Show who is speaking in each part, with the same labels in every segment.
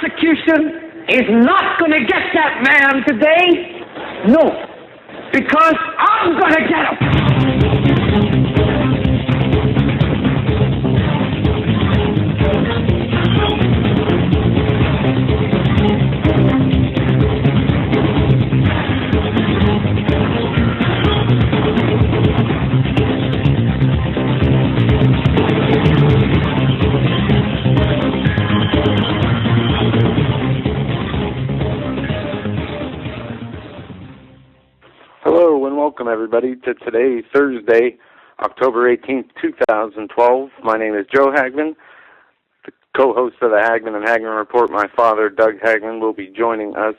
Speaker 1: prosecution is not going to get that man today. No, because I'm going to get him.
Speaker 2: Hello and welcome everybody to today, Thursday, October 18th, 2012. My name is Joe Hagmann, the co-host of the Hagmann and Hagmann Report. My father, Doug Hagmann, will be joining us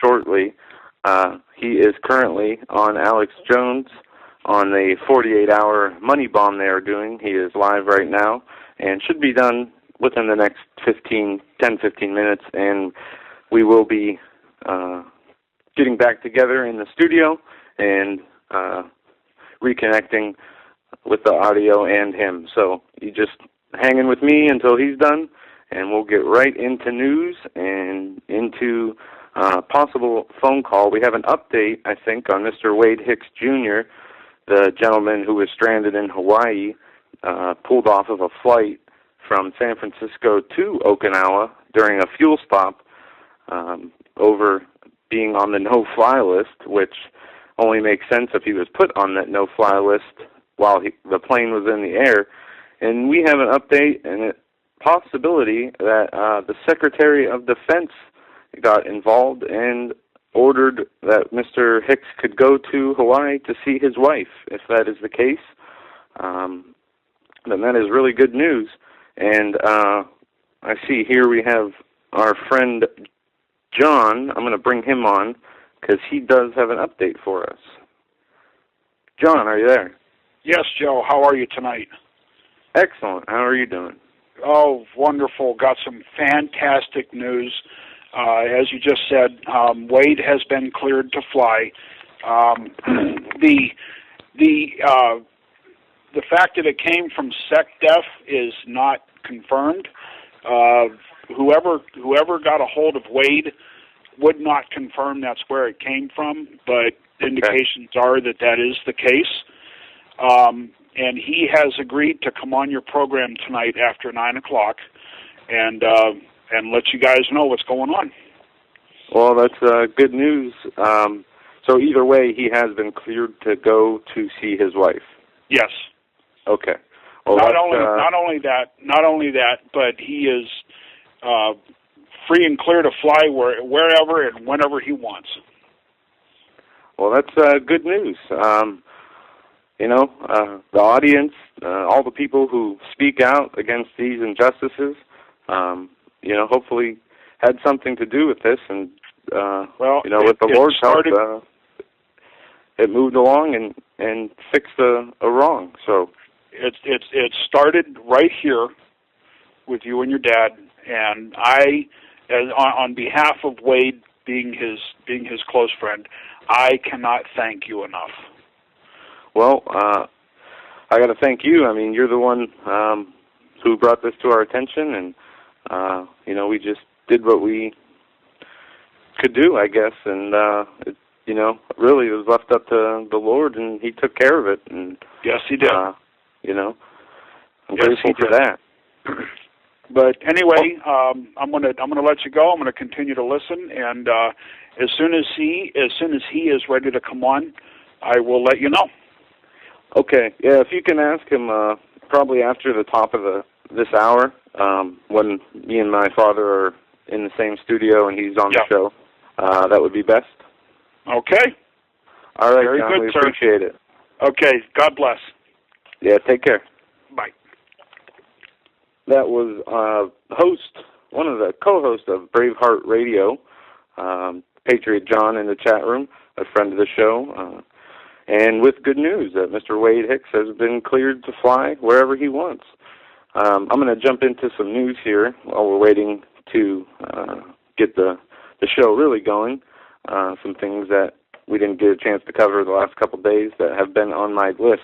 Speaker 2: shortly. He is currently on Alex Jones on the 48-hour money bomb they are doing. He is live right now and should be done within the next 10-15 minutes, and we will be getting back together in the studio and reconnecting with the audio and him. So you just hang in with me until he's done, and we'll get right into news and into possible phone call. We have an update, I think, on Mr. Wade Hicks Jr., the gentleman who was stranded in Hawaii, pulled off of a flight from San Francisco to Okinawa during a fuel stop over being on the no-fly list, which only makes sense if he was put on that no-fly list while the plane was in the air. And we have an update and a possibility that the Secretary of Defense got involved and ordered that Mr. Hicks could go to Hawaii to see his wife. If that is the case, then that is really good news. And I see here we have our friend John. I'm going to bring him on because he does have an update for us. John, are you there?
Speaker 3: Yes, Joe. How are you tonight?
Speaker 2: Excellent. How are you doing?
Speaker 3: Oh, wonderful. Got some fantastic news. As you just said, Wade has been cleared to fly. The fact that it came from SecDef is not confirmed. Whoever got a hold of Wade would not confirm that's where it came from, but indications are that that is the case. And he has agreed to come on your program tonight after 9 o'clock and let you guys know what's going on.
Speaker 2: Well, that's good news. So either way, he has been cleared to go to see his wife.
Speaker 3: Yes.
Speaker 2: Okay. Well,
Speaker 3: not only that, but he is free and clear to fly wherever and whenever he wants.
Speaker 2: Well, that's good news. The audience, all the people who speak out against these injustices, hopefully had something to do with this. And, with the Lord's help, it moved along and fixed a wrong. So
Speaker 3: it started right here with you and your dad, and I, on behalf of Wade being his close friend, I cannot thank you enough.
Speaker 2: Well, I got to thank you. I mean, you're the one who brought this to our attention, and we just did what we could do, I guess, and really it was left up to the Lord, and He took care of it. And
Speaker 3: yes, He did.
Speaker 2: I'm grateful for that.
Speaker 3: But anyway, I'm gonna let you go. I'm gonna continue to listen, and as soon as he is ready to come on, I will let you know.
Speaker 2: Okay. Yeah, if you can ask him probably after the top of this hour, when me and my father are in the same studio and he's on the show, that would be best.
Speaker 3: Okay.
Speaker 2: All right,
Speaker 3: Very
Speaker 2: John,
Speaker 3: good,
Speaker 2: we
Speaker 3: sir.
Speaker 2: appreciate it.
Speaker 3: Okay. God bless.
Speaker 2: Yeah, take care.
Speaker 3: Bye.
Speaker 2: That was one of the co-hosts of Braveheart Radio, Patriot John in the chat room, a friend of the show, and with good news that Mr. Wade Hicks has been cleared to fly wherever he wants. I'm going to jump into some news here while we're waiting to get the show really going. Some things that we didn't get a chance to cover the last couple of days that have been on my list.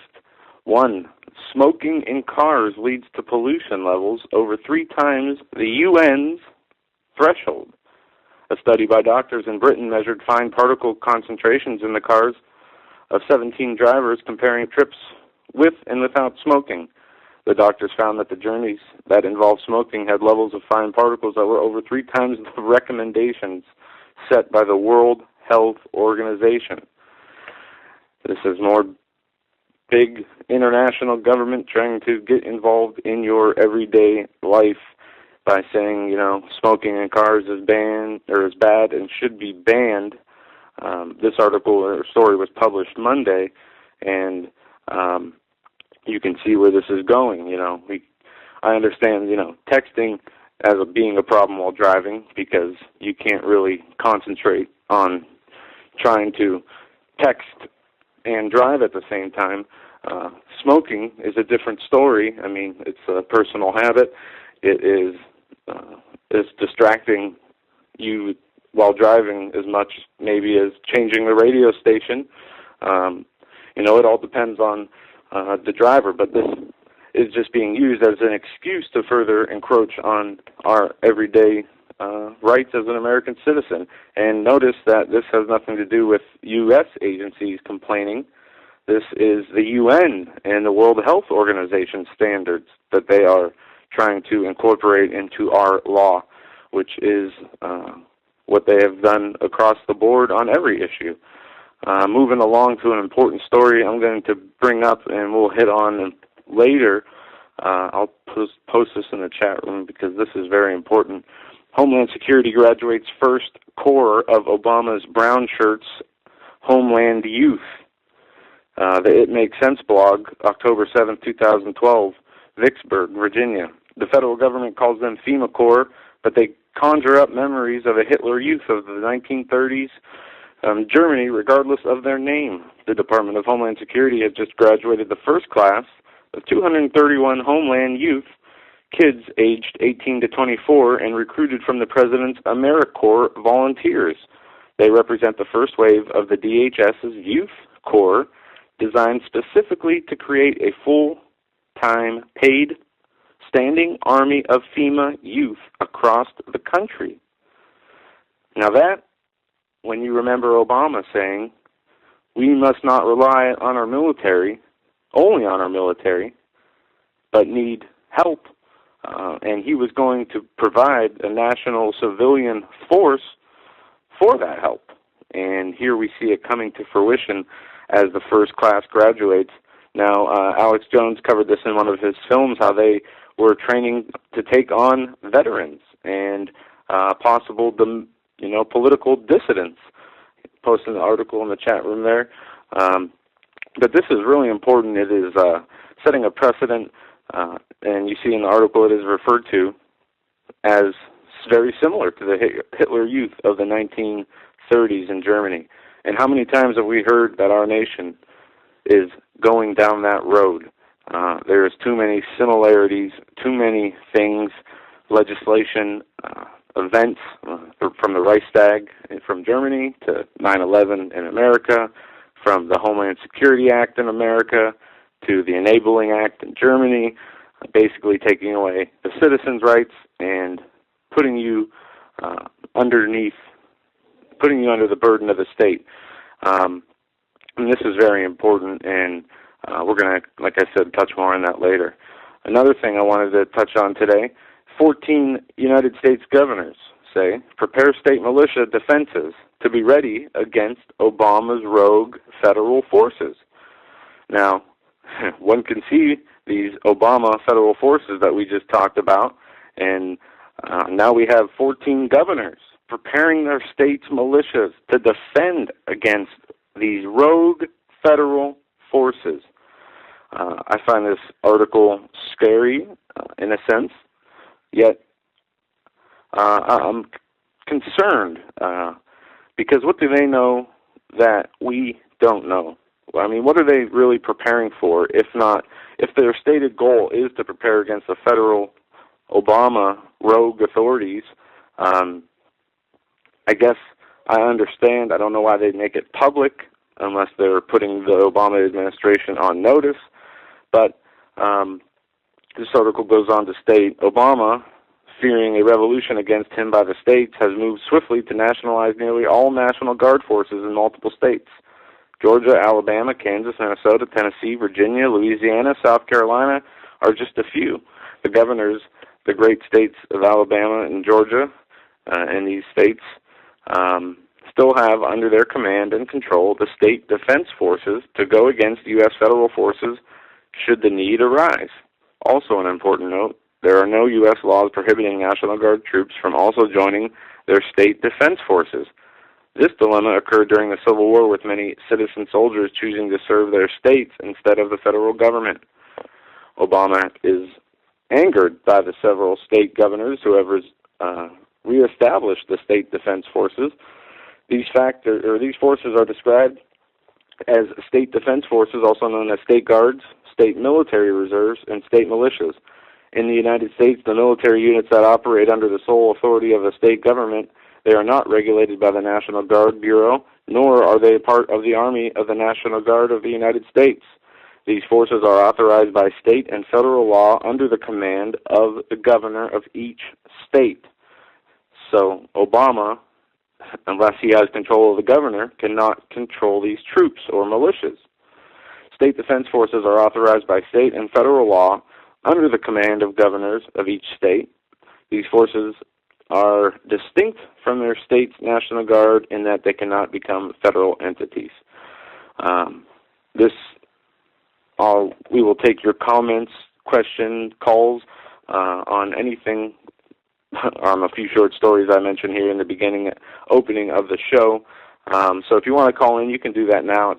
Speaker 2: 1, smoking in cars leads to pollution levels over 3 times the UN's threshold. A study by doctors in Britain measured fine particle concentrations in the cars of 17 drivers comparing trips with and without smoking. The doctors found that the journeys that involved smoking had levels of fine particles that were over 3 times the recommendations set by the World Health Organization. This is more big international government trying to get involved in your everyday life by saying, smoking in cars is banned or is bad and should be banned. This article or story was published Monday, and you can see where this is going. I understand, texting as being a problem while driving because you can't really concentrate on trying to text and drive at the same time. Smoking is a different story. I mean, it's a personal habit. It is distracting you while driving as much maybe as changing the radio station. It all depends on the driver, but this is just being used as an excuse to further encroach on our everyday rights as an American citizen. And notice that this has nothing to do with U.S. agencies complaining. This is the UN and the World Health Organization standards that they are trying to incorporate into our law, which is what they have done across the board on every issue. Moving along to an important story I'm going to bring up and we'll hit on later. I'll post this in the chat room because this is very important. Homeland Security graduates first core of Obama's brown shirts, Homeland Youth. The It Makes Sense blog, October 7, 2012, Vicksburg, Virginia. The federal government calls them FEMA Corps, but they conjure up memories of a Hitler Youth of the 1930s, Germany, regardless of their name. The Department of Homeland Security has just graduated the first class of 231 Homeland Youth, kids aged 18 to 24, and recruited from the President's AmeriCorps volunteers. They represent the first wave of the DHS's Youth Corps, designed specifically to create a full-time, paid, standing army of FEMA youth across the country. Now that, when you remember Obama saying, we must not rely on our military, only on our military, but need help, and he was going to provide a national civilian force for that help. And here we see it coming to fruition as the first class graduates. Now, Alex Jones covered this in one of his films, how they were training to take on veterans and possible, political dissidents. Posting the article in the chat room there. But this is really important. It is setting a precedent, and you see in the article it is referred to as very similar to the Hitler Youth of the 1930s in Germany. And how many times have we heard that our nation is going down that road? There is too many similarities, too many things, legislation, events from the Reichstag from Germany to 9/11 in America, from the Homeland Security Act in America to the Enabling Act in Germany, basically taking away the citizens' rights and putting you under the burden of the state. And this is very important, and we're going to, like I said, touch more on that later. Another thing I wanted to touch on today, 14 United States governors say, prepare state militia defenses to be ready against Obama's rogue federal forces. Now, one can see these Obama federal forces that we just talked about, and now we have 14 governors preparing their state's militias to defend against these rogue federal forces. I find this article scary in a sense, yet I'm concerned because what do they know that we don't know? I mean, what are they really preparing for if their stated goal is to prepare against the federal Obama rogue authorities? I guess I understand. I don't know why they'd make it public unless they're putting the Obama administration on notice. But this article goes on to state, Obama fearing a revolution against him by the states, has moved swiftly to nationalize nearly all National Guard forces in multiple states. Georgia, Alabama, Kansas, Minnesota, Tennessee, Virginia, Louisiana, South Carolina are just a few. The governors, the great states of Alabama and Georgia, and these states still have under their command and control the state defense forces to go against U.S. federal forces should the need arise. Also an important note, there are no U.S. laws prohibiting National Guard troops from also joining their state defense forces. This dilemma occurred during the Civil War, with many citizen soldiers choosing to serve their states instead of the federal government. Obama is angered by the several state governors who have reestablished the state defense forces. These forces are described as state defense forces, also known as state guards, state military reserves, and state militias. In the United States, the military units that operate under the sole authority of the state government, they are not regulated by the National Guard Bureau, nor are they part of the Army of the National Guard of the United States. These forces are authorized by state and federal law under the command of the governor of each state. So Obama, unless he has control of the governor, cannot control these troops or militias. State defense forces are authorized by state and federal law under the command of governors of each state. These forces are distinct from their state's National Guard in that they cannot become federal entities. We will take your comments, questions, calls on anything, on a few short stories I mentioned here in the opening of the show. So if you want to call in, you can do that now at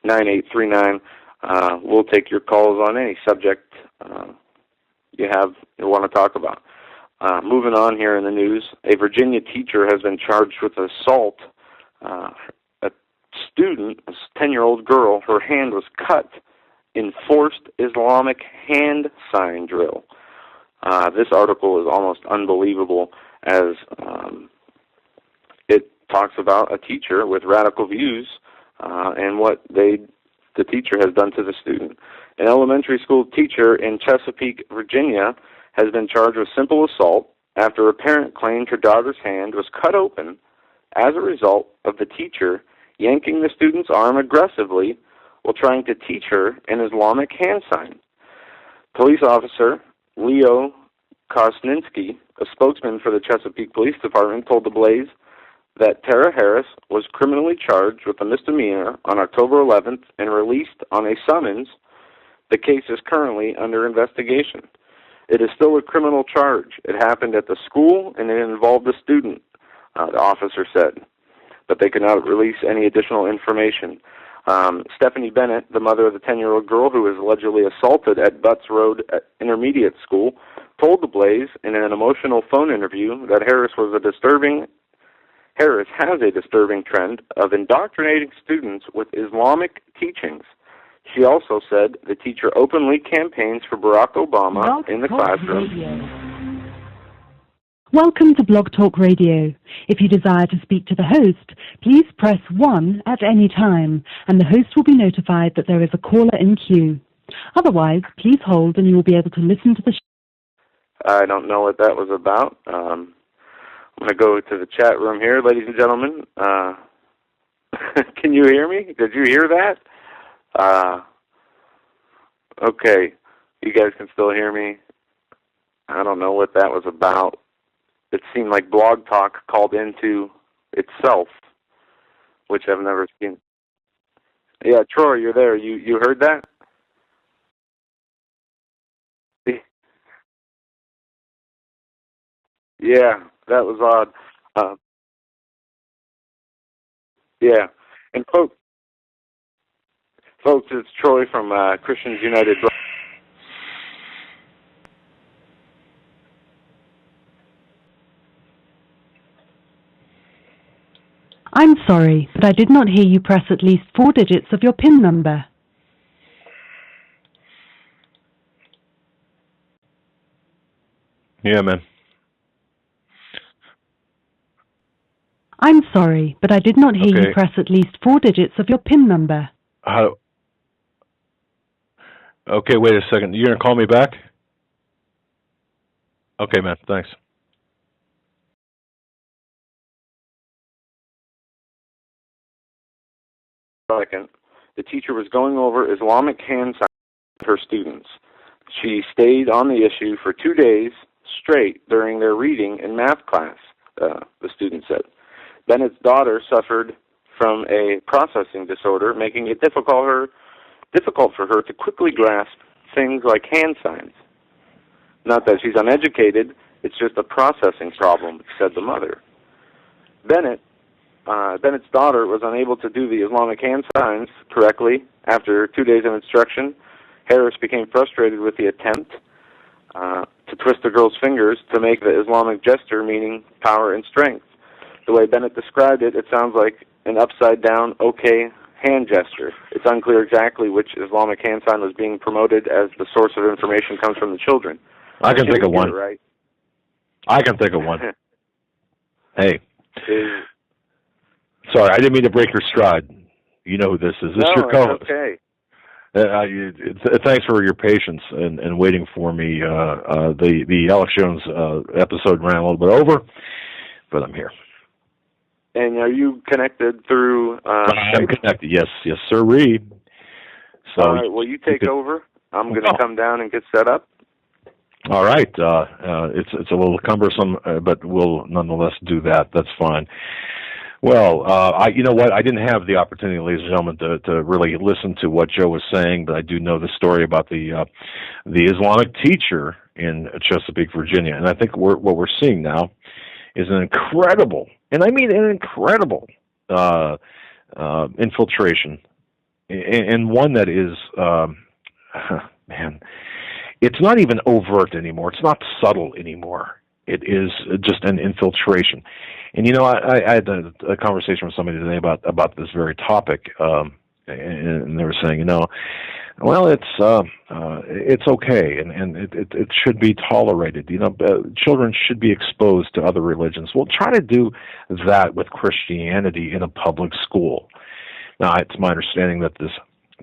Speaker 2: 661-244-9839. We'll take your calls on any subject you want to talk about. Moving on here in the news, a Virginia teacher has been charged with assault. A student, a 10-year-old girl, her hand was cut in forced Islamic hand sign drill. This article is almost unbelievable, as it talks about a teacher with radical views and what the teacher has done to the student. An elementary school teacher in Chesapeake, Virginia, has been charged with simple assault after a parent claimed her daughter's hand was cut open as a result of the teacher yanking the student's arm aggressively while trying to teach her an Islamic hand sign. Police officer Leo Kosninski, a spokesman for the Chesapeake Police Department, told the Blaze that Tara Harris was criminally charged with a misdemeanor on October 11th and released on a summons. The case is currently under investigation. It is still a criminal charge. It happened at the school, and it involved a student, the officer said, but they could not release any additional information. Stephanie Bennett, the mother of the 10-year-old girl who was allegedly assaulted at Butts Road Intermediate School, told the Blaze in an emotional phone interview that Harris has a disturbing trend of indoctrinating students with Islamic teachings. She also said the teacher openly campaigns for Barack Obama in the classroom.
Speaker 4: Welcome to Blog Talk Radio. If you desire to speak to the host, please press 1 at any time, and the host will be notified that there is a caller in queue. Otherwise, please hold and you will be able to listen to the show.
Speaker 2: I don't know what that was about. I'm going to go to the chat room here, ladies and gentlemen. Can you hear me? Did you hear that? Okay. You guys can still hear me? I don't know what that was about. It seemed like Blog Talk called into itself, which I've never seen. Yeah, Troy, you're there. You heard that? Yeah, that was odd. Yeah, and folks, it's Troy from Christians United.
Speaker 4: I'm sorry, but I did not hear you press at least 4 digits of your PIN number.
Speaker 5: Yeah, man.
Speaker 4: I'm sorry, but I did not hear you press at least 4 digits of your PIN number.
Speaker 5: How? Okay, wait a second. You're going to call me back? Okay, man. Thanks.
Speaker 2: Second, the teacher was going over Islamic hand signs with her students. She stayed on the issue for 2 days straight during their reading and math class, the student said. Bennett's daughter suffered from a processing disorder, making it difficult for her to quickly grasp things like hand signs. Not that she's uneducated, it's just a processing problem, said the mother. Bennett's daughter was unable to do the Islamic hand signs correctly after 2 days of instruction. Harris became frustrated with the attempt to twist the girl's fingers to make the Islamic gesture, meaning power and strength. The way Bennett described it, it sounds like an upside-down OK hand gesture. It's unclear exactly which Islamic hand sign was being promoted, as the source of information comes from the children.
Speaker 5: I can think of one.
Speaker 2: Right.
Speaker 5: I can think of one. Hey. Sorry, I didn't mean to break your stride. You know who this is. This is your co-host.
Speaker 2: Okay.
Speaker 5: Thanks for your patience and waiting for me. The Alex Jones episode ran a little bit over, but I'm here.
Speaker 2: And are you connected through
Speaker 5: I'm connected, yes, sirree. So,
Speaker 2: all right, well, you take over. I'm going to come down and get set up.
Speaker 5: All right. It's a little cumbersome, but we'll nonetheless do that. That's fine. Well, you know what? I didn't have the opportunity, ladies and gentlemen, to really listen to what Joe was saying, but I do know the story about the Islamic teacher in Chesapeake, Virginia, and I think what we're seeing now is an incredible, and I mean an incredible, infiltration, and one that is, man, it's not even overt anymore. It's not subtle anymore. It is just an infiltration. And, you know, I had a conversation with somebody today about this very topic, and they were saying, you know, well, it's okay, and it should be tolerated. You know, children should be exposed to other religions. Well, try to do that with Christianity in a public school. Now, it's my understanding that this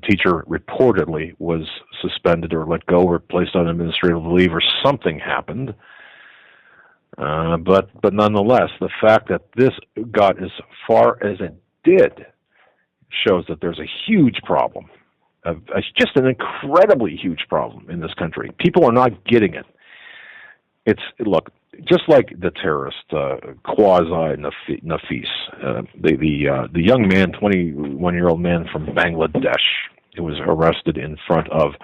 Speaker 5: teacher reportedly was suspended or let go or placed on administrative leave or something happened. But nonetheless, the fact that this got as far as it did shows that there's a huge problem. It's just an incredibly huge problem in this country. People are not getting it. Look, just like the terrorist Quasi-Nafis, the young man, 21-year-old man from Bangladesh, who was arrested in front of,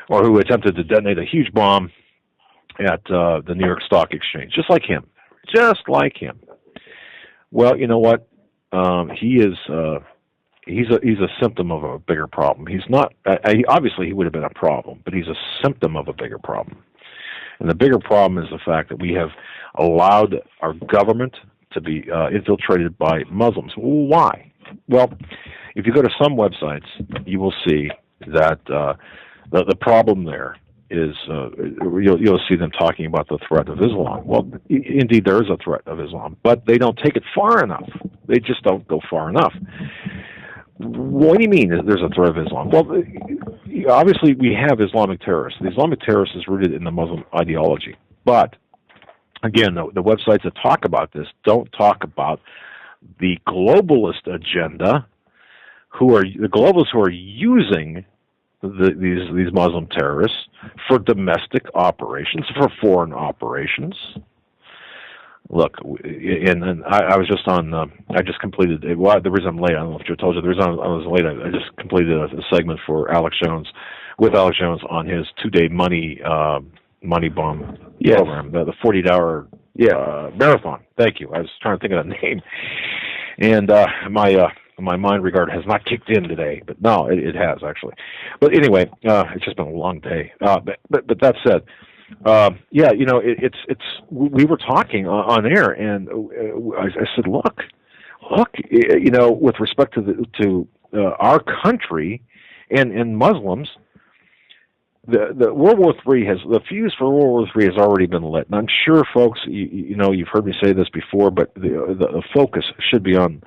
Speaker 5: or who attempted to detonate a huge bomb at the New York Stock Exchange, just like him. Well, you know what? He's a symptom of a bigger problem. He's not. Obviously, he would have been a problem, but he's a symptom of a bigger problem. And the bigger problem is the fact that we have allowed our government to be infiltrated by Muslims. Why? Well, if you go to some websites, you will see that the problem there is you'll see them talking about the threat of Islam. Well, indeed, there is a threat of Islam, but they don't take it far enough. They just don't go far enough. What do you mean there's a threat of Islam? Well, obviously we have Islamic terrorists. The Islamic terrorist is rooted in the Muslim ideology. But, again, the websites that talk about this don't talk about the globalist agenda, the globalists who are using these Muslim terrorists for domestic operations, for foreign operations. Look, and I was just on. I just completed. Well, the reason I'm late, I don't know if Joe told you. The reason I was late, I just completed a segment for Alex Jones, with Alex Jones on his 2-day money bomb program, the 40-hour marathon. Thank you. I was trying to think of that name, and my mind regard has not kicked in today, but no, it has actually. But anyway, it's just been a long day. But that said. You know, we were talking on air, and I said, look, you know, with respect to our country and Muslims, the World War III the fuse for World War III has already been lit. And I'm sure, folks, you know, you've heard me say this before, but the focus should be on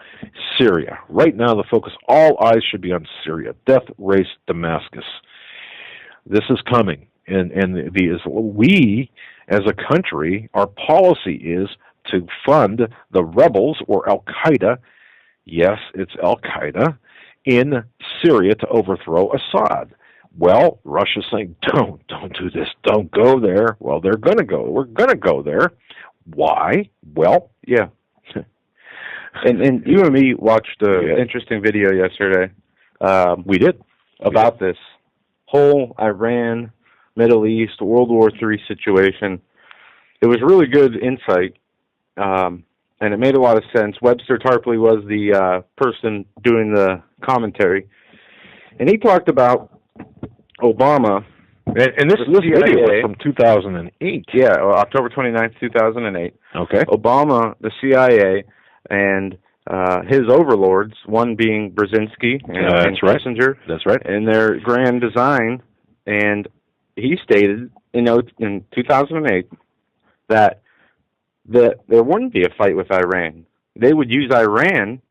Speaker 5: Syria. Right now, all eyes should be on Syria. Death race Damascus. This is coming. And we as a country, our policy is to fund the rebels or Al-Qaeda, yes, it's Al-Qaeda, in Syria to overthrow Assad. Well, Russia's saying, don't do this, don't go there. Well, they're going to go. We're going to go there. Why? Well,
Speaker 2: yeah. And you and me watched an interesting video yesterday.
Speaker 5: We did.
Speaker 2: About this whole Iran, Middle East, World War III situation. It was really good insight, and it made a lot of sense. Webster Tarpley was the person doing the commentary, and he talked about Obama.
Speaker 5: And this video was from 2008.
Speaker 2: Yeah, October 29th, 2008.
Speaker 5: Okay.
Speaker 2: Obama, the CIA, and his overlords, one being Brzezinski and Kissinger.
Speaker 5: That's right.
Speaker 2: And their grand design, and he stated in 2008 that there wouldn't be a fight with Iran. They would use Iran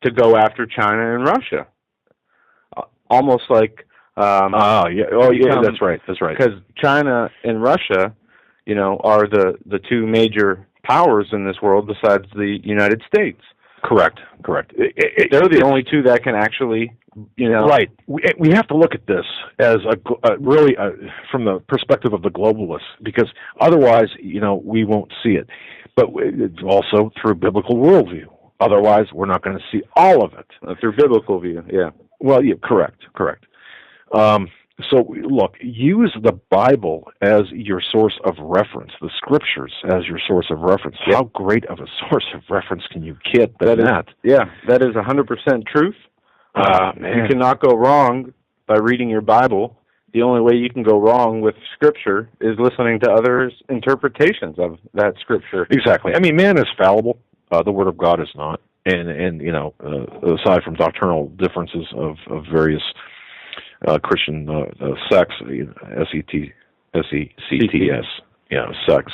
Speaker 2: to go after China and Russia. Almost like...
Speaker 5: that's right.
Speaker 2: Because China and Russia, are the two major powers in this world besides the United States.
Speaker 5: Correct.
Speaker 2: They're the only two that can actually,
Speaker 5: Right. We have to look at this as really from the perspective of the globalists, because otherwise, we won't see it. But it's also through biblical worldview. Otherwise, we're not going to see all of it.
Speaker 2: Through biblical view, yeah.
Speaker 5: Well, yeah, correct. So, look, use the Bible as your source of reference, the Scriptures as your source of reference. Yep. How great of a source of reference can you get than that?
Speaker 2: Yeah, that is 100% truth. You cannot go wrong by reading your Bible. The only way you can go wrong with Scripture is listening to others' interpretations of that Scripture.
Speaker 5: Exactly. I mean, man is fallible. The Word of God is not. And aside from doctrinal differences of various Christian sects, S-E-C-T-S, sects.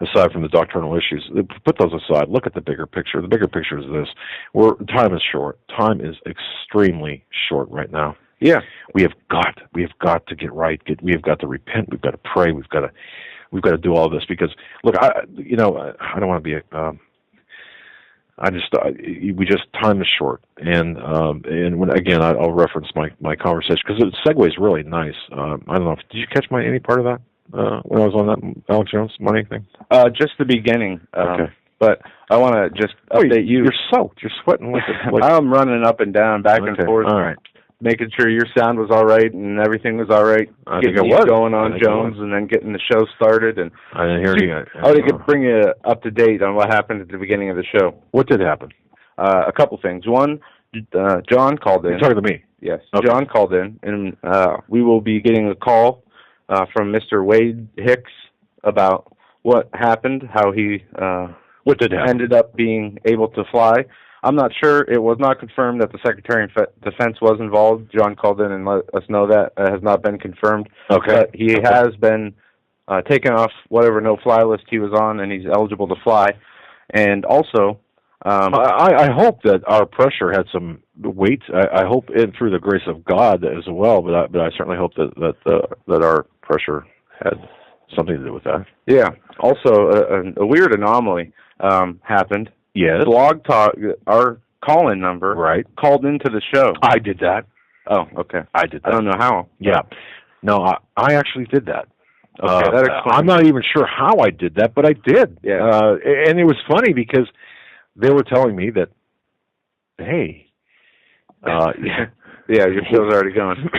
Speaker 5: Aside from the doctrinal issues, put those aside. Look at the bigger picture. The bigger picture is this: time is short. Time is extremely short right now.
Speaker 2: Yeah,
Speaker 5: we have got to get right. We have got to repent. We've got to pray. We've got to do all this because look, I don't want to be time is short, and when again I'll reference my conversation because the segue is really nice. I don't know. Did you catch any part of that when I was on that Alex Jones money thing?
Speaker 2: Just the beginning.
Speaker 5: Okay.
Speaker 2: But I want to just update you.
Speaker 5: You're soaked. You're sweating like
Speaker 2: I'm running up and down, back and forth.
Speaker 5: All right.
Speaker 2: Making sure your sound was all right and everything was all right. Getting you going on Jones and then getting the show started. And
Speaker 5: I didn't hear you.
Speaker 2: I want to bring you up to date on what happened at the beginning of the show.
Speaker 5: What did happen?
Speaker 2: A couple things. One, John called in.
Speaker 5: You're talking to me?
Speaker 2: Yes.
Speaker 5: Okay.
Speaker 2: John called in, and we will be getting a call from Mr. Wade Hicks about what happened, how he
Speaker 5: what did happen?
Speaker 2: Ended up being able to fly. I'm not sure. It was not confirmed that the Secretary of Defense was involved. John called in and let us know that it has not been confirmed.
Speaker 5: Okay.
Speaker 2: But he has been taken off whatever no-fly list he was on, and he's eligible to fly. And also...
Speaker 5: I hope that our pressure had some weight. I hope, and through the grace of God as well, but I certainly hope that our pressure had something to do with that.
Speaker 2: Yeah. Also, a weird anomaly happened.
Speaker 5: Yes.
Speaker 2: Blog Talk, our call-in number,
Speaker 5: right,
Speaker 2: called into the show.
Speaker 5: I did that.
Speaker 2: Oh, okay.
Speaker 5: I did that.
Speaker 2: I don't know how.
Speaker 5: Yeah. No, I actually did that.
Speaker 2: Okay, that explains.
Speaker 5: I'm not even sure how I did that, but I did.
Speaker 2: Yeah.
Speaker 5: And it was funny because they were telling me that, hey,
Speaker 2: yeah, your show's already going.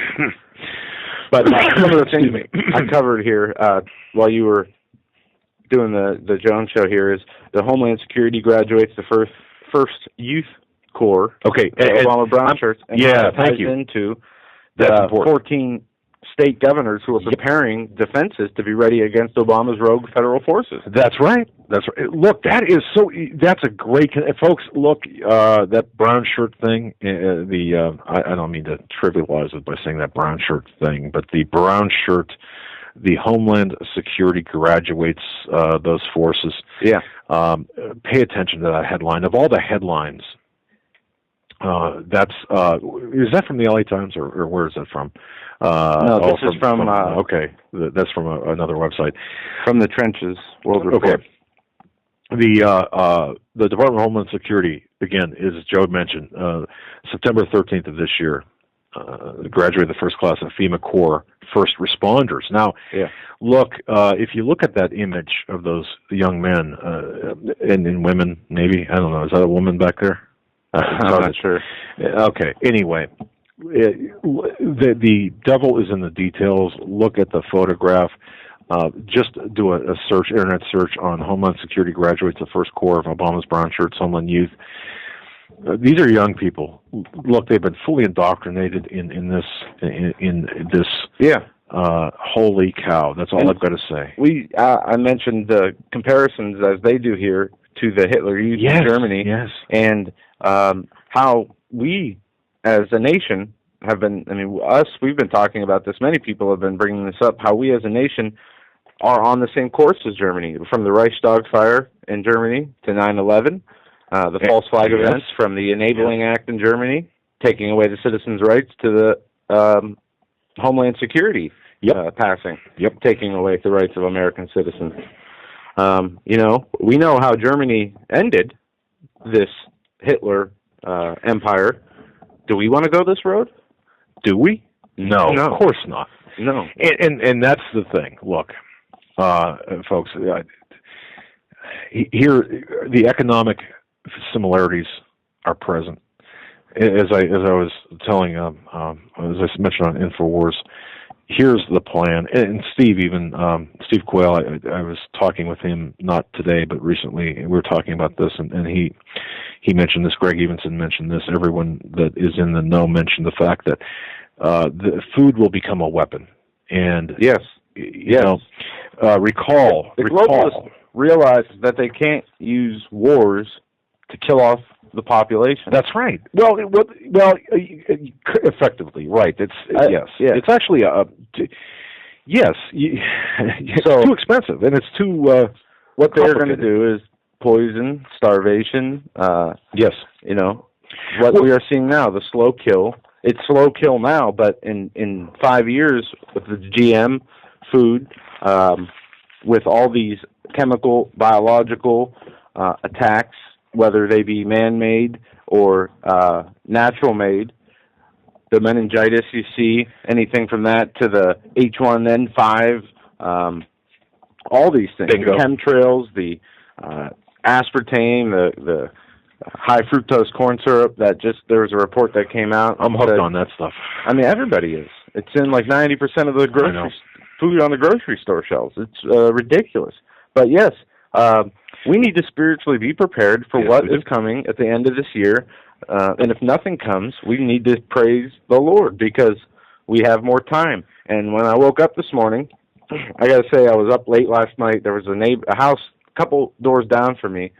Speaker 2: But some of the things I covered here while you were doing the Jones show here is the Homeland Security graduates the first youth corps.
Speaker 5: Okay,
Speaker 2: Obama brown shirts. And
Speaker 5: thank you.
Speaker 2: Into the 14 state governors who are preparing defenses to be ready against Obama's rogue federal forces.
Speaker 5: That's right. That's right. Look, that's a great, folks. Look, that brown shirt thing. I don't mean to trivialize it by saying that brown shirt thing, but the brown shirt. The Homeland Security graduates those forces.
Speaker 2: Yeah.
Speaker 5: Pay attention to that headline. Of all the headlines That's is that from the LA Times or where is that from?
Speaker 6: No, this is from
Speaker 5: okay, that's from another website.
Speaker 6: From the Trenches World Report.
Speaker 5: Okay. The Department of Homeland Security, again, as Joe mentioned, September 13th of this year, graduated the first class of FEMA Corps first responders. Now, look, if you look at that image of those young men and women, maybe, I don't know, is that a woman back there?
Speaker 6: I'm not sure.
Speaker 5: Okay, anyway, the devil is in the details. Look at the photograph. Just do a search, internet search on Homeland Security graduates of First Corps of Obama's Brown Shirts, Homeland Youth. These are young people. Look, they've been fully indoctrinated in this. Yeah. Holy cow! That's all I've got to say.
Speaker 6: I mentioned the comparisons as they do here to the Hitler Youth in Germany, and how we, as a nation, have been. I mean, we've been talking about this. Many people have been bringing this up. How we, as a nation, are on the same course as Germany, from the Reichstag fire in Germany to 9/11. The false flag events, from the Enabling Act in Germany, taking away the citizens' rights, to the Homeland Security passing, taking away the rights of American citizens. We know how Germany ended this Hitler empire. Do we want to go this road?
Speaker 5: Do we? No, of course not.
Speaker 6: No.
Speaker 5: And that's the thing. Look, folks, here the economic similarities are present. As I was telling, as I mentioned on InfoWars, here's the plan. And Steve, Steve Quayle, I was talking with him not today, but recently. We were talking about this, and he mentioned this. Greg Evenson mentioned this. Everyone that is in the know mentioned the fact that the food will become a weapon. And recall.
Speaker 6: The globalists realize that they can't use wars to kill off the population.
Speaker 5: That's right. Well, effectively, right. It's It's actually it's too expensive, and it's too.
Speaker 6: What they're going to do is poison, starvation. What we are seeing now, the slow kill. It's slow kill now, but in 5 years with the GM food, with all these chemical, biological attacks, whether they be man-made or natural-made, the meningitis you see, anything from that to the H1N5, all these things, the chemtrails, the aspartame, the high fructose corn syrup, there was a report that came out.
Speaker 5: I'm hooked on that stuff.
Speaker 6: I mean, everybody is. It's in like 90% of the food on the grocery store shelves. It's ridiculous. But yes, we need to spiritually be prepared for what is coming at the end of this year. And if nothing comes, we need to praise the Lord because we have more time. And when I woke up this morning, I got to say I was up late last night. There was a house a couple doors down from me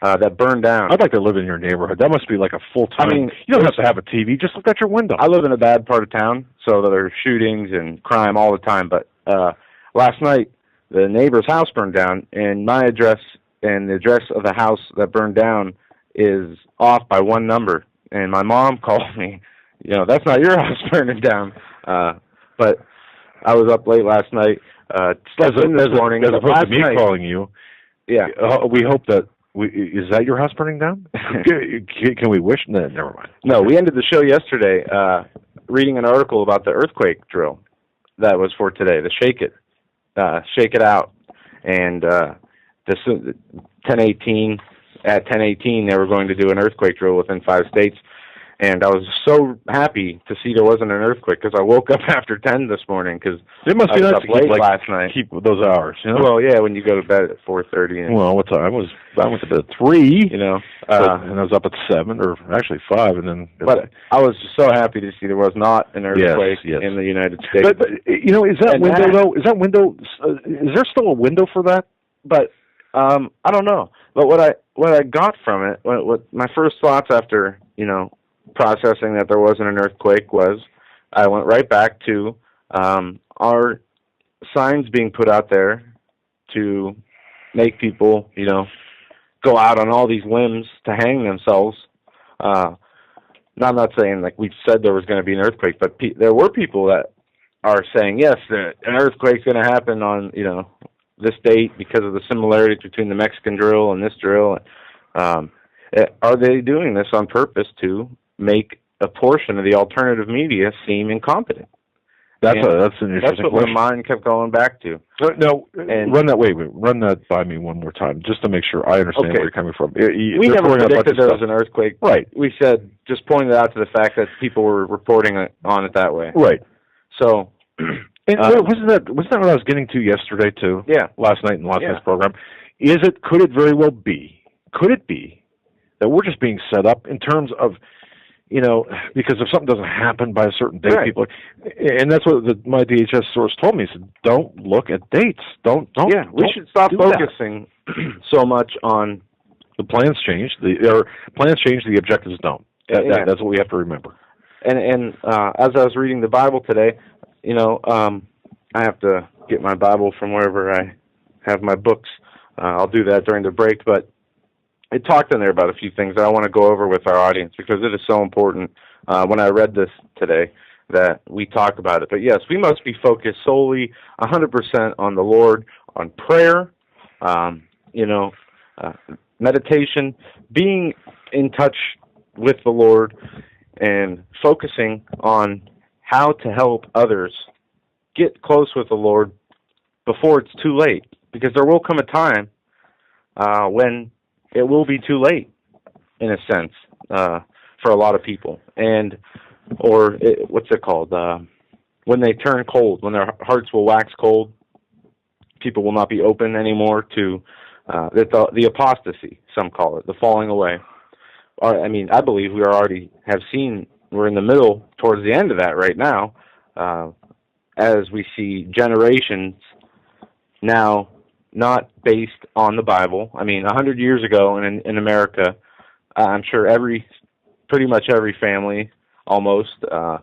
Speaker 6: that burned down.
Speaker 5: I'd like to live in your neighborhood. That must be like a full-time. I mean, you don't have to have a TV. Just look out your window.
Speaker 6: I live in a bad part of town, so there's shootings and crime all the time. But last night, the neighbor's house burned down, and my address and the address of the house that burned down is off by one number. And my mom called me, that's not your house burning down. But I was up late last night, slept in this morning.
Speaker 5: As opposed to me calling you.
Speaker 6: Yeah.
Speaker 5: We hope that, is that your house burning down? Can we wish? No, never mind.
Speaker 6: No, we ended the show yesterday reading an article about the earthquake drill that was for today, the Shake It Out. And this 10:18, at 10:18, they were going to do an earthquake drill within 5 states. And I was so happy to see there wasn't an earthquake because I woke up after 10 this morning because
Speaker 5: it must be nice to
Speaker 6: late last night.
Speaker 5: Keep those hours,
Speaker 6: Well, yeah, when you go to bed at 4:30.
Speaker 5: Well, what time? I went to bed at 3. And I was up at 7, or actually 5, and then.
Speaker 6: But I was just so happy to see there was not an earthquake in the United States.
Speaker 5: But is that window though? Is that window? Is there still a window for that?
Speaker 6: But I don't know. But what I got from it, what my first thoughts after processing that there wasn't an earthquake was, I went right back to our signs being put out there to make people, go out on all these limbs to hang themselves. I'm not saying like we said there was going to be an earthquake, but there were people that are saying, yes, an earthquake's going to happen on, this date because of the similarities between the Mexican drill and this drill. Are they doing this on purpose to make a portion of the alternative media seem incompetent? That's an interesting question. That's what my mind kept going back to.
Speaker 5: No, run that by me one more time, just to make sure I understand where you're coming from.
Speaker 6: We never predicted there was an earthquake.
Speaker 5: Right.
Speaker 6: We said, just pointed out to the fact that people were reporting on it that way.
Speaker 5: Right.
Speaker 6: So...
Speaker 5: wasn't that what I was getting to yesterday too?
Speaker 6: Yeah.
Speaker 5: Last night in last night's program. Could it very well be? Could it be that we're just being set up in terms of, because if something doesn't happen by a certain date, people, and that's what my DHS source told me. He said, "Don't look at dates. Don't." Yeah,
Speaker 6: we should stop focusing so much on
Speaker 5: the plans. Change plans change. The objectives don't. That's what we have to remember.
Speaker 6: And as I was reading the Bible today, I have to get my Bible from wherever I have my books. I'll do that during the break, but it talked in there about a few things that I want to go over with our audience because it is so important when I read this today that we talk about it. But yes, we must be focused solely 100% on the Lord, on prayer, meditation, being in touch with the Lord, and focusing on how to help others get close with the Lord before it's too late. Because there will come a time when it will be too late, in a sense, for a lot of people. What's it called? When they turn cold, when their hearts will wax cold, people will not be open anymore to the apostasy, some call it, the falling away. I believe we already have seen, we're in the middle, towards the end of that right now, as we see generations now not based on the Bible. 100 years ago in America, I'm sure pretty much every family, almost, the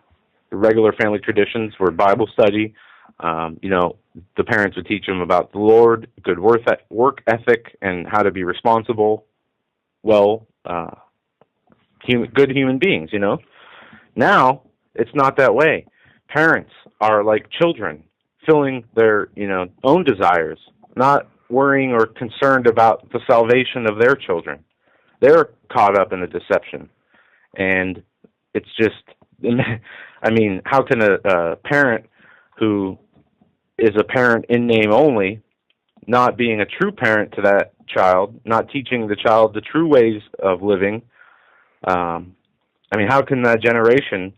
Speaker 6: regular family traditions were Bible study. The parents would teach them about the Lord, good work ethic, and how to be responsible, good human beings, Now, it's not that way. Parents are like children, filling their, own desires, not worrying or concerned about the salvation of their children. They're caught up in the deception. And it's just, how can a parent who is a parent in name only, not being a true parent to that child, not teaching the child the true ways of living, how can that generation,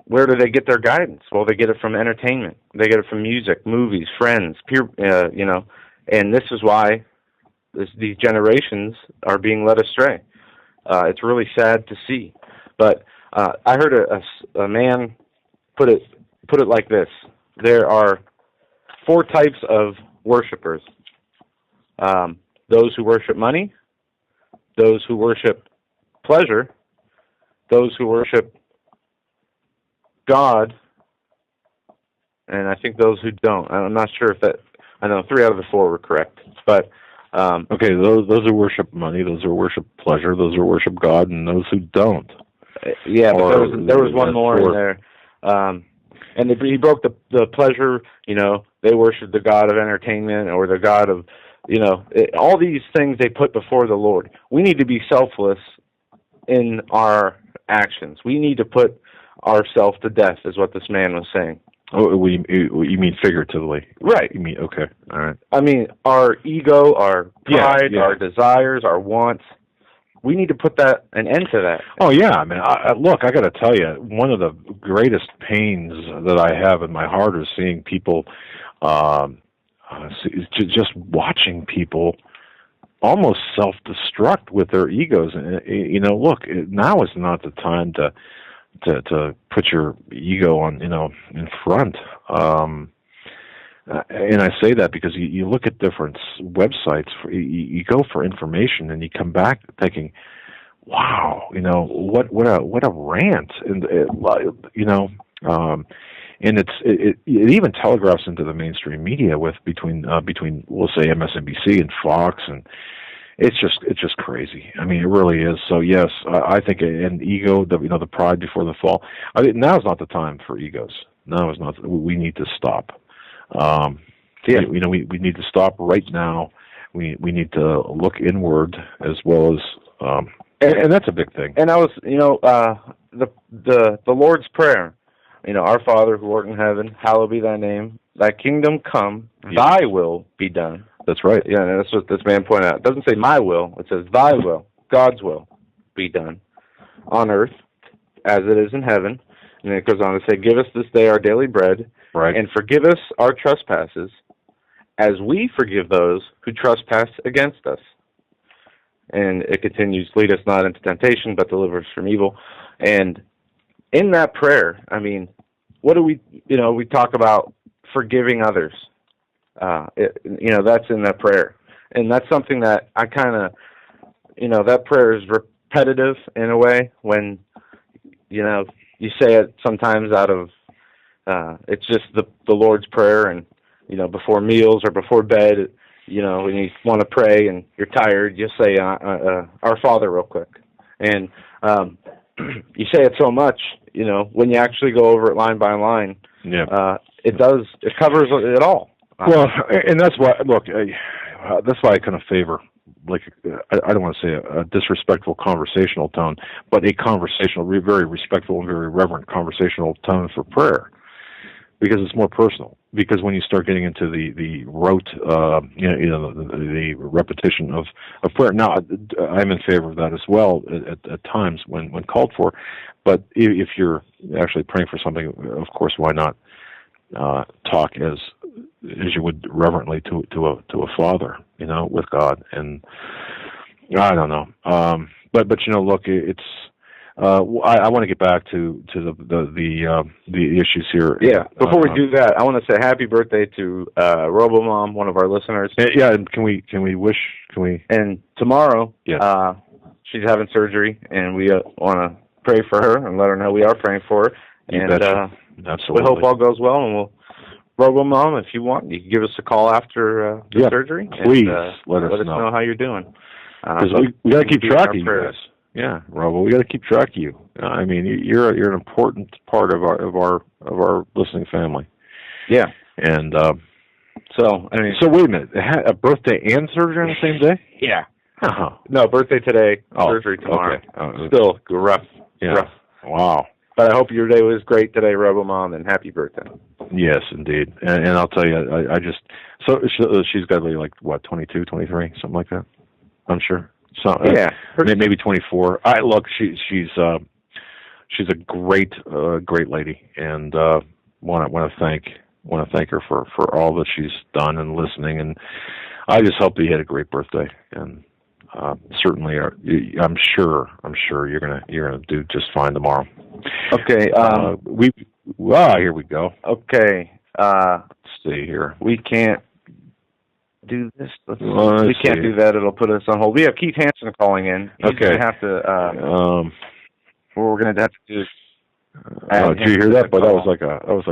Speaker 6: where do they get their guidance? Well, they get it from entertainment. They get it from music, movies, friends, and this is why these generations are being led astray. It's really sad to see. But I heard a man put it like this. There are 4 types of worshipers. Those who worship money, those who worship pleasure, those who worship God, and I think those who don't. I'm not sure I know 3 out of the 4 were correct. But
Speaker 5: okay, those who worship money, those who worship pleasure, those who worship God, and those who don't.
Speaker 6: Yeah, but there was one more in there. And he broke the pleasure, they worship the God of entertainment or the God of, all these things they put before the Lord. We need to be selfless in our actions. We need to put ourselves to death, is what this man was saying.
Speaker 5: Oh, you mean figuratively?
Speaker 6: Right.
Speaker 5: You mean, okay, all right.
Speaker 6: Our ego, our pride, our desires, our wants, we need to put an end to that.
Speaker 5: Oh, yeah. Look, I got to tell you, one of the greatest pains that I have in my heart is seeing people, just watching people almost self-destruct with their egos. And, look, now is not the time to put your ego on, in front. And I say that because you look at different websites, you go for information, and you come back thinking, "Wow, what a rant!" And and it even telegraphs into the mainstream media between we'll say MSNBC and Fox, and it's just crazy. I mean, it really is. So yes, I think an ego, the pride before the fall. I think now is not the time for egos. Now is not. We need to stop. We need to stop right now. We need to look inward as well as, and that's a big thing.
Speaker 6: And I was, the Lord's Prayer, Our Father who art in heaven, hallowed be thy name. Thy kingdom come, thy will be done.
Speaker 5: That's right.
Speaker 6: Yeah, that's what this man pointed out. It doesn't say my will. It says thy will, God's will, be done on earth as it is in heaven. And then it goes on to say, give us this day our daily bread,
Speaker 5: right,
Speaker 6: and forgive us our trespasses as we forgive those who trespass against us. And it continues, lead us not into temptation, but deliver us from evil. And in that prayer, I mean, what do we talk about forgiving others. That's in that prayer. And that's something that I kind of, that prayer is repetitive in a way when, you say it sometimes out of, it's just the Lord's Prayer, and, before meals or before bed, when you want to pray and you're tired, you say, Our Father real quick. And you say it so much, when you actually go over it line by line, it covers it all.
Speaker 5: Well, and that's why, look, that's why I kind of favor, like, I don't want to say a disrespectful conversational tone, but a conversational, very respectful and very reverent conversational tone for prayer, because it's more personal. Because when you start getting into the rote, the repetition of prayer, now I'm in favor of that as well at times when called for. But if you're actually praying for something, of course, why not talk as you would reverently to a father, with God. And I don't know, but look, it's. I want to get back to the issues here.
Speaker 6: Yeah. Before we do that, I want to say happy birthday to RoboMom, one of our listeners.
Speaker 5: Yeah, and can we wish?
Speaker 6: And tomorrow, she's having surgery, and we want to pray for her and let her know we are praying for her. And
Speaker 5: absolutely,
Speaker 6: we hope all goes well. And we'll RoboMom, if you want, you can give us a call after the surgery.
Speaker 5: Please
Speaker 6: let us know how you're doing.
Speaker 5: Because we got to keep track of you guys. Yeah, Robo, we got to keep track of you. I mean, you're an important part of our listening family.
Speaker 6: Yeah,
Speaker 5: and
Speaker 6: so
Speaker 5: wait a minute, a birthday and surgery on the same day?
Speaker 6: Yeah.
Speaker 5: Uh-huh.
Speaker 6: No, birthday today, surgery tomorrow.
Speaker 5: Okay.
Speaker 6: Still rough.
Speaker 5: Yeah.
Speaker 6: Rough.
Speaker 5: Wow.
Speaker 6: But I hope your day was great today, RoboMom, and happy birthday.
Speaker 5: Yes, indeed. And I'll tell you, I just she's got to be like what, 22, 23, something like that. I'm sure. So maybe 24. Look, she's a great lady, and want to thank her for all that she's done and listening. And I just hope that you had a great birthday, and certainly I'm sure you're gonna do just fine tomorrow.
Speaker 6: Okay.
Speaker 5: Here we go.
Speaker 6: Okay.
Speaker 5: Let's see here.
Speaker 6: We can't do this. We can't do that. It'll put us on hold. We have Keith Hansen calling in. He's going to have to. We're going to have to do.
Speaker 5: Did you hear that? But that was like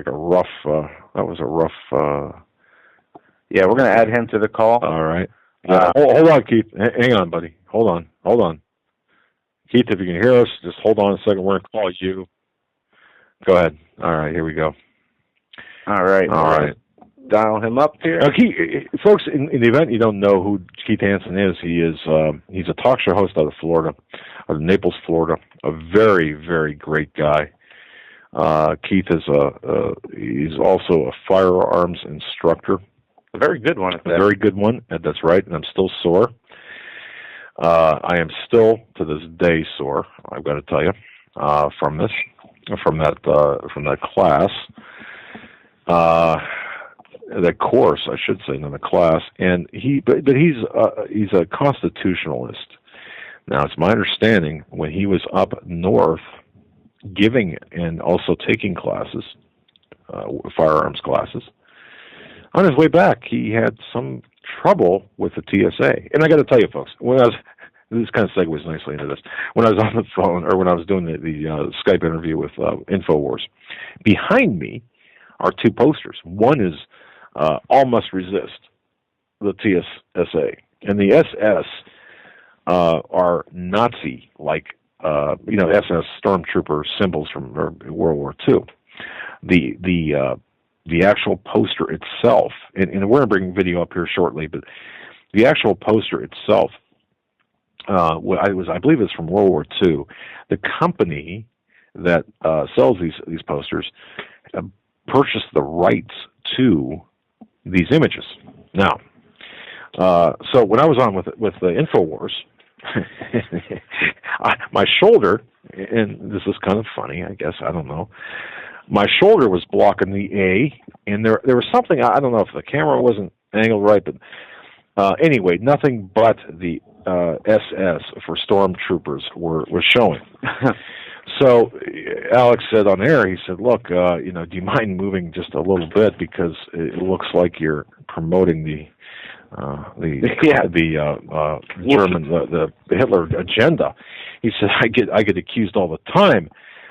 Speaker 5: a rough.
Speaker 6: Yeah, we're going to add him to the call.
Speaker 5: All right. Hold on, Keith. Hang on, buddy. Hold on. Keith, if you can hear us, just hold on a second. We're going to call you. Go ahead. All right, here we go.
Speaker 6: All right. Dial him up here.
Speaker 5: Folks, in the event you don't know who Keith Hansen is, he's a talk show host out of Florida, out of Naples, Florida. A very, very great guy. Keith is he's also a firearms instructor.
Speaker 6: A very good one.
Speaker 5: A very good one. That's right. And I'm still sore. I am still to this day sore. I've got to tell you, from that class. That course, I should say, not a class, and he's a constitutionalist. Now, it's my understanding when he was up north, giving and also taking classes, firearms classes. On his way back, he had some trouble with the TSA, and I got to tell you, folks, this kind of segues nicely into this. When I was on the phone, or when I was doing the Skype interview with InfoWars, behind me are two posters. One is all must resist, the TSA. And the SS are Nazi-like, SS stormtrooper symbols from World War II. The actual poster itself, and we're going to bring video up here shortly, but the actual poster itself, I believe it's from World War II. The company that sells these posters purchased the rights to these images. Now, so when I was on with the InfoWars, my shoulder, and this is kind of funny, I guess, I don't know. My shoulder was blocking the A, and there was something, I don't know if the camera wasn't angled right, but anyway, nothing but the SS for stormtroopers was showing. So Alex said on air, he said, "Look, do you mind moving just a little bit because it looks like you're promoting the German the Hitler agenda." He said, "I get accused all the time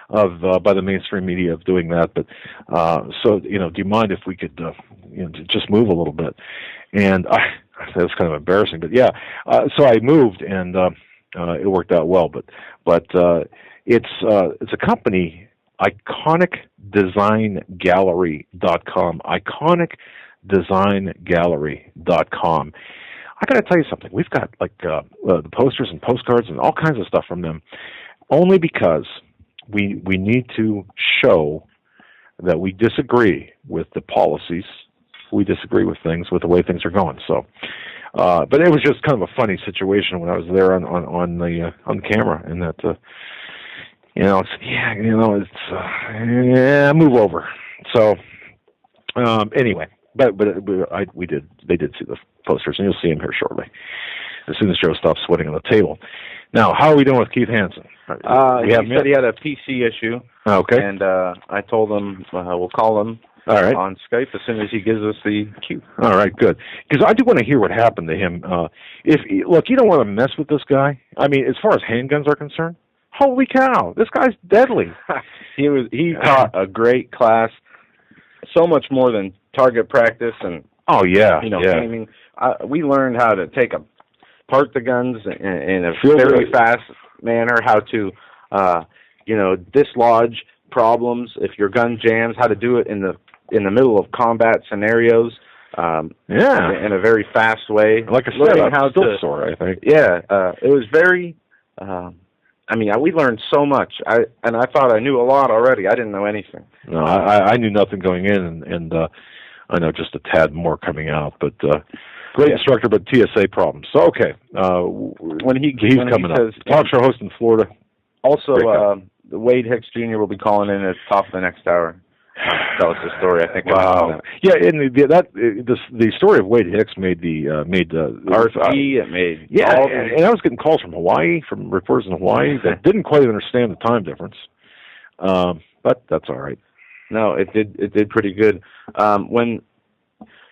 Speaker 5: of by the mainstream media of doing that, but so do you mind if we could just move a little bit?" And I said it's kind of embarrassing, but yeah. So I moved, and it worked out well. But it's a company, IconicDesignGallery.com. IconicDesignGallery.com. I got to tell you something. We've got the posters and postcards and all kinds of stuff from them, only because we need to show that we disagree with the policies. We disagree with things, with the way things are going. So, but it was just kind of a funny situation when I was there on the camera, and that move over. So anyway, but they did see the posters, and you'll see them here shortly as soon as Joe stops sweating on the table. Now, how are we doing with Keith Hansen?
Speaker 6: He said he had a PC issue.
Speaker 5: Okay.
Speaker 6: And I told him we'll call him on Skype as soon as he gives us the cue.
Speaker 5: All right, good. Because I do want to hear what happened to him. Look, you don't want to mess with this guy. I mean, as far as handguns are concerned, holy cow, this guy's deadly.
Speaker 6: He taught a great class, so much more than target practice and aiming. We learned how to park the guns in a very fast manner, how to dislodge problems if your gun jams, how to do it in the middle of combat scenarios, in a very fast way.
Speaker 5: Like I said, I'm still sore, I think.
Speaker 6: Yeah, it was very. We learned so much. I thought I knew a lot already. I didn't know anything.
Speaker 5: No, I knew nothing going in, and I know just a tad more coming out. But great instructor, but TSA problems. So okay, when he's coming up, talk show host in Florida.
Speaker 6: Also, Wade Hicks Jr. will be calling in at the top of the next hour. Tell us the story. I think.
Speaker 5: Wow. Yeah, and the story of Wade Hicks made
Speaker 6: RT. It made
Speaker 5: and I was getting calls from Hawaii, from reporters in Hawaii that didn't quite understand the time difference. But that's all right.
Speaker 6: No, it did pretty good. When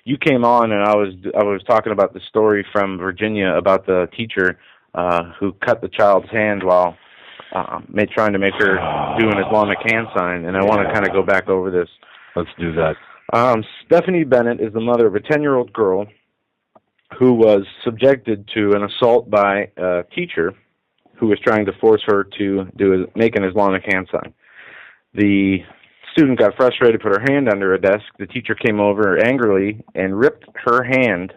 Speaker 6: you came on, and I was talking about the story from Virginia about the teacher who cut the child's hand while trying to make her do an Islamic hand sign, and I want to kind of go back over this.
Speaker 5: Let's do that.
Speaker 6: Stephanie Bennett is the mother of a 10-year-old girl who was subjected to an assault by a teacher who was trying to force her to make an Islamic hand sign. The student got frustrated, put her hand under a desk. The teacher came over angrily and ripped her hand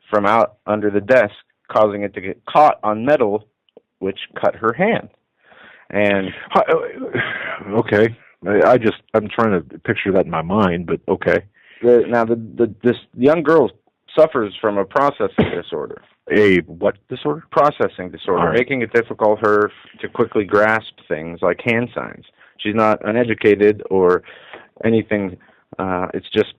Speaker 6: from out under the desk, causing it to get caught on metal, which cut her hand. And
Speaker 5: okay, I'm trying to picture that in my mind, but okay.
Speaker 6: This young girl suffers from a processing disorder.
Speaker 5: A what disorder?
Speaker 6: Processing disorder, making it difficult for her to quickly grasp things like hand signs. She's not uneducated or anything. It's just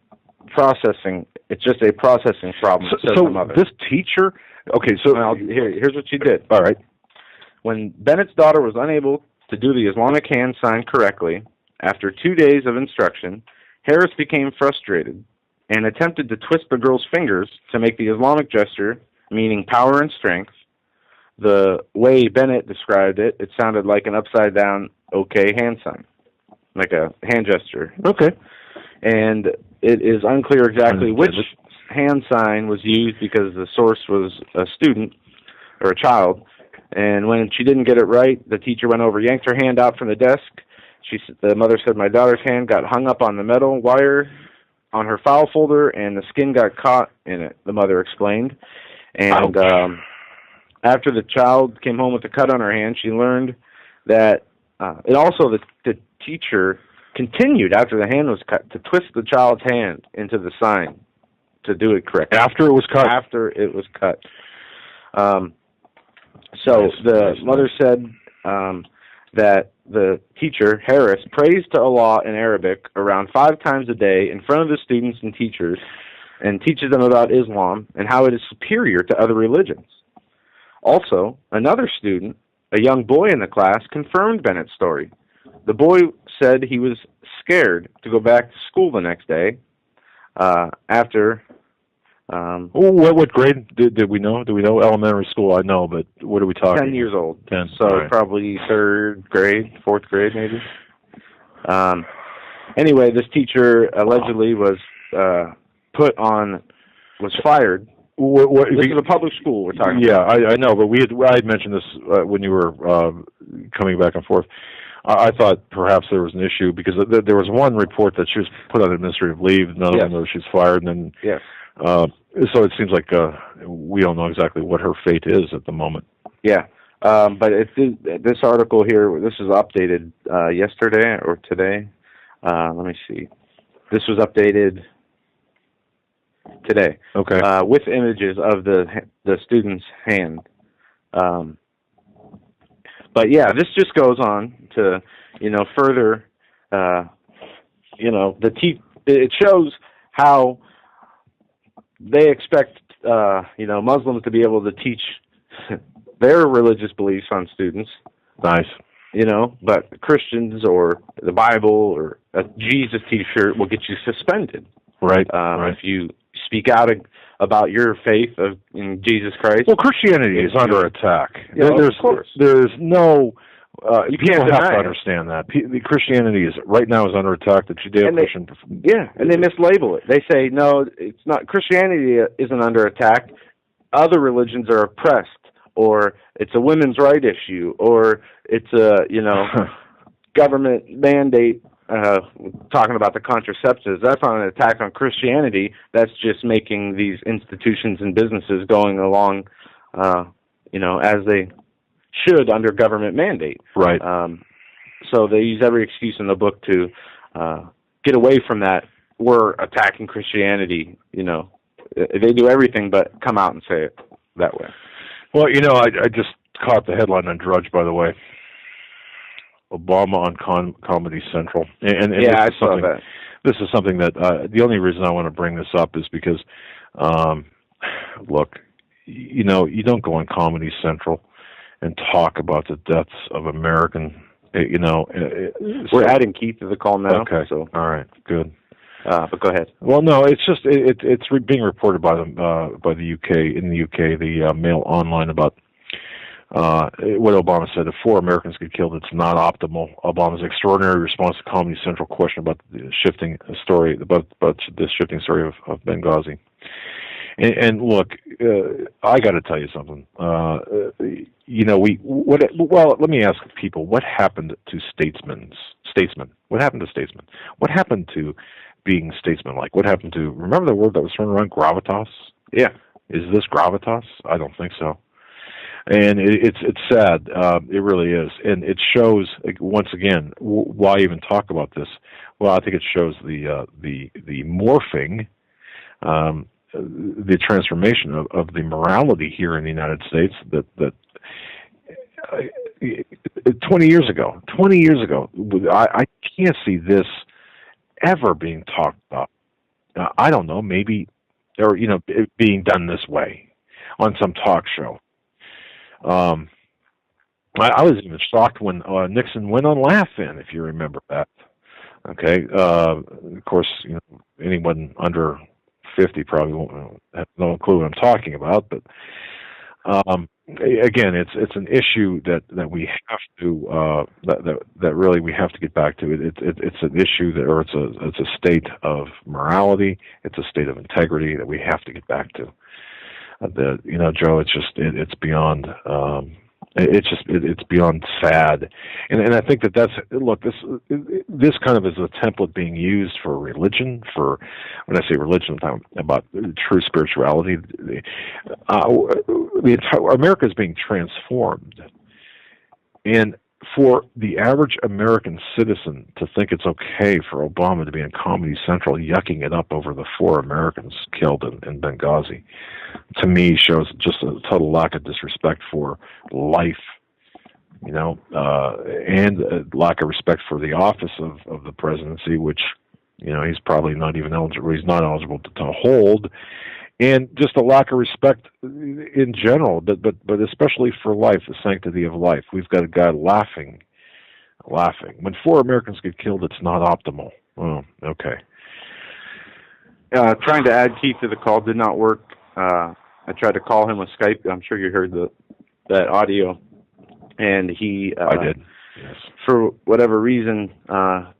Speaker 6: processing. It's just a processing problem.
Speaker 5: So this teacher, okay. So
Speaker 6: here's what she did.
Speaker 5: All right.
Speaker 6: When Bennett's daughter was unable to do the Islamic hand sign correctly, after 2 days of instruction, Harris became frustrated and attempted to twist the girl's fingers to make the Islamic gesture, meaning power and strength. The way Bennett described it, it sounded like an upside-down OK hand sign, like a hand gesture.
Speaker 5: Okay.
Speaker 6: And it is unclear exactly which hand sign was used because the source was a student or a child. And when she didn't get it right, the teacher went over, yanked her hand out from the desk. The mother said, my daughter's hand got hung up on the metal wire on her file folder, and the skin got caught in it, the mother explained. And after the child came home with a cut on her hand, she learned that, and also the teacher continued after the hand was cut to twist the child's hand into the sign to do it correctly.
Speaker 5: After it was cut?
Speaker 6: After it was cut. So the mother said that the teacher, Harris, prays to Allah in Arabic around 5 times a day in front of the students and teachers and teaches them about Islam and how it is superior to other religions. Also, another student, a young boy in the class, confirmed Bennett's story. The boy said he was scared to go back to school the next day after...
Speaker 5: what grade did we know? Do we know elementary school? I know, but what are we talking?
Speaker 6: 10 years old.
Speaker 5: 10.
Speaker 6: So
Speaker 5: right.
Speaker 6: Probably 3rd grade, 4th grade maybe. Anyway, this teacher allegedly was fired. This is a public school we're talking about.
Speaker 5: Yeah, I know, but I had mentioned this when you were coming back and forth. I thought perhaps there was an issue because there was one report that she was put on administrative leave, another one that she was fired, and then
Speaker 6: yes.
Speaker 5: So it seems like we don't know exactly what her fate is at the moment.
Speaker 6: Yeah, but this article here, this is updated yesterday or today. Let me see. This was updated today.
Speaker 5: Okay.
Speaker 6: With images of the student's hand. But yeah, this just goes on to further. It shows how they expect Muslims to be able to teach their religious beliefs on students.
Speaker 5: Nice.
Speaker 6: But Christians or the Bible or a Jesus T-shirt will get you suspended.
Speaker 5: Right.
Speaker 6: If you speak out about your faith in Jesus Christ.
Speaker 5: Well, Christianity is under attack.
Speaker 6: Of course.
Speaker 5: There's no... you
Speaker 6: can't
Speaker 5: have to
Speaker 6: deny
Speaker 5: understand that. The Christianity right now is under attack. The Judeo-Christian...
Speaker 6: and they mislabel it. They say, no, it's not. Christianity isn't under attack. Other religions are oppressed, or it's a women's right issue, or it's a, government mandate talking about the contraceptives. That's not an attack on Christianity. That's just making these institutions and businesses going along, as they should under government mandate.
Speaker 5: Right.
Speaker 6: So they use every excuse in the book to get away from that. We're attacking Christianity. They do everything but come out and say it that way.
Speaker 5: Well, I just caught the headline on Drudge, by the way. Obama on Comedy Central. And
Speaker 6: yeah, I saw that.
Speaker 5: This is something that the only reason I want to bring this up is because, look, you don't go on Comedy Central and talk about the deaths of American,
Speaker 6: We're adding Keith to the call now.
Speaker 5: Okay.
Speaker 6: So.
Speaker 5: All right. Good.
Speaker 6: But go ahead.
Speaker 5: Well, no, it's just it's being reported by the UK in the UK, the Mail Online about what Obama said: if 4 Americans get killed, it's not optimal. Obama's extraordinary response to Comedy Central question about the shifting story about this shifting story of Benghazi. And look, I got to tell you something. Let me ask people: what happened to statesmen? What happened to statesmen? What happened to being statesman-like? What happened to? Remember the word that was thrown around, gravitas?
Speaker 6: Yeah.
Speaker 5: Is this gravitas? I don't think so. And it's sad. It really is, and it shows once again why even talk about this. Well, I think it shows the morphing, the transformation of the morality here in the United States. That 20 years ago, I can't see this ever being talked about. I don't know, maybe, or it being done this way on some talk show. I was even shocked when Nixon went on Laugh-In, if you remember that. Okay, of course, anyone under 50 probably won't have no clue what I'm talking about. But again, it's an issue that we have to that really we have to get back to. It's an issue or it's a state of morality. It's a state of integrity that we have to get back to. Joe, it's just it's beyond It's beyond sad, and I think that's this kind of is a template being used for religion. For when I say religion, I'm talking about true spirituality. America is being transformed, and for the average American citizen to think it's okay for Obama to be in Comedy Central yucking it up over the 4 Americans killed in Benghazi, to me shows just a total lack of disrespect for life, and a lack of respect for the office of the presidency, which, he's probably not even eligible. He's not eligible to hold. And just a lack of respect in general, but especially for life, the sanctity of life. We've got a guy laughing. When 4 Americans get killed, it's not optimal. Oh, okay.
Speaker 6: Trying to add Keith to the call did not work. I tried to call him with Skype. I'm sure you heard that audio, and he
Speaker 5: I did. Yes.
Speaker 6: For whatever reason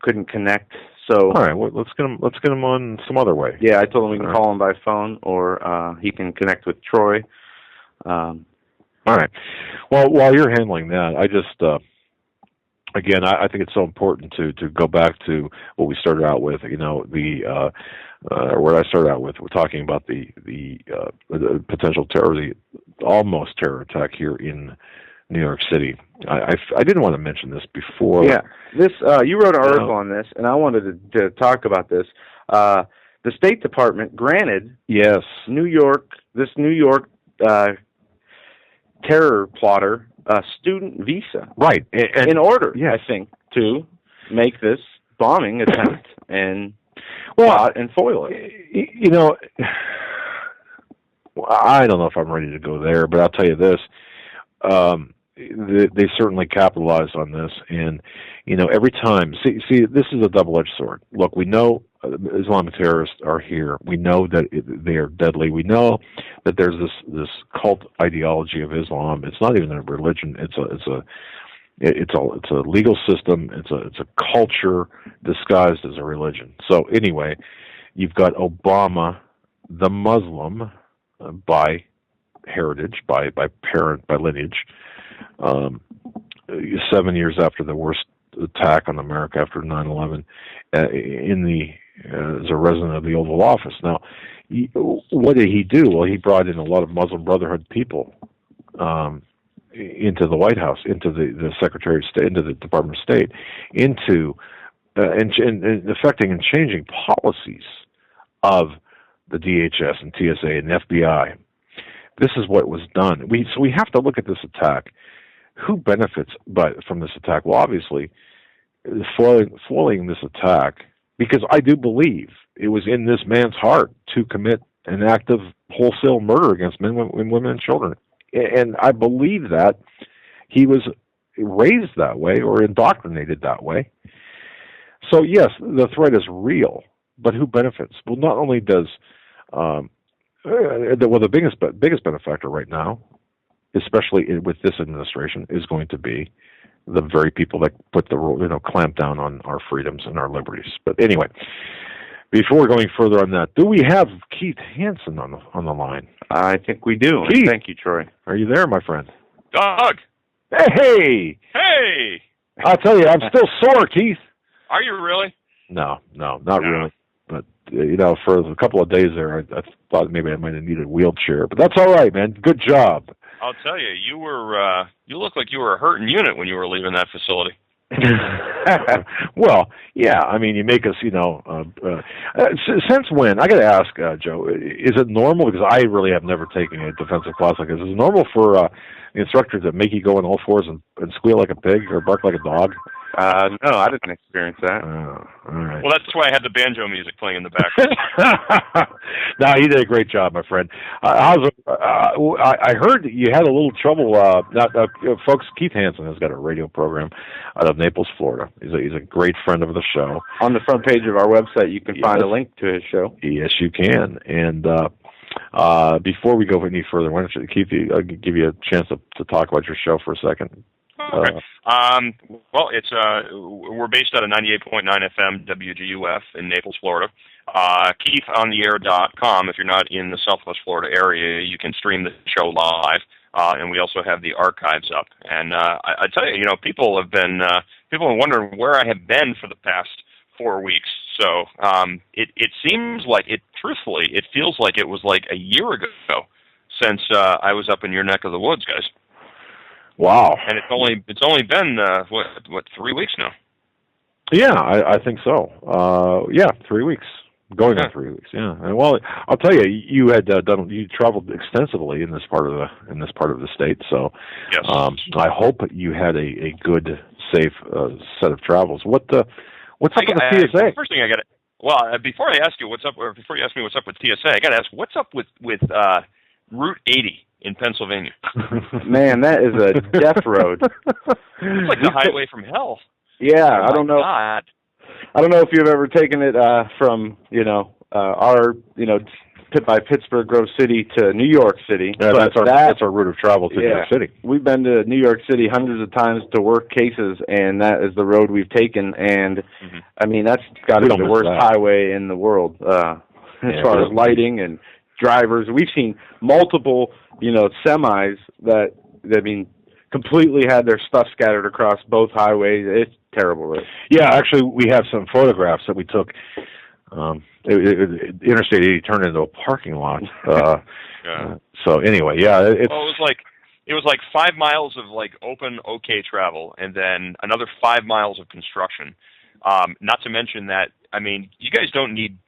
Speaker 6: couldn't connect. So
Speaker 5: all right, well, let's get him on some other way.
Speaker 6: Yeah, I told him we can call him by phone, or he can connect with Troy.
Speaker 5: All right. Well, while you're handling that, I just again, I think it's so important to go back to what we started out with. What I started out with, we're talking about the potential terror, the almost terror attack here in New York City. I didn't want to mention this before.
Speaker 6: Yeah, this you wrote an article on this, and I wanted to talk about this. The State Department granted this New York terror plotter a student visa,
Speaker 5: right? And
Speaker 6: in order, I think, to make this bombing attempt and foil it.
Speaker 5: I don't know if I'm ready to go there, but I'll tell you this. They certainly capitalized on this, and every time. See, this is a double-edged sword. Look, we know Islamic terrorists are here. We know that they are deadly. We know that there's this cult ideology of Islam. It's not even a religion. It's a legal system. It's a culture disguised as a religion. So anyway, you've got Obama, the Muslim, by heritage, by parent, by lineage. 7 years after the worst attack on America after 9/11, as a resident of the Oval Office. Now, what did he do? Well, he brought in a lot of Muslim Brotherhood people into the White House, into the Secretary of State, into the Department of State, into and affecting and changing policies of the DHS and TSA and FBI. This is what was done. So we have to look at this attack. Who benefits from this attack? Well, obviously, foiling this attack, because I do believe it was in this man's heart to commit an act of wholesale murder against men, women, and children. And I believe that he was raised that way or indoctrinated that way. So, yes, the threat is real, but who benefits? Well, not only does the biggest benefactor right now, especially with this administration, is going to be the very people that put clamp down on our freedoms and our liberties. But anyway, before going further on that, do we have Keith Hansen on the line?
Speaker 6: I think we do.
Speaker 5: Keith,
Speaker 6: thank you, Troy.
Speaker 5: Are you there, my friend?
Speaker 7: Doug.
Speaker 5: Hey.
Speaker 7: Hey.
Speaker 5: I'll tell you, I'm still sore, Keith.
Speaker 7: Are you really?
Speaker 5: No, not really. But for a couple of days there, I thought maybe I might have needed a wheelchair. But that's all right, man. Good job.
Speaker 7: I'll tell you, you look like you were a hurting unit when you were leaving that facility.
Speaker 5: Well, yeah. I mean, you make us, since when? I got to ask, Joe. Is it normal? Because I really have never taken a defensive class like this. Is it normal for the instructor to make you go on all fours and squeal like a pig or bark like a dog?
Speaker 6: No, I didn't experience that.
Speaker 5: Oh, all right.
Speaker 7: Well, that's why I had the banjo music playing in the background.
Speaker 5: No, you did a great job, my friend. I heard that you had a little trouble. Folks, Keith Hansen has got a radio program out of Naples, Florida. He's a great friend of the show.
Speaker 6: On the front page of our website, you can find a link to his show.
Speaker 5: Yes, you can. And before we go any further, why don't you, Keith, I'll give you a chance to talk about your show for a second.
Speaker 7: Okay. Well, it's we're based out of 98.9 FM WGUF in Naples, Florida. KeithOnTheAir.com. If you're not in the Southwest Florida area, you can stream the show live and we also have the archives up. And I tell you, people have been wondering where I have been for the past 4 weeks. So it seems like truthfully, it feels like it was like a year ago since I was up in your neck of the woods, guys.
Speaker 5: Wow!
Speaker 7: And it's only been what 3 weeks now?
Speaker 5: Yeah, I think so. 3 weeks. Going on 3 weeks. Yeah. And, well, I'll tell you, you traveled extensively in this part of the state. So,
Speaker 7: yes.
Speaker 5: I hope you had a good, safe set of travels. What's up with the TSA?
Speaker 7: First thing I got to. Well, before I ask you what's up, or before you ask me what's up with TSA, I got to ask what's up with Route 80 in Pennsylvania.
Speaker 6: Man, that is a death road.
Speaker 7: It's like the highway from hell.
Speaker 6: Yeah, I don't know.
Speaker 7: God.
Speaker 6: I don't know if you've ever taken it from our by Pittsburgh Grove City to New York City.
Speaker 5: Yeah, that's our route of travel to New York City.
Speaker 6: We've been to New York City hundreds of times to work cases, and that is the road we've taken. And I mean, that's got to be the worst highway in the world as far as lighting and drivers. We've seen multiple semis that completely had their stuff scattered across both highways. It's terrible, right?
Speaker 5: Yeah, actually, we have some photographs that we took. Interstate 80 turned into a parking lot. So anyway, it
Speaker 7: was like 5 miles of like open, okay travel, and then another 5 miles of construction. Not to mention that, I mean, you guys don't need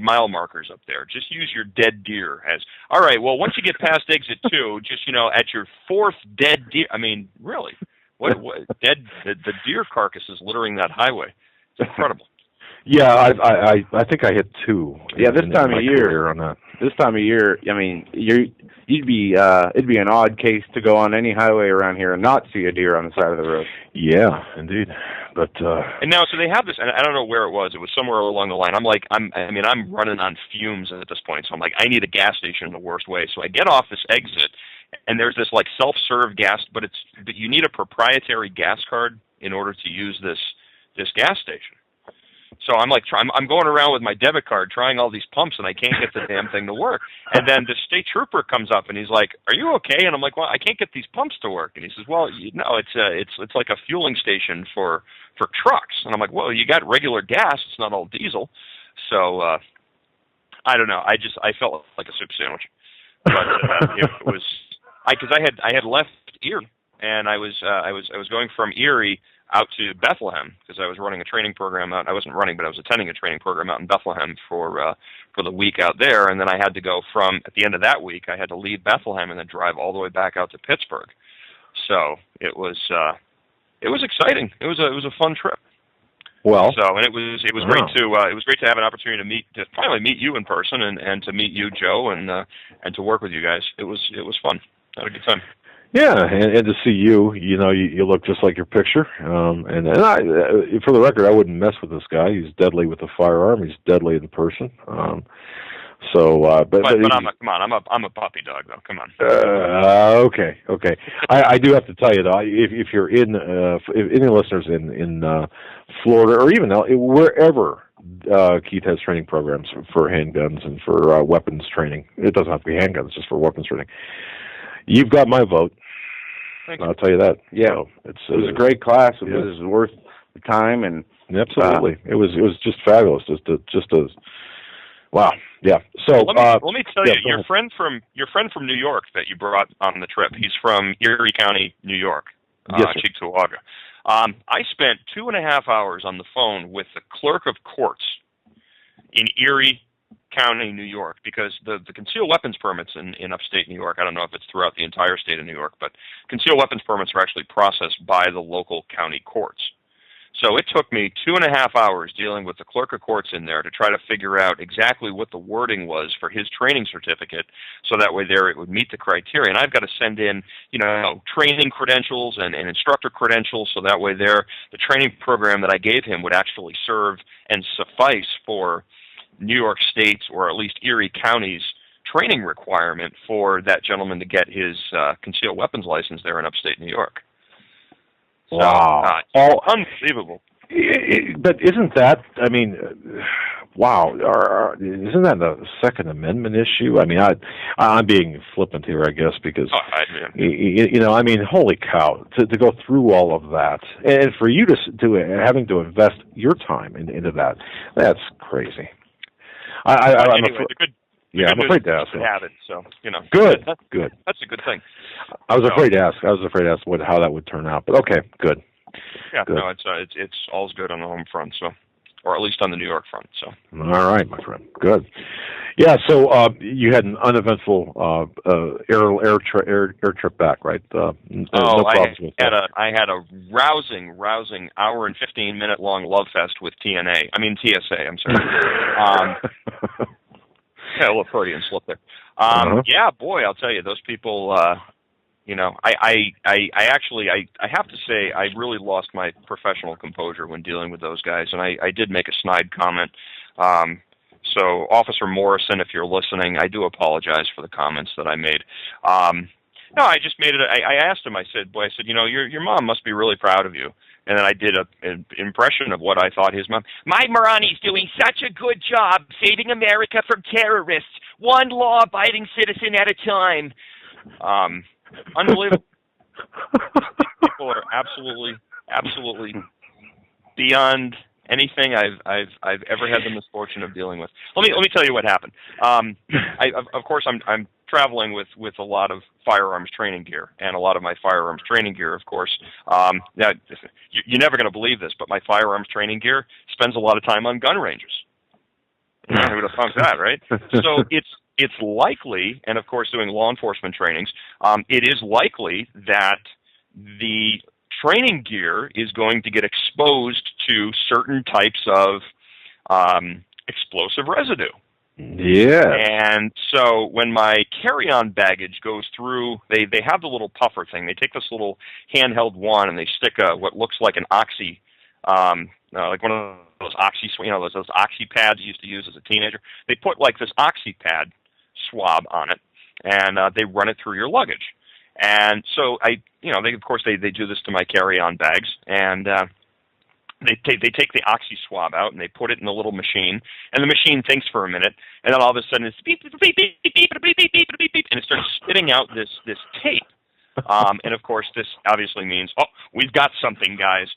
Speaker 7: mile markers up there. Just use your dead deer as, all right, well, once you get past exit 2, just, at your 4th dead deer, I mean, really, what the deer carcasses littering that highway. It's incredible.
Speaker 5: Yeah, I think I hit 2.
Speaker 6: Yeah, this time of year, I mean, it'd be an odd case to go on any highway around here and not see a deer on the side of the road.
Speaker 5: Yeah, indeed. But
Speaker 7: and now, so they have this, and I don't know where it was. It was somewhere along the line. I'm running on fumes at this point. So I'm like, I need a gas station in the worst way. So I get off this exit, and there's this like self-serve gas, but you need a proprietary gas card in order to use this gas station. So I'm like, I'm going around with my debit card trying all these pumps, and I can't get the damn thing to work. And then the state trooper comes up, and he's like, "Are you okay?" And I'm like, "Well, I can't get these pumps to work." And he says, "Well, no, it's like a fueling station for trucks." And I'm like, "Well, you got regular gas; it's not all diesel." So I don't know. I felt like a soup sandwich, but it was because I had left Erie, and I was going from Erie out to Bethlehem because I was running a training program out. I wasn't running, but I was attending a training program out in Bethlehem for the week out there. And then I had to go at the end of that week, I had to leave Bethlehem and then drive all the way back out to Pittsburgh. So it was exciting. It was a fun trip.
Speaker 5: Well,
Speaker 7: and it was great to have an opportunity to finally meet you in person and to meet you, Joe, and to work with you guys. It was fun. I had a good time.
Speaker 5: Yeah, and to see you look just like your picture. And I, for the record, I wouldn't mess with this guy. He's deadly with a firearm. He's deadly in person. But I'm a puppy dog, though. Come on. Okay. I do have to tell you though, if you're if any listeners in Florida or even wherever Keith has training programs for handguns and for weapons training. It doesn't have to be handguns, just for weapons training. You've got my vote. I'll tell you that.
Speaker 6: Yeah, so it was a great class. It was worth the time, and
Speaker 5: absolutely, it was just fabulous. Just a wow. Yeah. So
Speaker 7: let me tell you, your friend from New York that you brought on the trip. He's from Erie County, New York, Cheektowaga. I spent 2.5 hours on the phone with the clerk of courts in Erie County, New York, because the concealed weapons permits in upstate New York, I don't know if it's throughout the entire state of New York, but concealed weapons permits are actually processed by the local county courts. So it took me 2.5 hours dealing with the clerk of courts in there to try to figure out exactly what the wording was for his training certificate, so that way it would meet the criteria. And I've got to send in, training credentials and instructor credentials, so that way the training program that I gave him would actually serve and suffice for New York State's, or at least Erie County's, training requirement for that gentleman to get his concealed weapons license there in upstate New York.
Speaker 5: Wow.
Speaker 7: Unbelievable.
Speaker 5: But isn't that, wow, isn't that a Second Amendment issue? I mean, I'm being flippant here, I guess, because I mean, holy cow, to go through all of that, and for you to do it, having to invest your time into that, that's crazy. I'm afraid to ask.
Speaker 7: Have it, so
Speaker 5: Good.
Speaker 7: That's a good thing.
Speaker 5: I was afraid to ask. How that would turn out, but okay, good.
Speaker 7: Yeah,
Speaker 5: good.
Speaker 7: No, it's all's good on the home front, so, or at least on the New York front. So.
Speaker 5: All right, my friend. Good. Yeah. So you had an uneventful air trip back, right? No problems with that.
Speaker 7: I had a rousing hour and 15-minute long love fest with TSA. I'm sorry. Yeah, a little Freudian slip there. Yeah, boy, I'll tell you, those people. I have to say I really lost my professional composure when dealing with those guys, and I did make a snide comment. So, Officer Morrison, if you're listening, I do apologize for the comments that I made. No, I just made it. I asked him. I said, your mom must be really proud of you. And then I did an impression of what I thought his mom. My Marani's doing such a good job saving America from terrorists, one law-abiding citizen at a time. Unbelievable. People are absolutely beyond anything I've ever had the misfortune of dealing with. Let me tell you what happened. Of course, I'm traveling with a lot of firearms training gear, and a lot of my firearms training gear, of course. Now, you're never going to believe this, but my firearms training gear spends a lot of time on gun ranges. Who would have thunk that, right? So it's likely, and of course doing law enforcement trainings, it is likely that the training gear is going to get exposed to certain types of explosive residue.
Speaker 5: Yeah.
Speaker 7: And so when my carry-on baggage goes through, they have the little puffer thing. They take this little handheld wand and they stick what looks like an oxy, like one of those oxy, those oxy pads you used to use as a teenager. They put like this oxy pad swab on it, and they run it through your luggage. And so they do this to my carry-on bags, and they take the oxy swab out and they put it in a little machine, and the machine thinks for a minute, and then all of a sudden it's beep beep beep beep beep beep beep beep beep beep, and it starts spitting out this tape. And of course this obviously means, oh, we've got something, guys.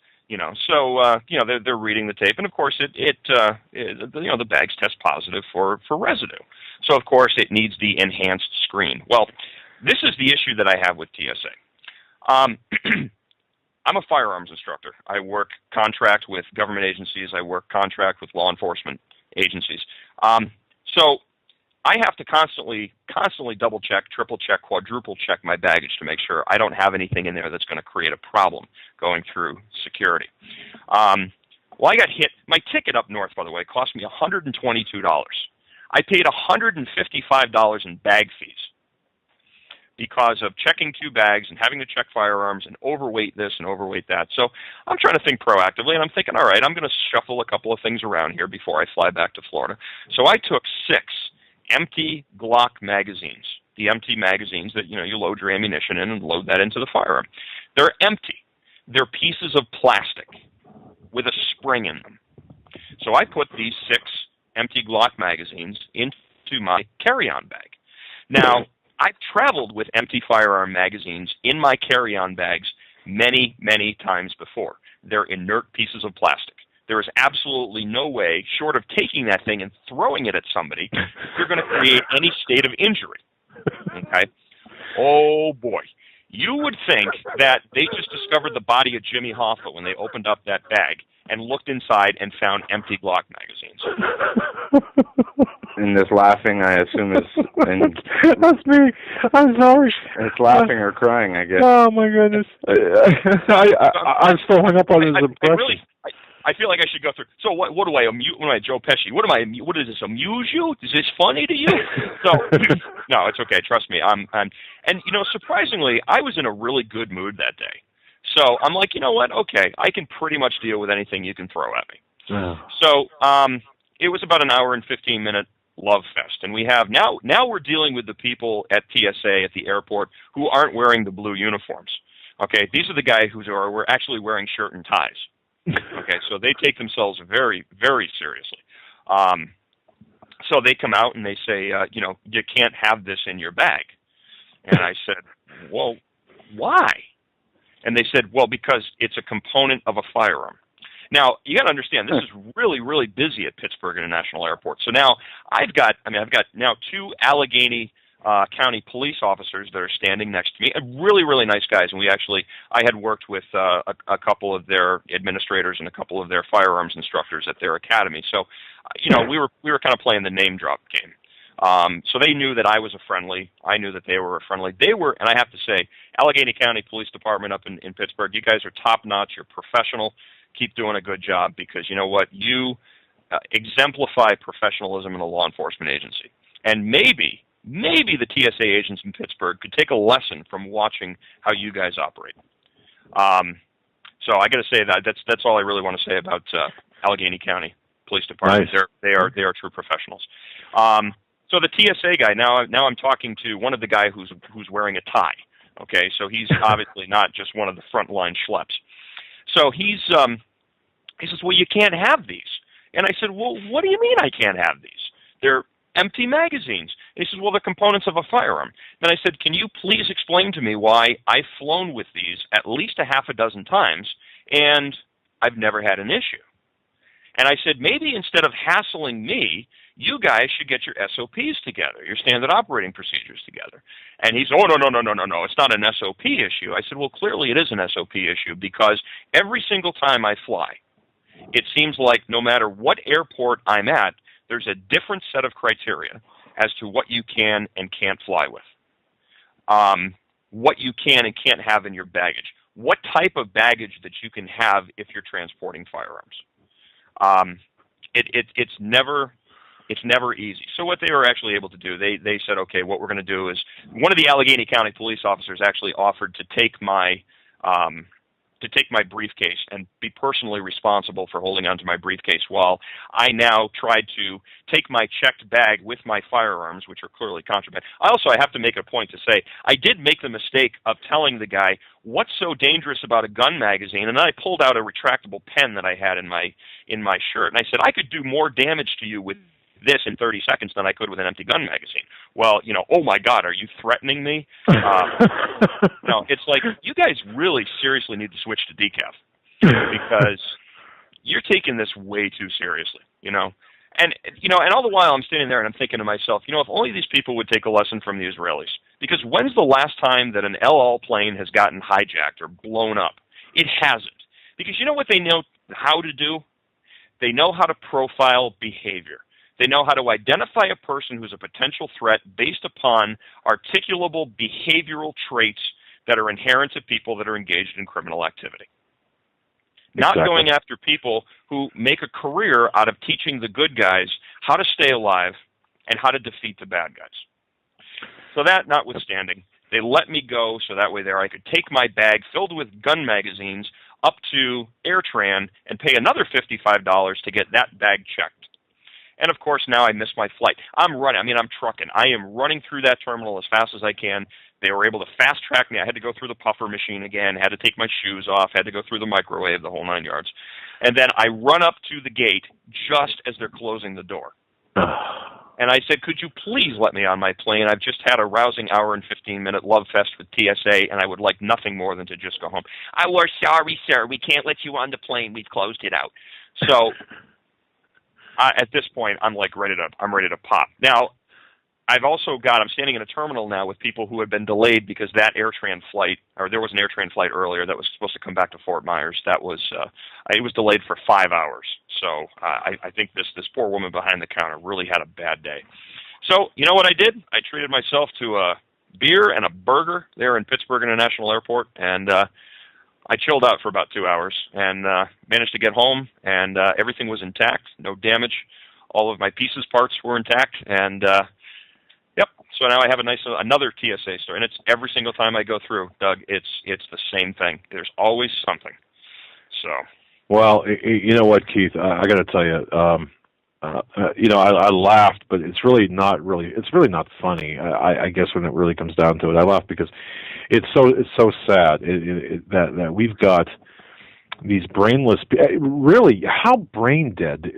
Speaker 7: So they're reading the tape, and of course the bags test positive for residue. So of course it needs the enhanced screen. Well, this is the issue that I have with TSA. I'm a firearms instructor. I work contract with government agencies. I work contract with law enforcement agencies. So I have to constantly double check, triple check, quadruple check my baggage to make sure I don't have anything in there that's going to create a problem going through security. Well, I got hit. My ticket up north, by the way, cost me $122. I paid $155 in bag fees because of checking 2 bags and having to check firearms and overweight this and overweight that. So I'm trying to think proactively, and I'm thinking, all right, I'm going to shuffle a couple of things around here before I fly back to Florida. So I took 6 empty Glock magazines, the empty magazines that you load your ammunition in and load that into the firearm. They're empty. They're pieces of plastic with a spring in them. So I put these 6 empty Glock magazines into my carry-on bag. Now, I've traveled with empty firearm magazines in my carry-on bags many, many times before. They're inert pieces of plastic. There is absolutely no way, short of taking that thing and throwing it at somebody, you're going to create any state of injury. Okay? Oh, boy. You would think that they just discovered the body of Jimmy Hoffa when they opened up that bag and looked inside and found empty Glock magazines.
Speaker 6: And this laughing, I assume, is... And
Speaker 5: that's me. I'm sorry.
Speaker 6: It's laughing or crying, I guess.
Speaker 5: Oh, my goodness. I'm still hung up on his impression.
Speaker 7: I feel like I should go through. So what do I amuse? What am I, Joe Pesci? What does this amuse you? Is this funny to you? So no, it's okay. Trust me. And surprisingly, I was in a really good mood that day. So I'm like, you know what? Okay, I can pretty much deal with anything you can throw at me.
Speaker 5: Oh.
Speaker 7: So it was about an hour and 15-minute love fest, and we have now we're dealing with the people at TSA at the airport who aren't wearing the blue uniforms. Okay, these are the guys who are actually wearing shirt and ties. Okay, so they take themselves very, very seriously. So they come out and they say, you can't have this in your bag. And I said, well, why? And they said, well, because it's a component of a firearm. Now, you got to understand, this is really, really busy at Pittsburgh International Airport. So now I've got now 2 Allegheny County police officers that are standing next to me, really, really nice guys. And I had worked with a couple of their administrators and a couple of their firearms instructors at their academy. So, we were kind of playing the name drop game. So they knew that I was a friendly. I knew that they were a friendly. They were, and I have to say, Allegheny County Police Department up in Pittsburgh, you guys are top-notch. You're professional. Keep doing a good job, because you know what? You exemplify professionalism in a law enforcement agency. And maybe the TSA agents in Pittsburgh could take a lesson from watching how you guys operate. So I got to say that's all I really want to say about Allegheny County Police Department.
Speaker 5: Nice.
Speaker 7: They are true professionals. So the TSA guy, now I'm talking to one of the guy who's wearing a tie. Okay, so he's obviously not just one of the frontline schleps. So he says, well, you can't have these. And I said, well, what do you mean I can't have these? They're empty magazines. And he says, well, they're components of a firearm. Then I said, can you please explain to me why I've flown with these at least a half a dozen times and I've never had an issue? And I said, maybe instead of hassling me, you guys should get your SOPs together, your standard operating procedures together. And he said, oh, no, it's not an SOP issue. I said, well, clearly it is an SOP issue, because every single time I fly, it seems like no matter what airport I'm at, there's a different set of criteria as to what you can and can't fly with, what you can and can't have in your baggage, what type of baggage that you can have if you're transporting firearms. It's never easy. So what they were actually able to do, they said, okay, what we're going to do is, one of the Allegheny County police officers actually offered to take my briefcase and be personally responsible for holding onto my briefcase while I now tried to take my checked bag with my firearms, which are clearly contraband. I have to make a point to say, I did make the mistake of telling the guy, what's so dangerous about a gun magazine? And then I pulled out a retractable pen that I had in my shirt. And I said, I could do more damage to you with this in 30 seconds than I could with an empty gun magazine. Well, oh my God, are you threatening me? No, it's like, you guys really seriously need to switch to decaf, because you're taking this way too seriously, And all the while I'm standing there and I'm thinking to myself, if only these people would take a lesson from the Israelis. Because when's the last time that an El Al plane has gotten hijacked or blown up? It hasn't. Because you know what they know how to do? They know how to profile behavior. They know how to identify a person who's a potential threat based upon articulable behavioral traits that are inherent to people that are engaged in criminal activity. Exactly. Not going after people who make a career out of teaching the good guys how to stay alive and how to defeat the bad guys. So that notwithstanding, they let me go so that way I could take my bag filled with gun magazines up to AirTran and pay another $55 to get that bag checked. And, of course, now I missed my flight. I'm trucking. I am running through that terminal as fast as I can. They were able to fast-track me. I had to go through the puffer machine again, had to take my shoes off, had to go through the microwave, the whole 9 yards. And then I run up to the gate just as they're closing the door. And I said, could you please let me on my plane? I've just had a rousing hour and 15-minute love fest with TSA, and I would like nothing more than to just go home. We're sorry, sir. We can't let you on the plane. We've closed it out. So at this point, I'm ready to pop. Now, I'm standing in a terminal now with people who have been delayed because that AirTran flight, or there was an AirTran flight earlier that was supposed to come back to Fort Myers. It was delayed for 5 hours. So I think this poor woman behind the counter really had a bad day. So you know what I did? I treated myself to a beer and a burger there in Pittsburgh International Airport, and I chilled out for about 2 hours and managed to get home, and everything was intact, no damage. All of my parts were intact, and yep. So now I have another TSA story, and it's every single time I go through, Doug. It's the same thing. There's always something. So. Well,
Speaker 5: you know what, Keith? I got to tell you, I laughed, but it's really not funny. I guess when it really comes down to it, I laugh because it's so sad that we've got these brainless, really, how brain dead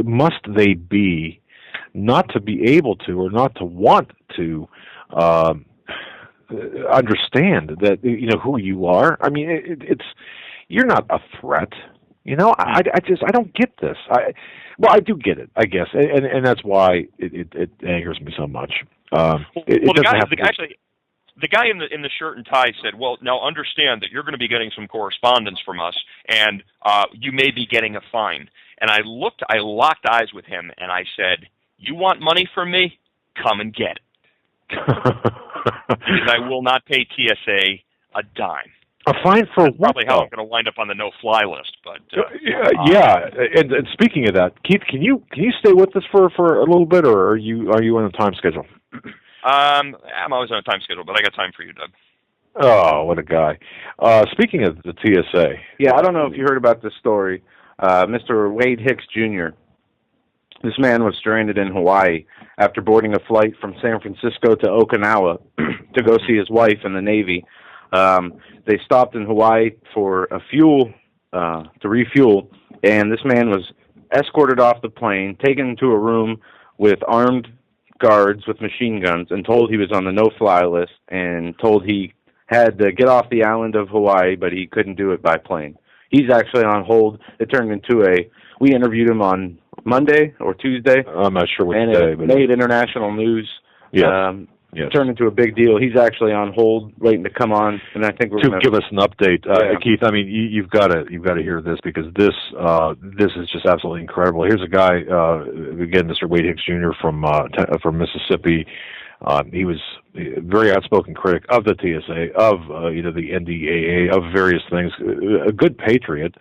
Speaker 5: must they be not to be able to or not to want to understand that, who you are? I mean, it's you're not a threat. I don't get this. I do get it, I guess, and that's why it angers me so much.
Speaker 7: The guy in the shirt and tie said, "Well, now understand that you're going to be getting some correspondence from us, and you may be getting a fine." And I locked eyes with him, and I said, "You want money from me? Come and get it." Because I will not pay TSA a dime.
Speaker 5: A fine for
Speaker 7: That's
Speaker 5: what?
Speaker 7: Probably how I'm going to wind up on the no-fly list. But
Speaker 5: And speaking of that, Keith, can you stay with us for a little bit, or are you on a time schedule?
Speaker 7: I'm always on a time schedule, but I got time for you, Doug.
Speaker 5: Oh, what a guy! Speaking of the TSA,
Speaker 6: yeah, I don't know if you heard about this story. Mr. Wade Hicks Jr. This man was stranded in Hawaii after boarding a flight from San Francisco to Okinawa to go see his wife in the Navy. They stopped in Hawaii for to refuel, and this man was escorted off the plane, taken to a room with armed guards with machine guns, and told he was on the no-fly list, and told he had to get off the island of Hawaii, but he couldn't do it by plane. He's actually on hold. It turned into we interviewed him on Monday or Tuesday.
Speaker 5: I'm not sure what
Speaker 6: day, but it made international news.
Speaker 5: Yes. Yes.
Speaker 6: Turned into a big deal. He's actually on hold, waiting to come on, and I think we're going to
Speaker 5: give us an update, Keith. I mean, you've got to hear this, because this is just absolutely incredible. Here's a guy, again, Mr. Wade Hicks Jr. from Mississippi. He was a very outspoken critic of the TSA, of the NDAA, of various things. A good patriot.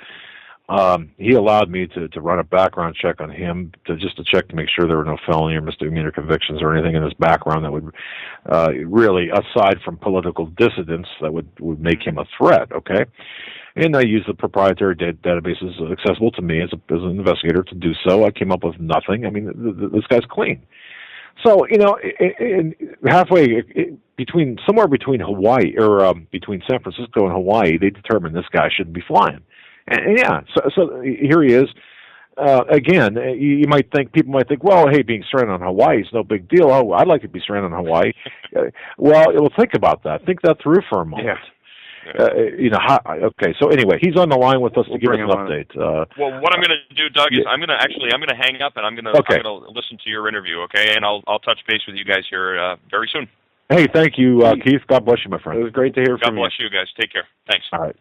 Speaker 5: He allowed me to run a background check on him to check to make sure there were no felony or misdemeanor convictions or anything in his background that would really, aside from political dissidents, that would make him a threat. Okay, and I used the proprietary databases accessible to me as an investigator to do so. I came up with nothing. I mean, this guy's clean. So halfway somewhere between Hawaii or between San Francisco and Hawaii, they determined this guy shouldn't be flying. And so here he is. Again, people might think, well, hey, being stranded on Hawaii is no big deal. Oh, I'd like to be stranded on Hawaii. Well, think about that. Think that through for a moment. Yeah. Okay. So anyway, he's on the line with us to give us an update.
Speaker 7: Well, what I'm going to do, Doug, is I'm going to hang up, and I'm going to listen to your interview. Okay, and I'll touch base with you guys here very soon.
Speaker 5: Hey, thank you, Keith. God bless you, my friend.
Speaker 6: It was great to hear from you.
Speaker 7: God bless you guys. Take care. Thanks.
Speaker 5: All right.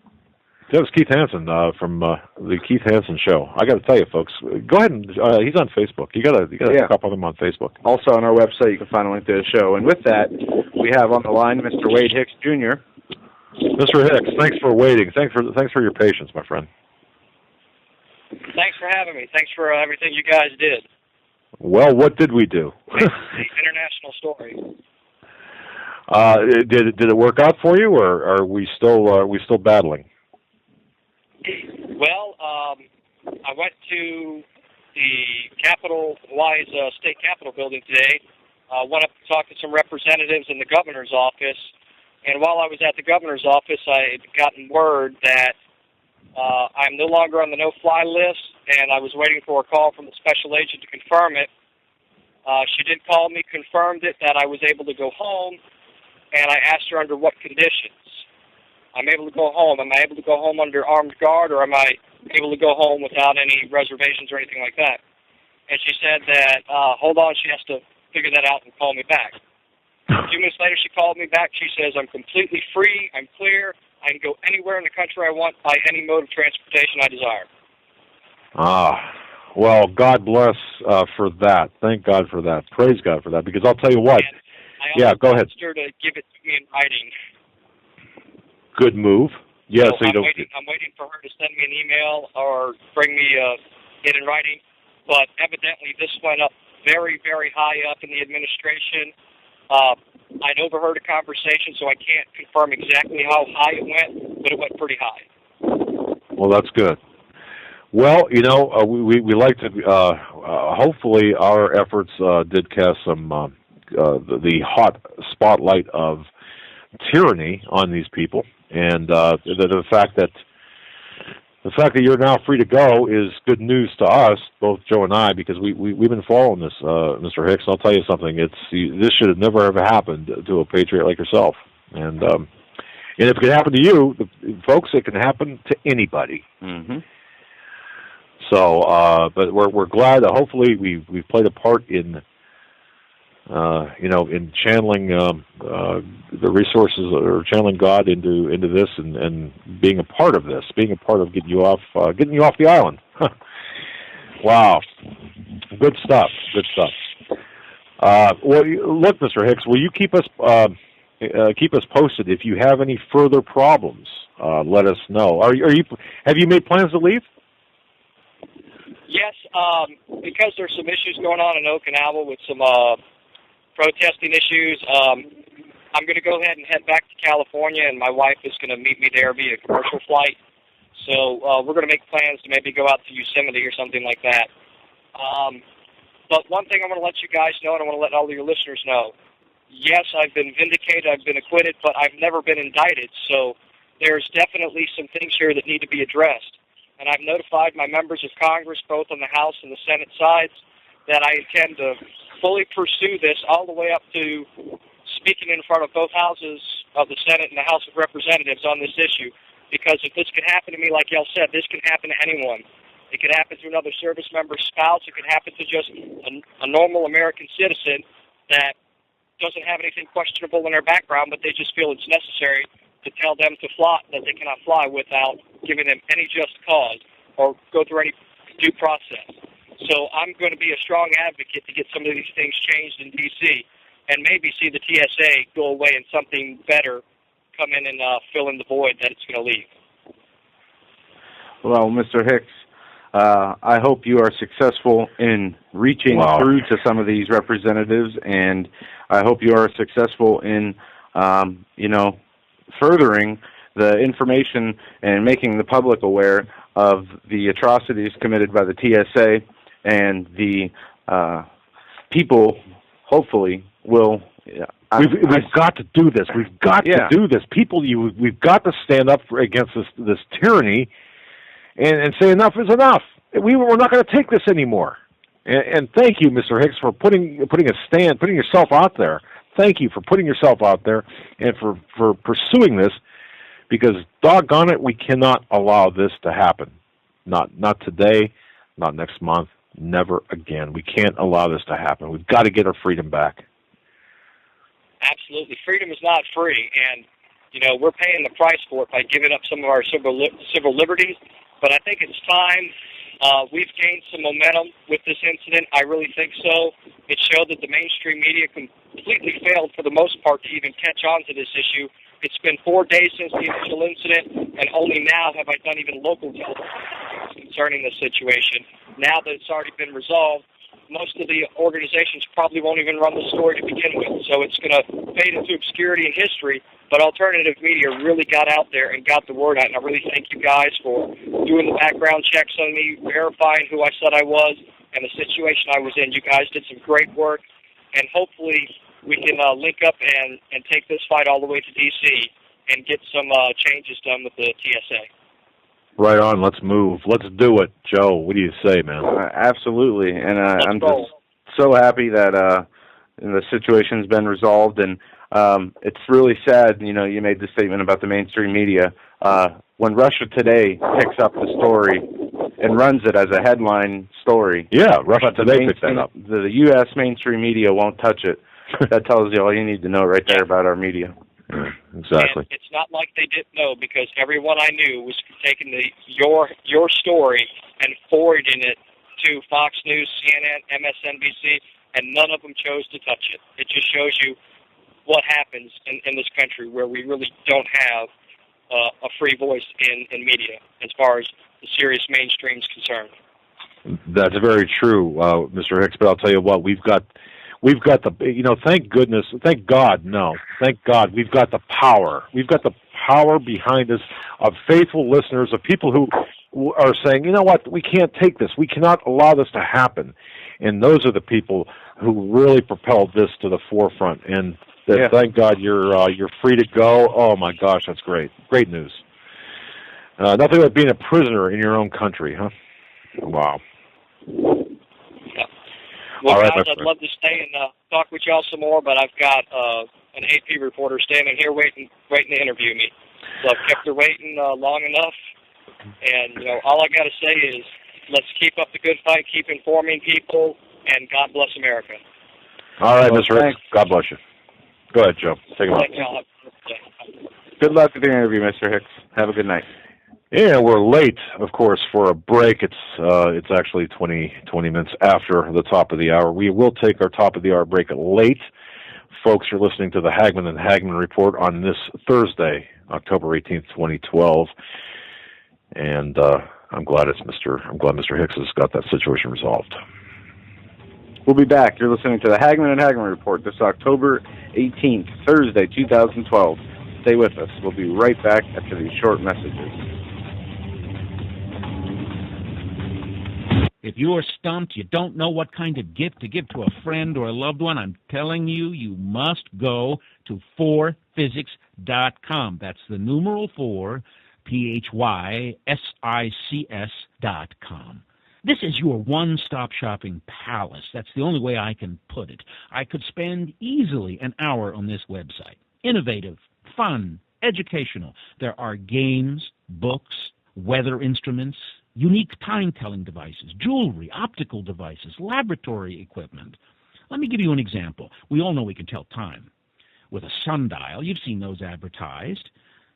Speaker 5: That was Keith Hansen from the Keith Hansen Show. I got to tell you, folks, go ahead and he's on Facebook. You got to hop on him on Facebook.
Speaker 6: Also on our website, you can find a link to the show. And with that, we have on the line Mr. Wade Hicks Jr.
Speaker 5: Mr. Hicks, thanks for waiting. Thanks for your patience, my friend.
Speaker 8: Thanks for having me. Thanks for everything you guys did.
Speaker 5: Well, what did we do?
Speaker 8: International story.
Speaker 5: Did it work out for you, or are we still battling?
Speaker 8: Well, I went to the Hawaii's state capitol building today. Went up to talk to some representatives in the governor's office, and while I was at the governor's office, I had gotten word that I'm no longer on the no-fly list, and I was waiting for a call from the special agent to confirm it. She did call me, confirmed it, that I was able to go home, and I asked her under what conditions. I'm able to go home. Am I able to go home under armed guard, or am I able to go home without any reservations or anything like that? And she said that, hold on, she has to figure that out and call me back. A few minutes later, she called me back. She says, I'm completely free. I'm clear. I can go anywhere in the country I want by any mode of transportation I desire.
Speaker 5: Well, God bless for that. Thank God for that. Praise God for that, because I'll tell you what. Go ahead.
Speaker 8: I asked her to give it to me in writing.
Speaker 5: Good move. Yes,
Speaker 8: so I'm waiting for her to send me an email or bring me it in writing. But evidently, this went up very, very high up in the administration. I'd overheard a conversation, so I can't confirm exactly how high it went, but it went pretty high.
Speaker 5: Well, that's good. Well, we like to. Hopefully, our efforts did cast some the hot spotlight of tyranny on these people, and the fact that the fact that you're now free to go is good news to us, both Joe and I, because we've been following this, Mr. Hicks. I'll tell you something. This should have never ever happened to a patriot like yourself. And if it can happen to you, folks, it can happen to anybody.
Speaker 6: Mm-hmm.
Speaker 5: So, but we're glad that hopefully we've played a part in, in channeling the resources or channeling God into this and being a part of this, being a part of getting you off the island. Wow, good stuff. Good stuff. Well, look, Mr. Hicks, will you keep us posted if you have any further problems? Let us know. Have you made plans to leave?
Speaker 8: Yes, because there's some issues going on in Okinawa with some protesting issues. I'm going to go ahead and head back to California, and my wife is going to meet me there via commercial flight. So we're going to make plans to maybe go out to Yosemite or something like that. But one thing I want to let you guys know, and I want to let all of your listeners know, yes, I've been vindicated, I've been acquitted, but I've never been indicted. So there's definitely some things here that need to be addressed. And I've notified my members of Congress, both on the House and the Senate sides, that I intend to fully pursue this all the way up to speaking in front of both houses of the Senate and the House of Representatives on this issue. Because if this can happen to me, like y'all said, this can happen to anyone. It could happen to another service member's spouse. It could happen to just a normal American citizen that doesn't have anything questionable in their background, but they just feel it's necessary to tell them to fly, that they cannot fly without giving them any just cause or go through any due process. So I'm going to be a strong advocate to get some of these things changed in D.C. and maybe see the TSA go away and something better come in and fill in the void that it's going to leave.
Speaker 6: Well, Mr. Hicks, I hope you are successful in reaching through to some of these representatives, and I hope you are successful in, furthering the information and making the public aware of the atrocities committed by the TSA, and the people hopefully will.
Speaker 5: We've got to do this. We've got to do this. People, we've got to stand up against this tyranny, and say enough is enough. We're not going to take this anymore. And thank you, Mr. Hicks, for putting a stand, putting yourself out there. Thank you for putting yourself out there and for pursuing this, because doggone it, we cannot allow this to happen. Not today, not next month, never again. We can't allow this to happen. We've got to get our freedom back.
Speaker 8: Absolutely. Freedom is not free, and, we're paying the price for it by giving up some of our civil liberties, but I think it's time. We've gained some momentum with this incident. I really think so. It showed that the mainstream media completely failed, for the most part, to even catch on to this issue. It's been 4 days since the initial incident, and only now have I done even local television concerning this situation. Now that it's already been resolved, most of the organizations probably won't even run the story to begin with, so it's going to fade into obscurity in history. But alternative media really got out there and got the word out, and I really thank you guys for doing the background checks on me, verifying who I said I was, and the situation I was in. You guys did some great work, and hopefully we can link up and take this fight all the way to D.C. and get some changes done with the TSA.
Speaker 5: Right on. Let's move. Let's do it. Joe, what do you say, man?
Speaker 6: Absolutely. And I'm just so happy that the situation's been resolved. And it's really sad, you made the statement about the mainstream media. When Russia Today picks up the story and runs it as a headline story.
Speaker 5: Yeah, Russia Today picked that up.
Speaker 6: The U.S. mainstream media won't touch it. That tells you all you need to know right there about our media.
Speaker 5: Exactly.
Speaker 8: And it's not like they didn't know, because everyone I knew was taking your story and forwarding it to Fox News, CNN, MSNBC, and none of them chose to touch it. It just shows you what happens in this country, where we really don't have a free voice in media as far as the serious mainstream is concerned.
Speaker 5: That's very true, Mr. Hicks. But I'll tell you what, we've got the, thank God, we've got the power. We've got the power behind us of faithful listeners, of people who are saying, you know what, we can't take this. We cannot allow this to happen. And those are the people who really propelled this to the forefront. And thank God you're free to go. Oh my gosh, that's great. Great news. Nothing like being a prisoner in your own country, huh? Wow.
Speaker 8: Yeah. Well,
Speaker 5: all right,
Speaker 8: guys, I'd love to stay and talk with y'all some more, but I've got an AP reporter standing here waiting to interview me. So I've kept her waiting long enough. And, all I got to say is let's keep up the good fight, keep informing people, and God bless America.
Speaker 5: All right, Mr. Hicks. God bless you. Go ahead, Joe. Take it on.
Speaker 6: Good luck with the interview, Mr. Hicks. Have a good night.
Speaker 5: Yeah, we're late, of course, for a break. It's actually 20 minutes after the top of the hour. We will take our top of the hour break late. Folks are listening to the HAGMANN and HAGMANN Report on this Thursday, October 18th, 2012. And I'm glad Mr. Hicks has got that situation resolved.
Speaker 6: We'll be back. You're listening to the HAGMANN and HAGMANN Report this October 18th, Thursday, 2012. Stay with us. We'll be right back after these short messages.
Speaker 9: If you're stumped, you don't know what kind of gift to give to a friend or a loved one, I'm telling you, you must go to 4physics.com. That's the numeral 4, PHYSICS.com. This is your one-stop shopping palace. That's the only way I can put it. I could spend easily an hour on this website. Innovative, fun, educational. There are games, books, weather instruments, unique time-telling devices, jewelry, optical devices, laboratory equipment. Let me give you an example. We all know we can tell time with a sundial. You've seen those advertised.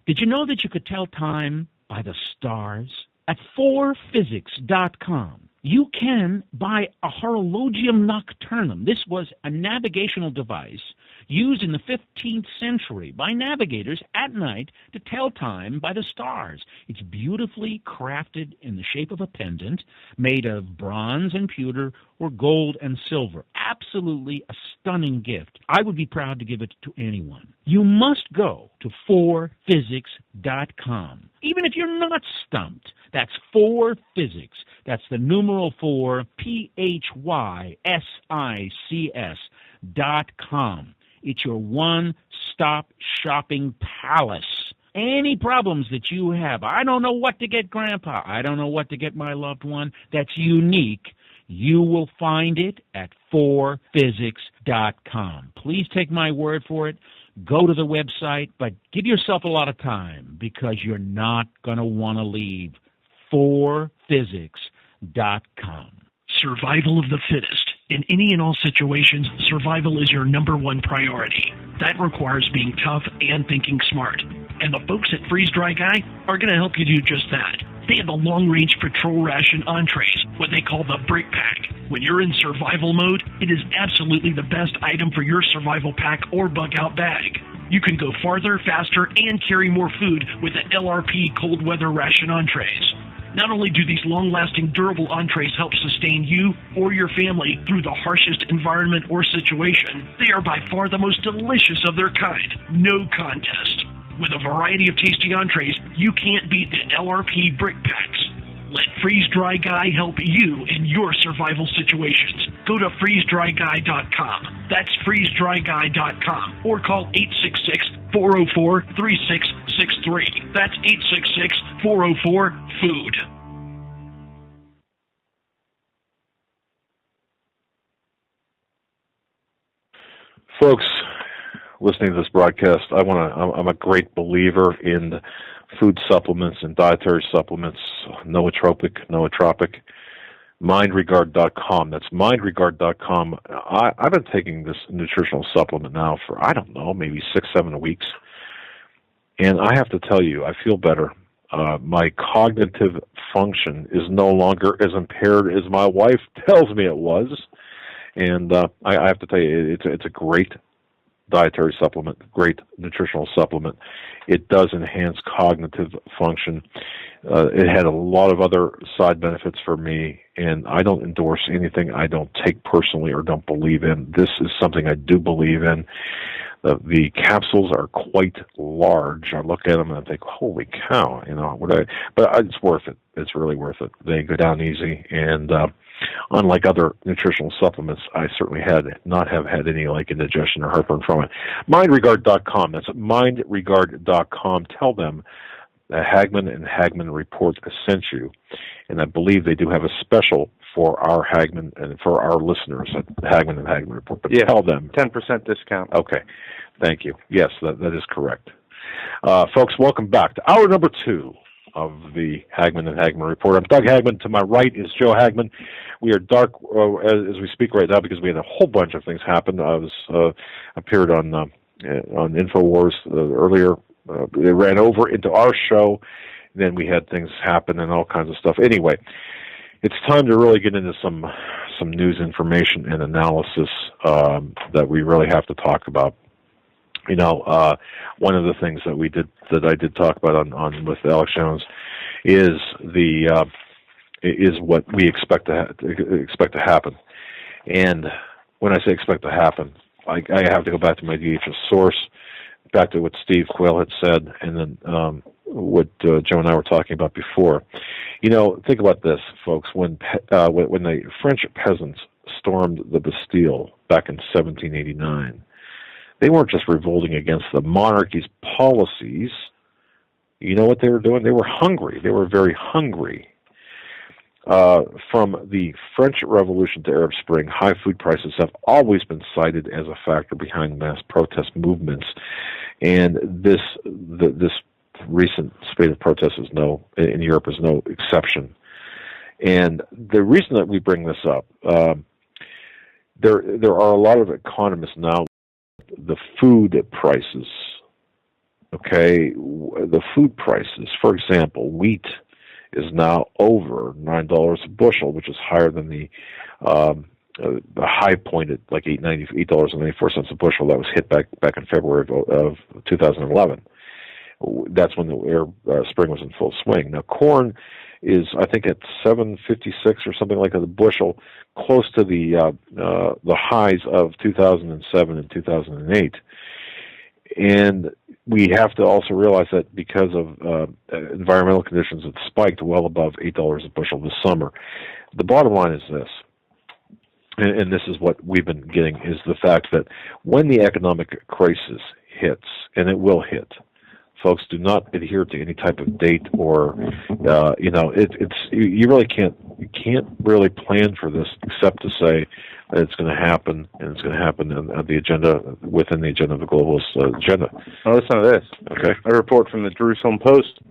Speaker 9: Did you know that you could tell time by the stars? At 4physics.com, you can buy a horologium nocturnum. This was a navigational device used in the 15th century by navigators at night to tell time by the stars. It's beautifully crafted in the shape of a pendant made of bronze and pewter or gold and silver. Absolutely a stunning gift. I would be proud to give it to anyone. You must go to 4physics.com. Even if you're not stumped, that's 4physics. That's the numeral 4, PHYSICS.com. It's your one-stop shopping palace. Any problems that you have, I don't know what to get Grandpa, I don't know what to get my loved one, that's unique, you will find it at 4physics.com. Please take my word for it. Go to the website, but give yourself a lot of time because you're not going to want to leave. 4physics.com.
Speaker 10: Survival of the fittest. In any and all situations, survival is your number one priority. That requires being tough and thinking smart. And the folks at Freeze Dry Guy are going to help you do just that. They have the long-range patrol ration entrees, what they call the Brick Pack. When you're in survival mode, it is absolutely the best item for your survival pack or bug-out bag. You can go farther, faster, and carry more food with the LRP cold weather ration entrees. Not only do these long-lasting, durable entrees help sustain you or your family through the harshest environment or situation, they are by far the most delicious of their kind. No contest. With a variety of tasty entrees, you can't beat the LRP Brick Packs. Let Freeze Dry Guy help you in your survival situations. Go to freezedryguy.com. That's freezedryguy.com. Or call 866-404-3663. That's 866-404-FOOD.
Speaker 5: Folks listening to this broadcast, I'm a great believer in food supplements and dietary supplements, nootropic, mindregard.com. That's mindregard.com. I've been taking this nutritional supplement now for, I don't know, maybe 6-7 weeks. And I have to tell you, I feel better. My cognitive function is no longer as impaired as my wife tells me it was. And I have to tell you, it's a great dietary supplement, great nutritional supplement. It does enhance cognitive function. It had a lot of other side benefits for me, and I don't endorse anything I don't take personally or don't believe in. This is something I do believe in. The capsules are quite large. I look at them and I think, holy cow, but it's worth it. It's really worth it. They go down easy, and unlike other nutritional supplements, I certainly have had any like indigestion or heartburn from it. Mindregard.com. That's mindregard.com. Tell them Hagmann and Hagmann Report sent you, and I believe they do have a special for our Hagmann and for our listeners at Hagmann and Hagmann Report. But tell them
Speaker 6: 10% discount.
Speaker 5: Okay, thank you. Yes, that is correct. Folks, welcome back to hour number 2 of the Hagmann and Hagmann Report. I'm Doug Hagmann. To my right is Joe Hagmann. We are dark as we speak right now because we had a whole bunch of things happen. I appeared on InfoWars earlier. They ran over into our show. Then we had things happen and all kinds of stuff. Anyway, it's time to really get into some news information and analysis that we really have to talk about. You know, one of the things that I did talk about on with Alex Jones is what we expect to happen. And when I say expect to happen, I have to go back to my DHS source, back to what Steve Quayle had said, and then what Joe and I were talking about before. You know, think about this, folks. When the French peasants stormed the Bastille back in 1789, they weren't just revolting against the monarchy's policies. You know what they were doing? They were hungry. They were very hungry. From the French Revolution to Arab Spring, high food prices have always been cited as a factor behind mass protest movements, and this recent spate of protests in Europe is no exception. And the reason that we bring this up, there are a lot of economists now. The food prices, okay, the food prices. For example, wheat is now over $9 a bushel, which is higher than the high point at like $8.94 a bushel that was hit back in February of 2011. That's when the spring was in full swing. Now, corn is, I think, at $7.56 or something like that a bushel, close to the highs of 2007 and 2008. And we have to also realize that because of environmental conditions, it spiked well above $8 a bushel this summer. The bottom line is this, and this is what we've been getting, is the fact that when the economic crisis hits, and it will hit, folks, do not adhere to any type of date or, you really can't really plan for this except to say that it's going to happen, and it's going to happen on the agenda, within the agenda of the globalist agenda.
Speaker 6: Now listen to this.
Speaker 5: Okay.
Speaker 6: A report from the Jerusalem Post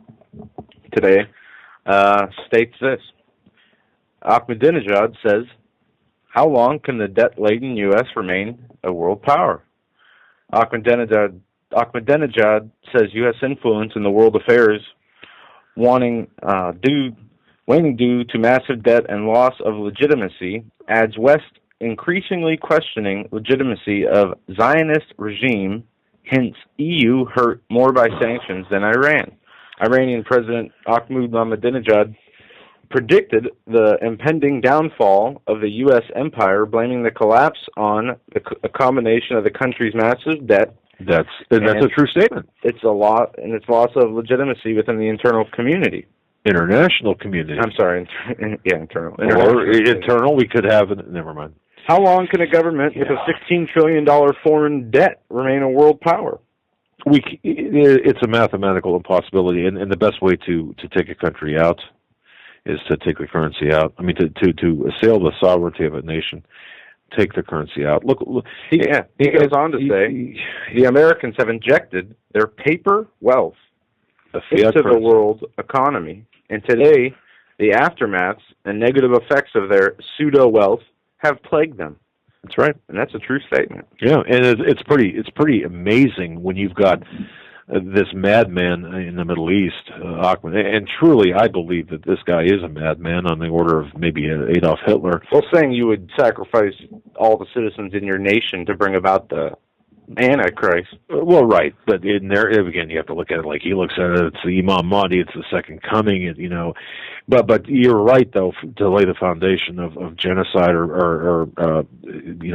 Speaker 6: today states this. Ahmadinejad says, how long can the debt-laden U.S. remain a world power? Ahmadinejad says U.S. influence in the world affairs waning due to massive debt and loss of legitimacy, adds West increasingly questioning legitimacy of Zionist regime, hence EU hurt more by sanctions than Iran. Iranian President Ahmadinejad predicted the impending downfall of the U.S. empire, blaming the collapse on a combination of the country's massive debt.
Speaker 5: That's a true statement.
Speaker 6: It's a lot, and it's loss of legitimacy within the internal community.
Speaker 5: International community.
Speaker 6: I'm sorry. Internal.
Speaker 5: Or internal, we could have never mind.
Speaker 6: How long can a government with a $16 trillion foreign debt remain a world power?
Speaker 5: It's a mathematical impossibility, and the best way to take a country out is to take the currency out. I mean, to assail the sovereignty of a nation, take the currency out. Look,
Speaker 6: he goes on to say, the Americans have injected their paper wealth into the world economy, and today the aftermaths and negative effects of their pseudo-wealth have plagued them.
Speaker 5: That's right,
Speaker 6: and that's a true statement.
Speaker 5: Yeah, and it's pretty amazing when you've got this madman in the Middle East, Ahmed, and truly, I believe that this guy is a madman on the order of maybe Adolf Hitler.
Speaker 6: Well, saying you would sacrifice all the citizens in your nation to bring about the Antichrist.
Speaker 5: Well, right, but in there again, you have to look at it like he looks at it. It's the Imam Mahdi. It's the second coming. But you're right though, to lay the foundation of genocide or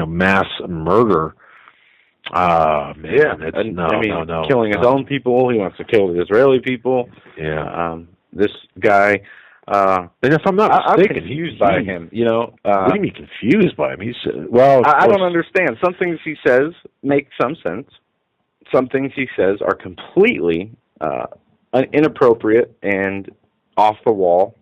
Speaker 5: mass murder.
Speaker 6: Killing his own people. He wants to kill the Israeli people.
Speaker 5: Yeah.
Speaker 6: This guy.
Speaker 5: And if I'm not mistaken,
Speaker 6: I'm confused by him.
Speaker 5: What do you mean confused by him?
Speaker 6: I don't understand. Some things he says make some sense. Some things he says are completely inappropriate and off the wall,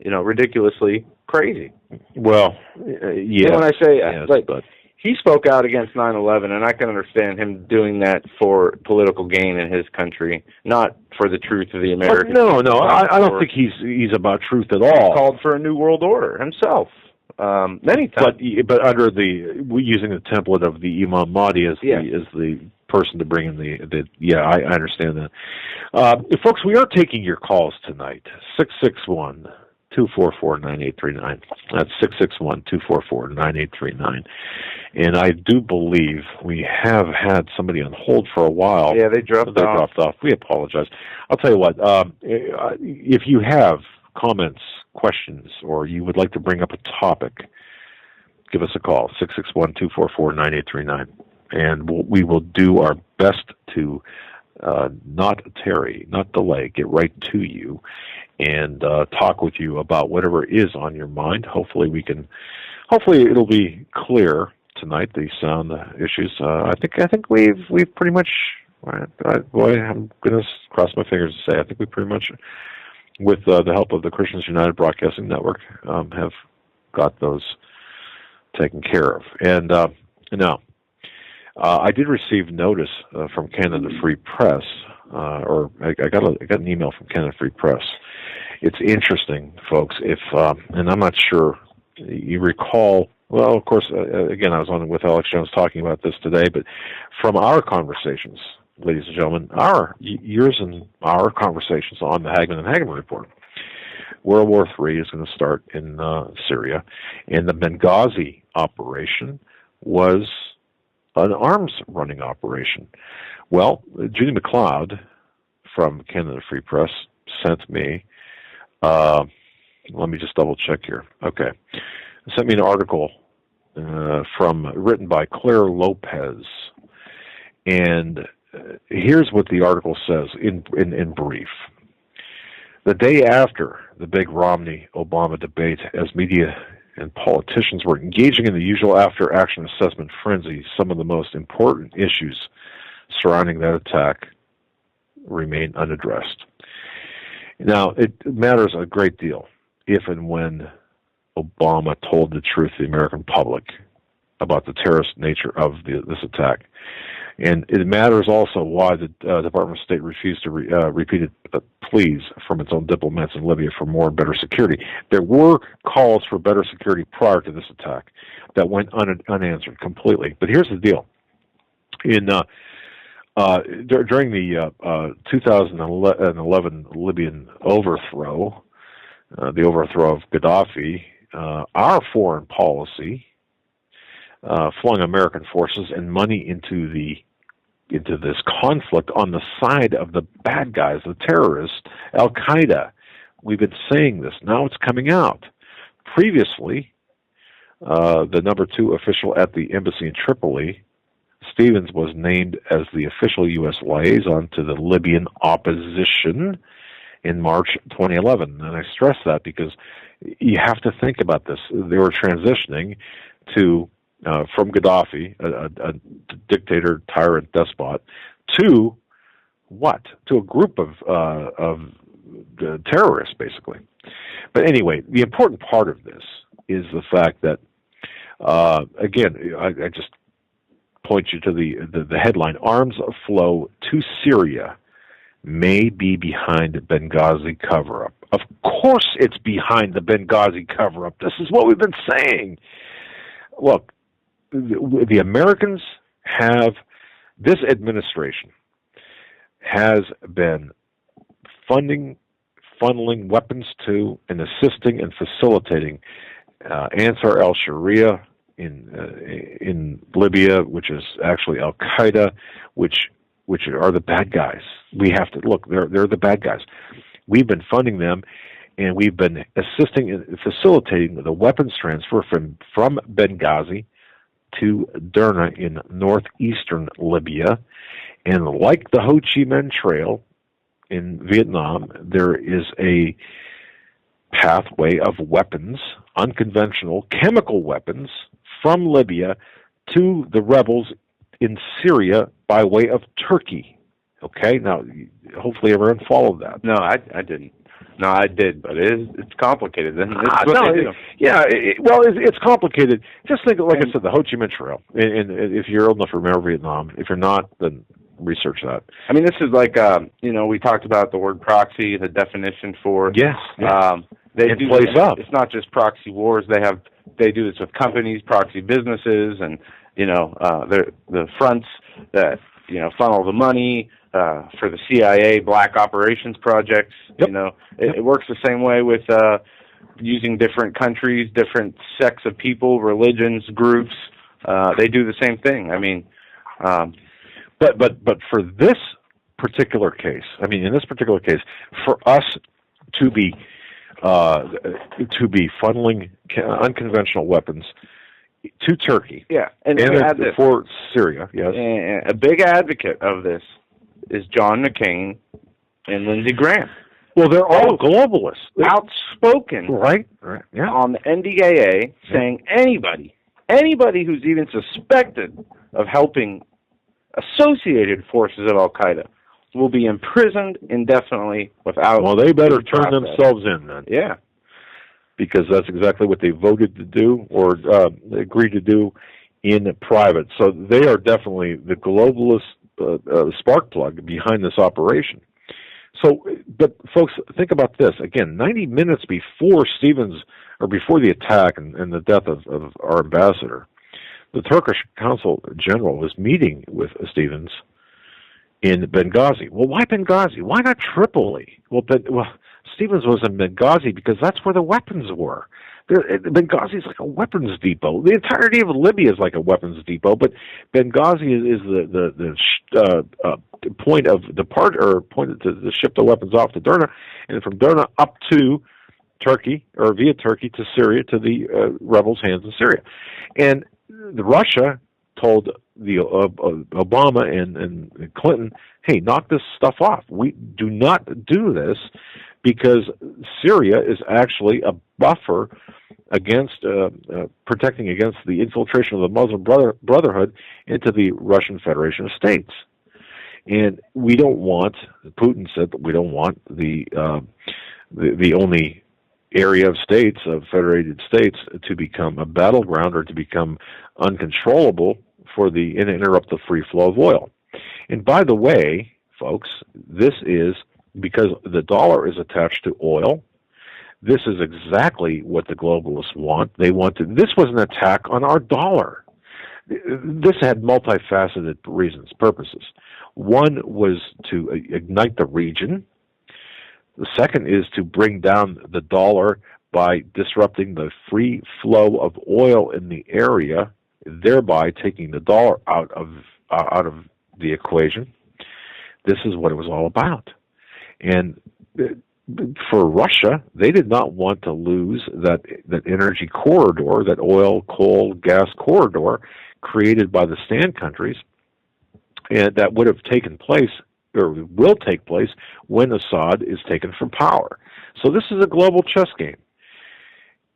Speaker 6: ridiculously crazy.
Speaker 5: Well, yeah.
Speaker 6: And when I say,
Speaker 5: but
Speaker 6: he spoke out against 9/11, and I can understand him doing that for political gain in his country, not for the truth of the American.
Speaker 5: No, I don't think he's about truth at all.
Speaker 6: He called for a new world order himself many times.
Speaker 5: But under using the template of the Imam Mahdi as the person to bring in I understand that. Folks, we are taking your calls tonight. 661-244-9839. That's 661-244-9839. And I do believe we have had somebody on hold for a while.
Speaker 6: Yeah, they dropped off.
Speaker 5: We apologize. I'll tell you what, if you have comments, questions, or you would like to bring up a topic, give us a call, 661-244-9839. And we will do our best to not delay, get right to you and talk with you about whatever is on your mind. Hopefully it'll be clear tonight, the sound issues. I think we've pretty much, I'm going to cross my fingers to say, I think we pretty much, with the help of the Christians United Broadcasting Network, have got those taken care of. And now, I did receive notice from Canada Free Press, or I got an email from Canada Free Press. It's interesting, folks. If and I'm not sure you recall. Well, of course, again, I was on with Alex Jones talking about this today. But from our conversations, ladies and gentlemen, yours and our conversations on the HAGMANN and HAGMANN report, World War III is going to start in Syria, and the Benghazi operation was an arms-running operation. Well, Judy McLeod from Canada Free Press sent me, let me just double-check here. Okay. Sent me an article written by Claire Lopez. And here's what the article says in brief. The day after the big Romney-Obama debate, as media and politicians were engaging in the usual after-action assessment frenzy, some of the most important issues surrounding that attack remain unaddressed. Now, it matters a great deal if and when Obama told the truth to the American public about the terrorist nature of this attack. And it matters also why the Department of State refused to repeated pleas from its own diplomats in Libya for more and better security. There were calls for better security prior to this attack that went unanswered completely. But here's the deal. During the 2011 Libyan overthrow, the overthrow of Gaddafi, our foreign policy flung American forces and money into this conflict on the side of the bad guys, the terrorists, Al-Qaeda. We've been saying this. Now it's coming out. Previously, the number 2 official at the embassy in Tripoli, Stevens, was named as the official U.S. liaison to the Libyan opposition in March 2011. And I stress that because you have to think about this. They were transitioning from Gaddafi, a dictator, tyrant, despot, to what? To a group of terrorists, basically. But anyway, the important part of this is the fact that, again, I just point you to the headline: arms flow to Syria may be behind Benghazi cover-up. Of course it's behind the Benghazi cover-up. This is what we've been saying. Look, the Americans this administration has been funneling weapons to and assisting and facilitating Ansar al-Sharia in Libya, which is actually Al-Qaeda, which are the bad guys. We have to look; they're the bad guys. We've been funding them, and we've been assisting and facilitating the weapons transfer from Benghazi to Derna in northeastern Libya. And like the Ho Chi Minh Trail in Vietnam, there is a pathway of weapons, unconventional chemical weapons, from Libya to the rebels in Syria by way of Turkey. Okay, now hopefully everyone followed that.
Speaker 6: No, I didn't. No, I did, but it's complicated. It's
Speaker 5: it's complicated. Just think, like I said, the Ho Chi Minh Trail. And if you're old enough to remember Vietnam, if you're not, then research that.
Speaker 6: I mean, this is like, we talked about the word proxy, the definition for it.
Speaker 5: Yes.
Speaker 6: It's not just proxy wars. They do this with companies, proxy businesses, and the fronts that funnel the money for the CIA black operations projects.
Speaker 5: Yep.
Speaker 6: It works the same way with using different countries, different sects of people, religions, groups. They do the same thing. I mean,
Speaker 5: but for this particular case, in this particular case, for us to be funneling unconventional weapons to Turkey,
Speaker 6: and
Speaker 5: for Syria, yes,
Speaker 6: and a big advocate of this is John McCain and Lindsey Graham.
Speaker 5: Well, they're all globalists,
Speaker 6: outspoken,
Speaker 5: right? Yeah.
Speaker 6: On the NDAA, saying anybody who's even suspected of helping associated forces of Al Qaeda will be imprisoned indefinitely without.
Speaker 5: Well, they better turn themselves in then.
Speaker 6: Yeah,
Speaker 5: because that's exactly what they voted to do or agreed to do in private. So they are definitely the globalist spark plug behind this operation. So, but folks, think about this. Again, 90 minutes before before the attack and the death of our ambassador, the Turkish Consul General was meeting with Stevens in Benghazi. Well, why Benghazi? Why not Tripoli? Well, Stevens was in Benghazi because that's where the weapons were. Benghazi is like a weapons depot. The entirety of Libya is like a weapons depot, but Benghazi is the point of depart, or point to ship the weapons off to Derna, and from Derna up to Turkey, or via Turkey to Syria, to the rebels' hands in Syria. And Russia told the Obama and Clinton, hey, knock this stuff off. We do not do this because Syria is actually a buffer against protecting against the infiltration of the Muslim Brotherhood into the Russian Federation of States. And we don't want, Putin said that we don't want the only area of states, of federated states, to become a battleground or to become uncontrollable and interrupt the free flow of oil. And by the way, folks, this is because the dollar is attached to oil. This is exactly what the globalists want. They wanted. This was an attack on our dollar. This had multifaceted reasons, purposes. One was to ignite the region. The second is to bring down the dollar by disrupting the free flow of oil in the area, thereby taking the dollar out of the equation. This is what it was all about. And for Russia, they did not want to lose that energy corridor, that oil, coal, gas corridor created by the Stand countries, and that would have taken place, or will take place, when Assad is taken from power. So this is a global chess game.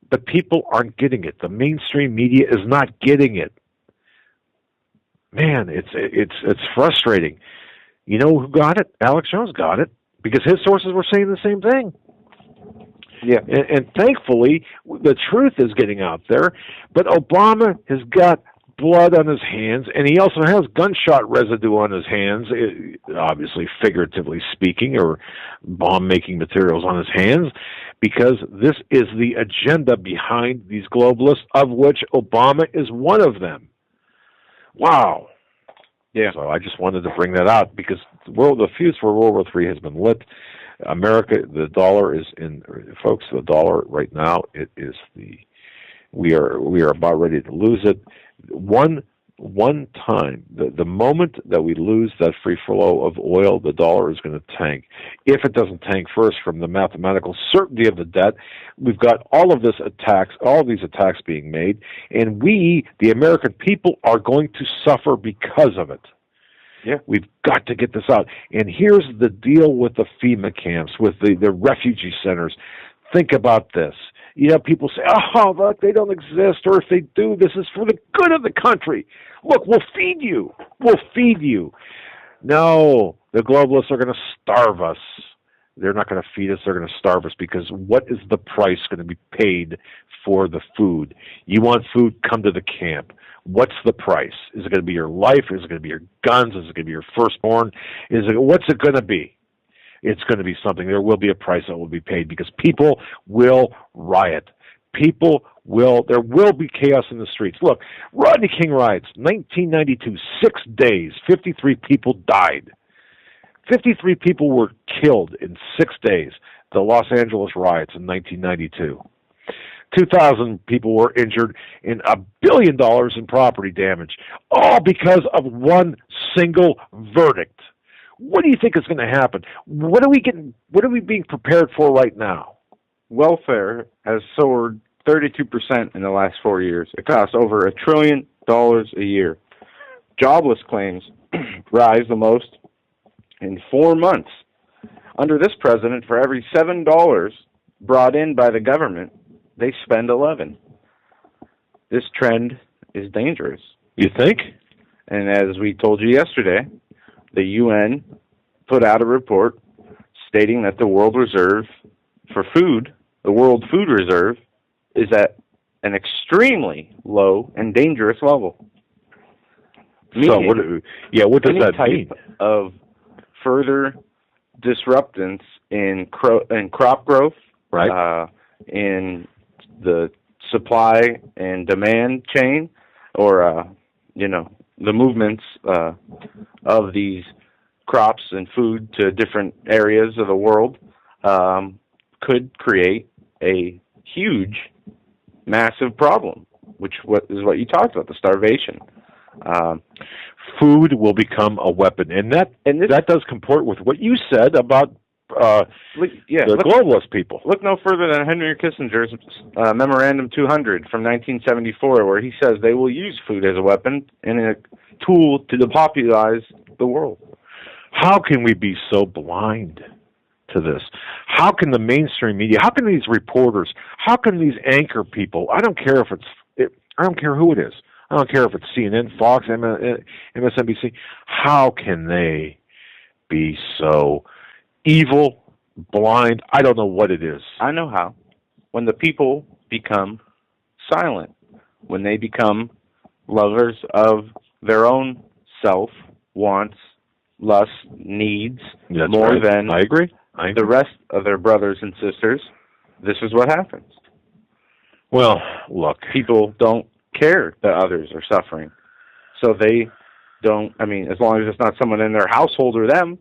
Speaker 5: But people aren't getting it. The mainstream media is not getting it. Man, it's frustrating. You know who got it? Alex Jones got it, because his sources were saying the same thing. Yeah, and thankfully, the truth is getting out there. But Obama has got blood on his hands, and he also has gunshot residue on his hands, obviously figuratively speaking, or bomb-making materials on his hands, because this is the agenda behind these globalists, of which Obama is one of them. Wow. Yeah. So I just wanted to bring that out, because the fuse for World War III has been lit. America, the dollar is in, folks, the dollar right now, it is we are about ready to lose it. One time, the moment that we lose that free flow of oil, the dollar is going to tank. If it doesn't tank first from the mathematical certainty of the debt, we've got all of these attacks being made, and we, the American people, are going to suffer because of it. Yeah, we've got to get this out. And here's the deal with the FEMA camps, with the refugee centers. Think about this. You know, people say, oh, look, they don't exist, or if they do, this is for the good of the country. Look, we'll feed you. We'll feed you. No, The globalists are going to starve us. They're not going to feed us. They're going to starve us, because what is the price going to be paid for the food? You want food? Come to the camp. What's the price? Is it going to be your life? Is it going to be your guns? Is it going to be your firstborn? What's it going to be? It's going to be something. There will be a price that will be paid, because people will riot. There will be chaos in the streets. Look, Rodney King riots, 1992, 6 days, 53 people died. 53 people were killed in 6 days. The Los Angeles riots in 1992. 2,000 people were injured in $1 billion in property damage, all because of one single verdict. What do you think is going to happen? What are we being prepared for right now?
Speaker 6: Welfare has soared 32% in the last 4 years. It costs over $1 trillion a year. Jobless claims rise the most in 4 months. Under this president, for every $7 brought in by the government, they spend 11. This trend is dangerous.
Speaker 5: You think?
Speaker 6: And as we told you yesterday, the UN put out a report stating that the world reserve for food, the world food reserve, is at an extremely low and dangerous level.
Speaker 5: So what does that mean?
Speaker 6: Type of further disruptance in crop growth,
Speaker 5: right?
Speaker 6: In the supply and demand chain, or the movements of these crops and food to different areas of the world, could create a huge, massive problem, which is what you talked about, the starvation.
Speaker 5: Food will become a weapon, and that does comport with what you said about the globalist people.
Speaker 6: Look no further than Henry Kissinger's Memorandum 200 from 1974, where he says they will use food as a weapon and a tool to depopularize the world.
Speaker 5: How can we be so blind to this? How can the mainstream media, how can these reporters, how can these anchor people, I don't care who it is, I don't care if it's CNN, Fox, MSNBC, how can they be so evil, blind? I don't know what it is.
Speaker 6: I know how. When the people become silent, when they become lovers of their own self, wants, lusts, needs, more than
Speaker 5: I agree.
Speaker 6: The rest of their brothers and sisters, this is what happens.
Speaker 5: Well, look,
Speaker 6: people don't care that others are suffering. So they don't, as long as it's not someone in their household or them,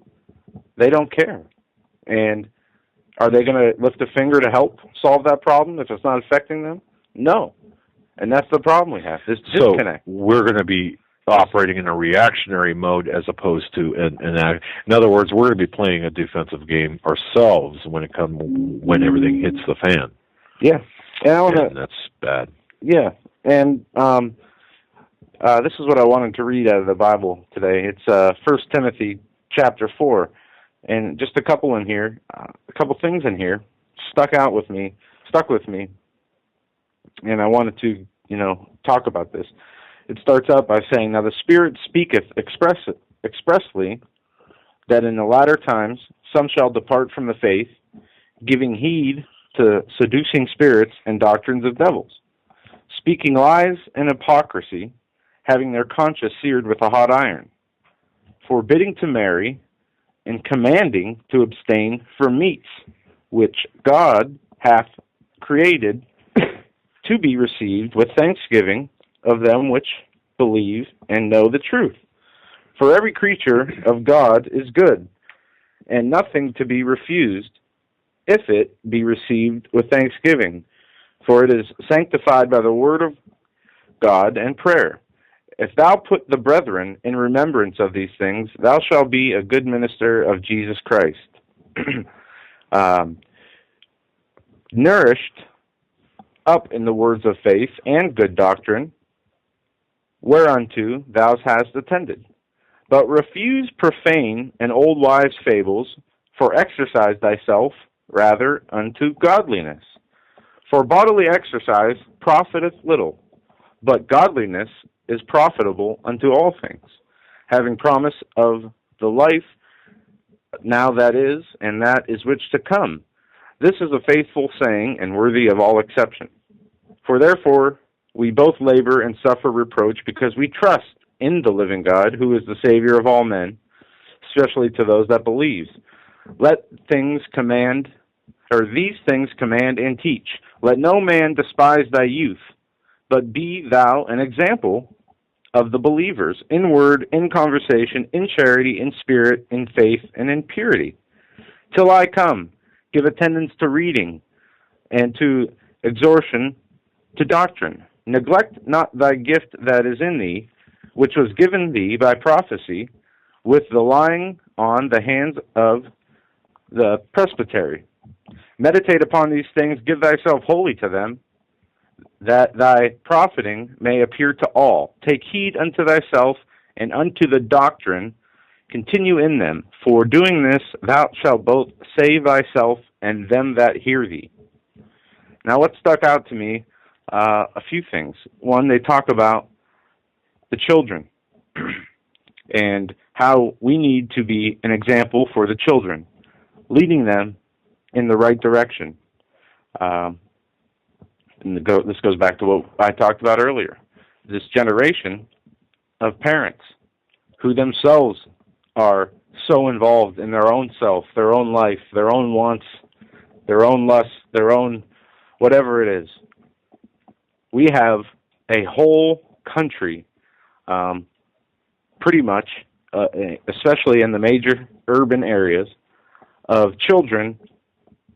Speaker 6: they don't care. And are they going to lift a finger to help solve that problem if it's not affecting them? No. And that's the problem we have, this disconnect.
Speaker 5: So we're going to be operating in a reactionary mode as opposed to in other words, we're going to be playing a defensive game ourselves when everything hits the fan.
Speaker 6: Yeah. And
Speaker 5: that's bad.
Speaker 6: Yeah. And this is what I wanted to read out of the Bible today. It's 1 Timothy chapter 4. And just a couple things in here stuck with me, and I wanted to, talk about this. It starts out by saying, "Now the Spirit speaketh expressly that in the latter times some shall depart from the faith, giving heed to seducing spirits and doctrines of devils, speaking lies and hypocrisy, having their conscience seared with a hot iron, forbidding to marry, and commanding to abstain from meats, which God hath created to be received with thanksgiving of them which believe and know the truth. For every creature of God is good, and nothing to be refused, if it be received with thanksgiving, for it is sanctified by the word of God and prayer. If thou put the brethren in remembrance of these things, thou shalt be a good minister of Jesus Christ, nourished up in the words of faith and good doctrine, whereunto thou hast attended. But refuse profane and old wives' fables, for exercise thyself rather unto godliness. For bodily exercise profiteth little, but godliness is profitable unto all things, having promise of the life now that is, and that is which to come. This is a faithful saying and worthy of all acceptance. For therefore we both labor and suffer reproach, because we trust in the living God, who is the Savior of all men, especially to those that believe. These things command and teach. Let no man despise thy youth, but be thou an example of the believers, in word, in conversation, in charity, in spirit, in faith, and in purity. Till I come, give attendance to reading, and to exhortation, to doctrine. Neglect not thy gift that is in thee, which was given thee by prophecy, with the laying on the hands of the presbytery. Meditate upon these things, give thyself wholly to them, that thy profiting may appear to all. Take heed unto thyself and unto the doctrine, continue in them, for doing this thou shalt both save thyself and them that hear thee. Now what stuck out to me, a few things. One, they talk about the children and how we need to be an example for the children, leading them in the right direction. This goes back to what I talked about earlier. This generation of parents who themselves are so involved in their own self, their own life, their own wants, their own lusts, their own whatever it is. We have a whole country, pretty much, especially in the major urban areas, of children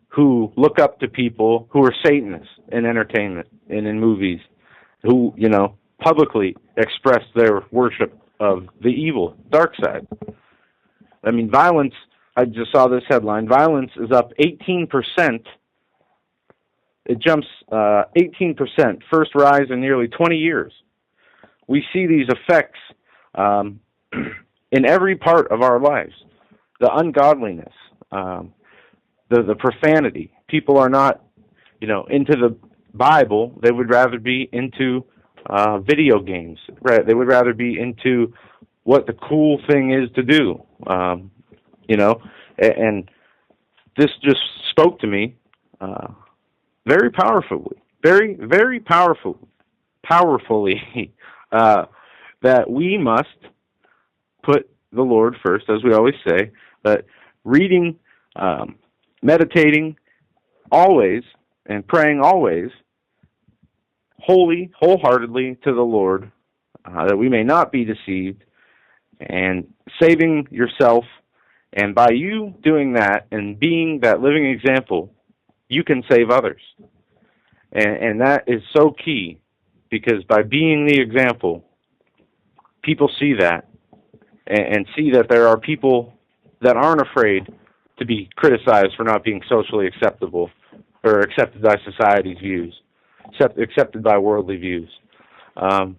Speaker 6: who look up to people who are Satanists in entertainment and in movies, who, publicly express their worship of the evil, dark side. I mean, violence, I just saw this headline, violence is up 18%. It jumps 18%, first rise in nearly 20 years. We see these effects in every part of our lives. The ungodliness, the profanity. People are not, into the Bible. They would rather be into video games. Right? They would rather be into what the cool thing is to do. And this just spoke to me very powerfully, very, very powerfully, that we must put the Lord first, as we always say, but reading, meditating always, and praying always, wholeheartedly to the Lord, that we may not be deceived, and saving yourself. And by you doing that and being that living example, you can save others. And that is so key, because by being the example, people see that and see that there are people that aren't afraid to be criticized for not being socially acceptable or accepted by society's views, accepted by worldly views. And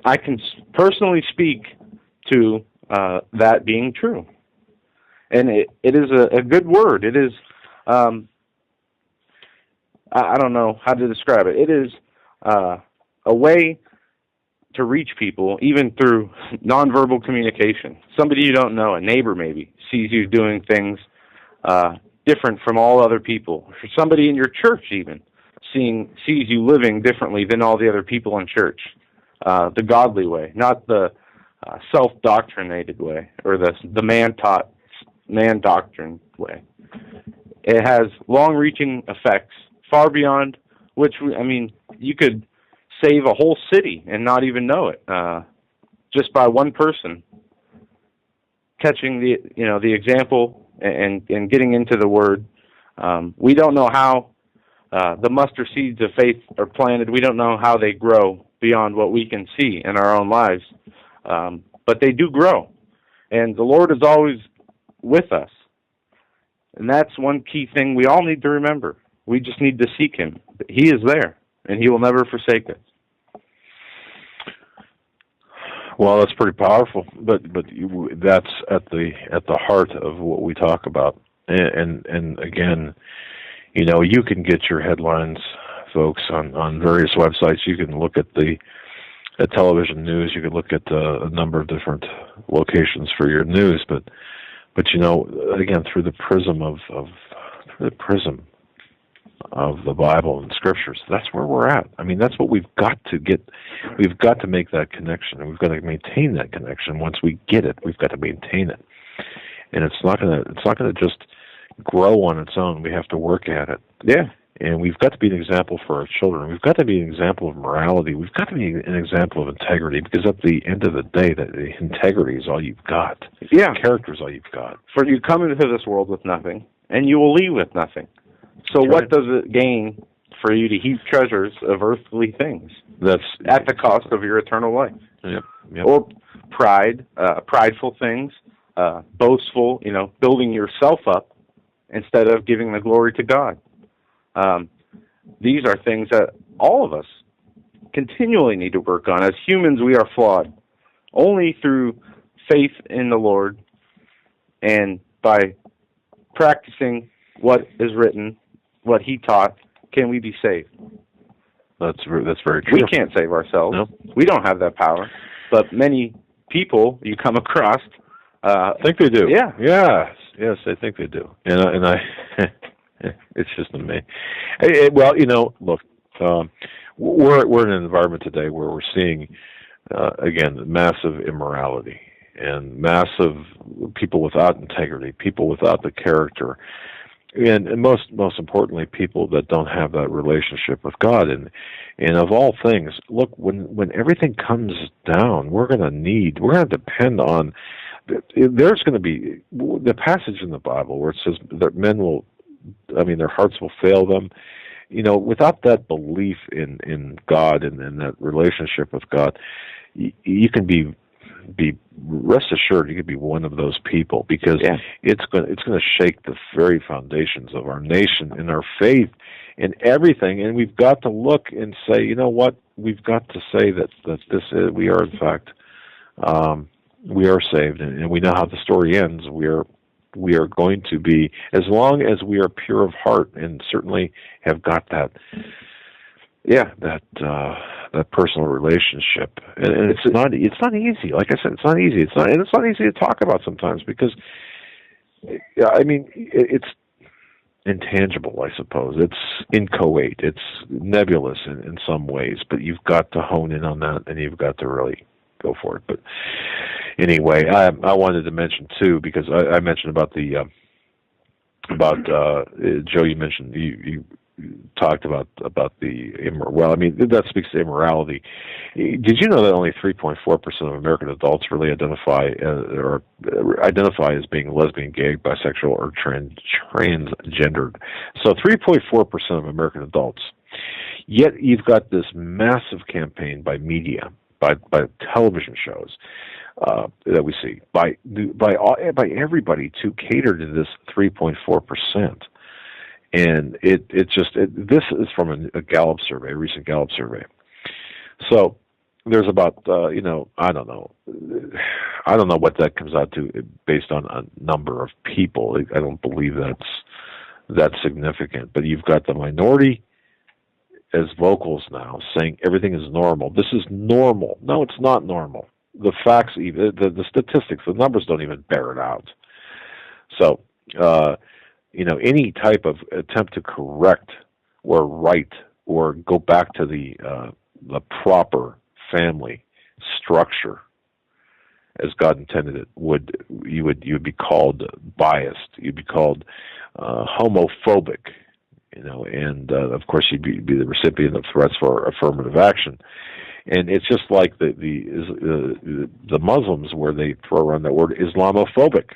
Speaker 6: I can personally speak to that being true. And it is a good word. It is, I don't know how to describe it. It is a way to reach people, even through nonverbal communication. Somebody you don't know, a neighbor maybe, sees you doing things different from all other people. Or somebody in your church even sees you living differently than all the other people in church. The godly way, not the self-doctrinated way, or the man-taught, man-doctrine way. It has long-reaching effects, far beyond which, you could save a whole city and not even know it, just by one person catching the example and getting into the Word. We don't know how the mustard seeds of faith are planted. We don't know how they grow beyond what we can see in our own lives. But they do grow. And the Lord is always with us. And that's one key thing we all need to remember. We just need to seek Him. He is there, and He will never forsake us.
Speaker 5: Well, that's pretty powerful, but that's at the heart of what we talk about. And again, you can get your headlines, folks, on various websites. You can look at the television news. You can look at a number of different locations for your news, but But again, through the prism of the Bible and Scriptures, that's where we're at. I mean, that's what we've got to get. We've got to make that connection, and we've got to maintain that connection. Once we get it, we've got to maintain it, and it's not gonna just grow on its own. We have to work at it.
Speaker 6: Yeah.
Speaker 5: And we've got to be an example for our children. We've got to be an example of morality. We've got to be an example of integrity, because at the end of the day, the integrity is all you've got.
Speaker 6: Yeah.
Speaker 5: Character is all you've got.
Speaker 6: For you come into this world with nothing, and you will leave with nothing. So what does it gain for you to heap treasures of earthly things?
Speaker 5: That's
Speaker 6: at the cost of your eternal life.
Speaker 5: Yep.
Speaker 6: Or pride, prideful things, boastful, building yourself up instead of giving the glory to God. These are things that all of us continually need to work on. As humans, we are flawed. Only through faith in the Lord and by practicing what is written, what He taught, can we be saved.
Speaker 5: That's very true.
Speaker 6: We can't save ourselves.
Speaker 5: No.
Speaker 6: We don't have that power. But many people you come across
Speaker 5: think they do.
Speaker 6: Yeah.
Speaker 5: Yes, I think they do. And I it's just amazing. Well, look, we're in an environment today where we're seeing again massive immorality and massive people without integrity, people without the character, and most importantly, people that don't have that relationship with God. And of all things, look, when everything comes down, we're going to depend on. There's going to be the passage in the Bible where it says that their hearts will fail them. Without that belief in God and that relationship with God, you can be rest assured you could be one of those people, because it's going to shake the very foundations of our nation and our faith and everything. And we've got to look and say, you know what? We've got to say that we are in fact we are saved, and we know how the story ends. We are going to be, as long as we are pure of heart and certainly have got that personal relationship. And it's not easy. Like I said, it's not easy. It's not easy to talk about sometimes, because it's intangible, I suppose. It's inchoate. It's nebulous in some ways, but you've got to hone in on that, and you've got to really go for it. But anyway, I wanted to mention too, because I mentioned about Joe. You mentioned you talked about the that speaks to immorality. Did you know that only 3.4% of American adults really identify as being lesbian, gay, bisexual, or transgendered? So 3.4% of American adults. Yet you've got this massive campaign by media, by television shows that we see, by everybody to cater to this 3.4%. And this is from a Gallup survey, a recent Gallup survey. So there's about I don't know what that comes out to based on a number of people. I don't believe that's significant. But you've got the minority as vocals now saying everything is normal. This is normal. No, it's not normal. The facts, the statistics, the numbers don't even bear it out. So, any type of attempt to correct or right or go back to the proper family structure as God intended it, you would be called biased. You'd be called homophobic. And of course you'd be the recipient of threats for affirmative action. And it's just like the Muslims, where they throw around that word Islamophobic.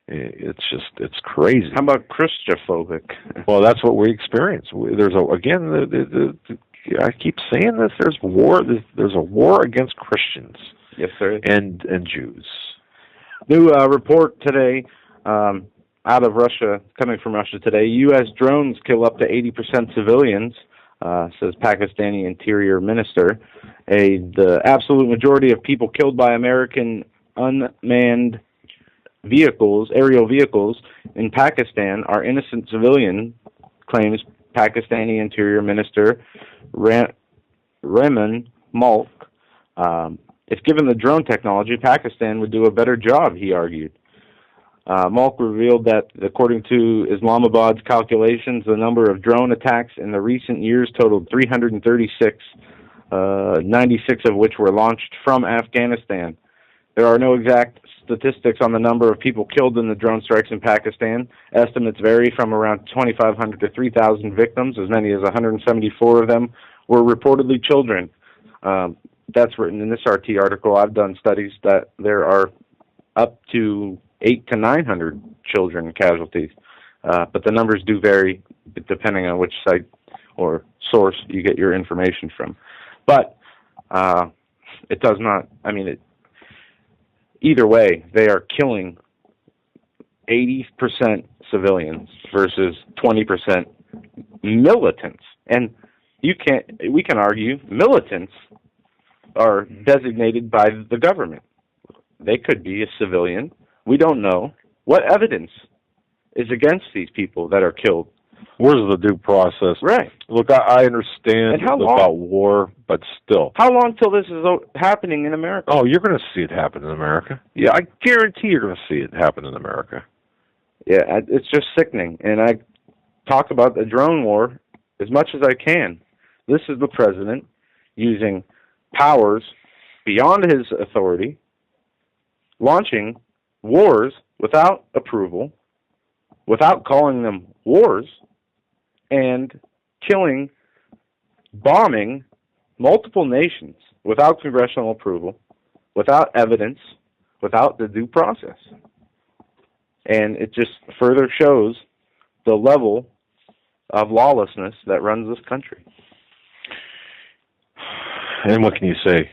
Speaker 5: It's crazy.
Speaker 6: How about Christophobic?
Speaker 5: Well, that's what we experience. There's I keep saying this. There's war. There's a war against Christians.
Speaker 6: Yes, sir.
Speaker 5: And Jews.
Speaker 6: New report today. Out of Russia, coming from Russia today, U.S. drones kill up to 80% civilians, says Pakistani Interior Minister. The absolute majority of people killed by American unmanned vehicles, aerial vehicles, in Pakistan are innocent civilian, claims Pakistani Interior Minister Rehman Mulk. If given the drone technology, Pakistan would do a better job, he argued. Malk revealed that, according to Islamabad's calculations, the number of drone attacks in the recent years totaled 336, 96 of which were launched from Afghanistan. There are no exact statistics on the number of people killed in the drone strikes in Pakistan. Estimates vary from around 2,500 to 3,000 victims. As many as 174 of them were reportedly children. That's written in this RT article. I've done studies that there are up to 800 to 900 children casualties. But the numbers do vary depending on which site or source you get your information from. But it does not, either way, they are killing 80% civilians versus 20% militants. And we can argue militants are designated by the government. They could be a civilian. We don't know. What evidence is against these people that are killed?
Speaker 5: Where's the due process?
Speaker 6: Right.
Speaker 5: Look, I understand about war, but still.
Speaker 6: How long till this is happening in America?
Speaker 5: Oh, you're going to see it happen in America. Yeah, I guarantee you're going to see it happen in America.
Speaker 6: Yeah, it's just sickening. And I talk about the drone war as much as I can. This is the president using powers beyond his authority, launching wars without approval, without calling them wars, and killing, bombing multiple nations without congressional approval, without evidence, without the due process. And it just further shows the level of lawlessness that runs this country.
Speaker 5: And what can you say?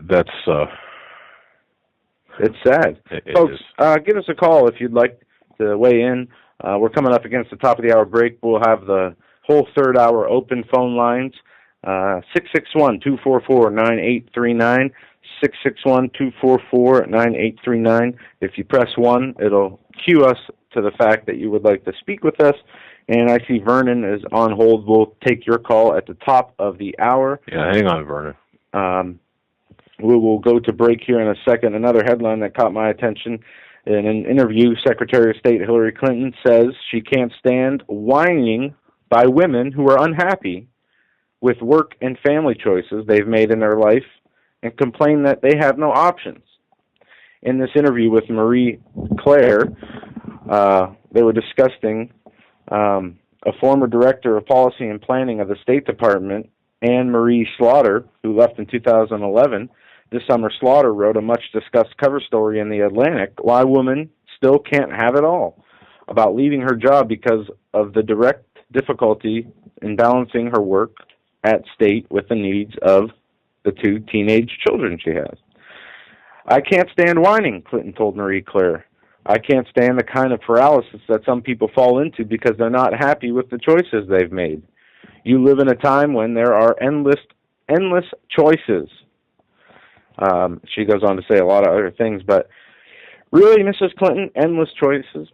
Speaker 5: That's...
Speaker 6: It's sad. Folks, give us a call if you'd like to weigh in. We're coming up against the top of the hour break. We'll have the whole third hour open phone lines. 661-244-9839. 661-244-9839. If you press 1, it'll cue us to the fact that you would like to speak with us. And I see Vernon is on hold. We'll take your call at the top of the hour.
Speaker 5: Yeah, hang on, Vernon.
Speaker 6: We will go to break here in a second. Another headline that caught my attention. In an interview, Secretary of State Hillary Clinton says she can't stand whining by women who are unhappy with work and family choices they've made in their life and complain that they have no options. In this interview with Marie Claire, they were discussing a former director of policy and planning of the State Department, Anne Marie Slaughter, who left in 2011. This summer, Slaughter wrote a much-discussed cover story in The Atlantic, Why Women Still Can't Have It All, about leaving her job because of the direct difficulty in balancing her work at State with the needs of the 2 teenage children she has. I can't stand whining, Clinton told Marie Claire. I can't stand the kind of paralysis that some people fall into because they're not happy with the choices they've made. You live in a time when there are endless choices. She goes on to say a lot of other things, but really, Mrs. Clinton, endless choices.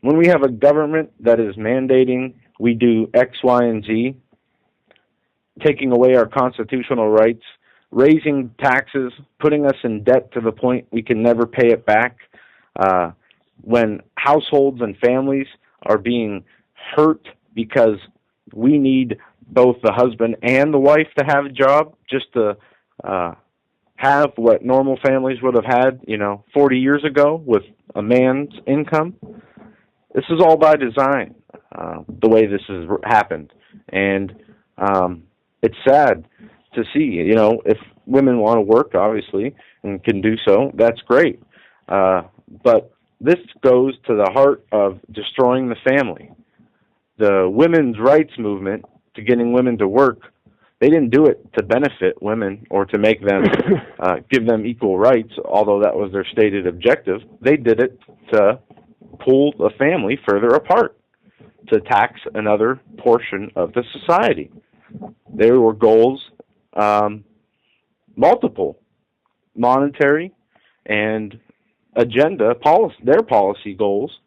Speaker 6: When we have a government that is mandating we do X, Y, and Z, taking away our constitutional rights, raising taxes, putting us in debt to the point we can never pay it back, when households and families are being hurt because we need both the husband and the wife to have a job just to have what normal families would have had, 40 years ago with a man's income. This is all by design, the way this has happened. And it's sad to see, if women want to work, obviously, and can do so, that's great. But this goes to the heart of destroying the family. The women's rights movement to getting women to work, they didn't do it to benefit women or to make them, give them equal rights, although that was their stated objective. They did it to pull the family further apart, to tax another portion of the society. There were goals, multiple, monetary and agenda, their policy goals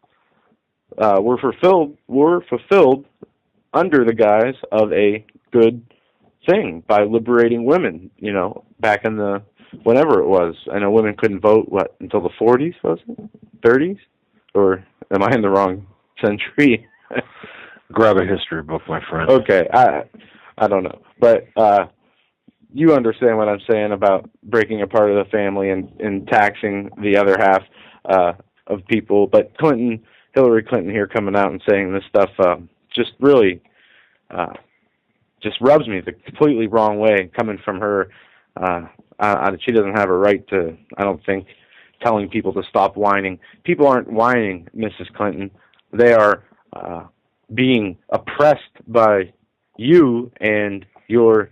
Speaker 6: were fulfilled under the guise of a good thing by liberating women, back in the, whenever it was. I know women couldn't vote, until the 40s, was it? 30s? Or am I in the wrong century?
Speaker 5: Grab a history book, my friend.
Speaker 6: Okay, I don't know. But you understand what I'm saying about breaking apart of the family and taxing the other half of people. But Hillary Clinton here coming out and saying this stuff just really just rubs me the completely wrong way coming from her. She doesn't have a right to, I don't think, telling people to stop whining. People aren't whining, Mrs. Clinton. They are being oppressed by you and your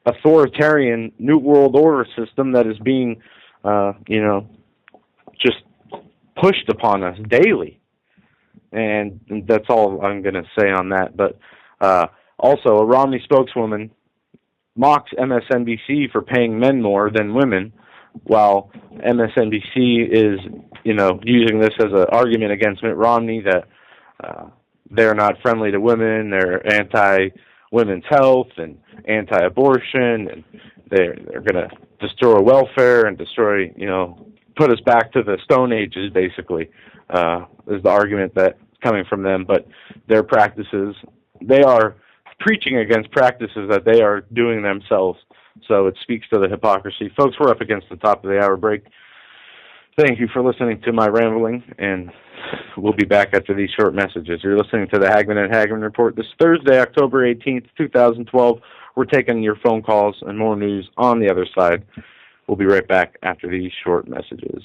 Speaker 6: authoritarian New World Order system that is being, just pushed upon us daily. And that's all I'm going to say on that. But also, a Romney spokeswoman mocks MSNBC for paying men more than women, while MSNBC is, using this as an argument against Mitt Romney that they're not friendly to women, they're anti-women's health and anti-abortion, and they're going to destroy welfare and destroy, put us back to the Stone Ages, basically, is the argument that's coming from them. But their practices, they are preaching against practices that they are doing themselves. So it speaks to the hypocrisy. Folks, we're up against the top of the hour break. Thank you for listening to my rambling, and we'll be back after these short messages. You're listening to the Hagmann and Hagmann Report this Thursday, October 18th, 2012. We're taking your phone calls and more news on the other side. We'll be right back after these short messages.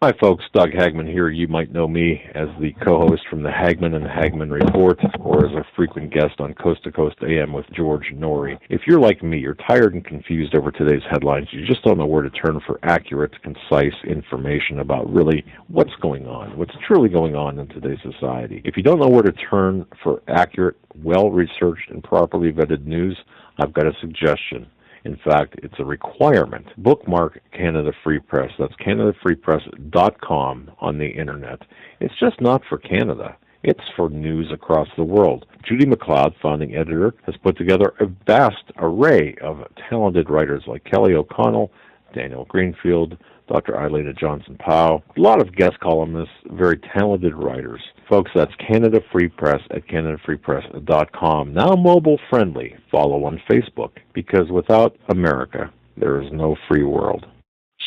Speaker 5: Hi, folks. Doug Hagmann here. You might know me as the co-host from the Hagmann and Hagmann Report, or as a frequent guest on Coast to Coast AM with George Norrie. If you're like me, you're tired and confused over today's headlines. You just don't know where to turn for accurate, concise information about really what's going on, what's truly going on in today's society. If you don't know where to turn for accurate, well-researched, and properly vetted news, I've got a suggestion. In fact, it's a requirement. Bookmark Canada Free Press. That's CanadaFreePress.com on the Internet. It's just not for Canada. It's for news across the world. Judy McLeod, founding editor, has put together a vast array of talented writers like Kelly O'Connell, Daniel Greenfield, Dr. Eilida Johnson-Powell, a lot of guest columnists, very talented writers. Folks, that's Canada Free Press at CanadaFreePress.com. Now mobile friendly. Follow on Facebook, because without America, there is no free world.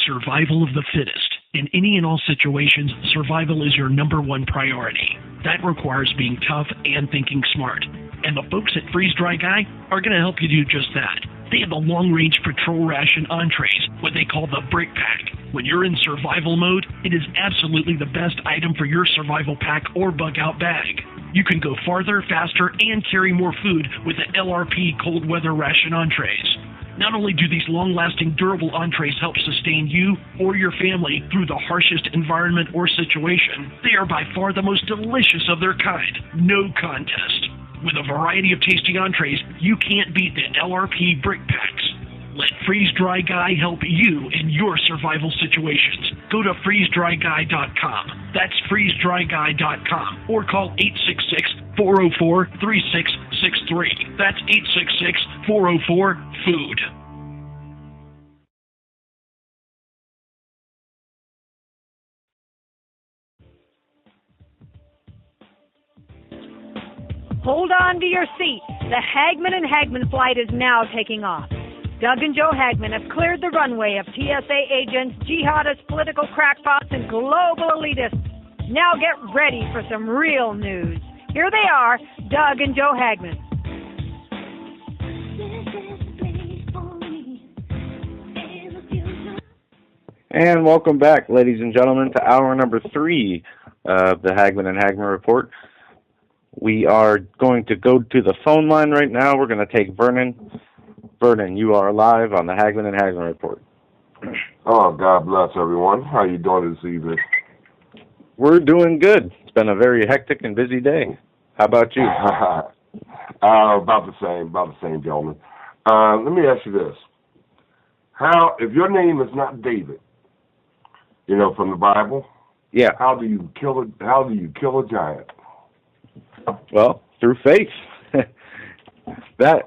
Speaker 10: Survival of the fittest. In any and all situations, survival is your number one priority. That requires being tough and thinking smart. And the folks at Freeze Dry Guy are going to help you do just that. They have the long-range patrol ration entrees, what they call the Brick Pack. When you're in survival mode, it is absolutely the best item for your survival pack or bug-out bag. You can go farther, faster, and carry more food with the LRP cold weather ration entrees. Not only do these long-lasting, durable entrees help sustain you or your family through the harshest environment or situation, they are by far the most delicious of their kind. No contest. With a variety of tasty entrees, you can't beat the LRP Brick Packs. Let Freeze Dry Guy help you in your survival situations. Go to freezedryguy.com. That's freezedryguy.com. Or call 866-404-3663. That's 866-404-FOOD.
Speaker 11: Hold on to your seat. The Hagmann and Hagmann flight is now taking off. Doug and Joe Hagmann have cleared the runway of TSA agents, jihadists, political crackpots, and global elitists. Now get ready for some real news. Here they are, Doug and Joe Hagmann.
Speaker 6: And welcome back, ladies and gentlemen, to hour number 3 of the Hagmann and Hagmann Report. We are going to go to the phone line right now. We're going to take Vernon. Vernon, you are live on the Hagmann and Hagmann Report.
Speaker 12: Oh, God bless everyone. How are you doing this evening?
Speaker 6: We're doing good. It's been a very hectic and busy day. How about you?
Speaker 12: About the same, gentlemen. Let me ask you this. If your name is not David, from the Bible,
Speaker 6: yeah,
Speaker 12: how do you kill a giant?
Speaker 6: Well, through faith. That,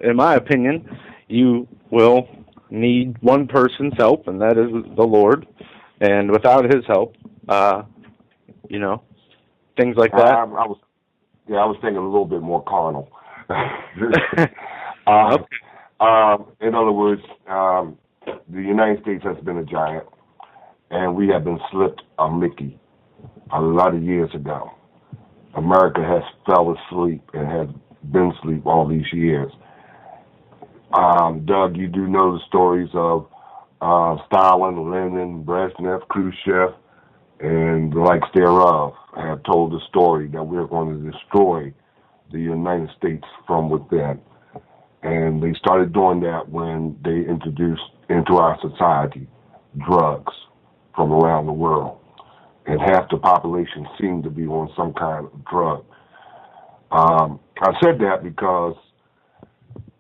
Speaker 6: in my opinion, you will need one person's help, and that is the Lord. And without his help, you know, things like that.
Speaker 12: I was thinking a little bit more carnal. In other words, the United States has been a giant, and we have been slipped a Mickey a lot of years ago. America has fell asleep and has been asleep all these years. Doug, you do know the stories of Stalin, Lenin, Brezhnev, Khrushchev, and the likes thereof. I have told the story that we're going to destroy the United States from within. And they started doing that when they introduced into our society drugs from around the world. And half the population seemed to be on some kind of drug. I said that because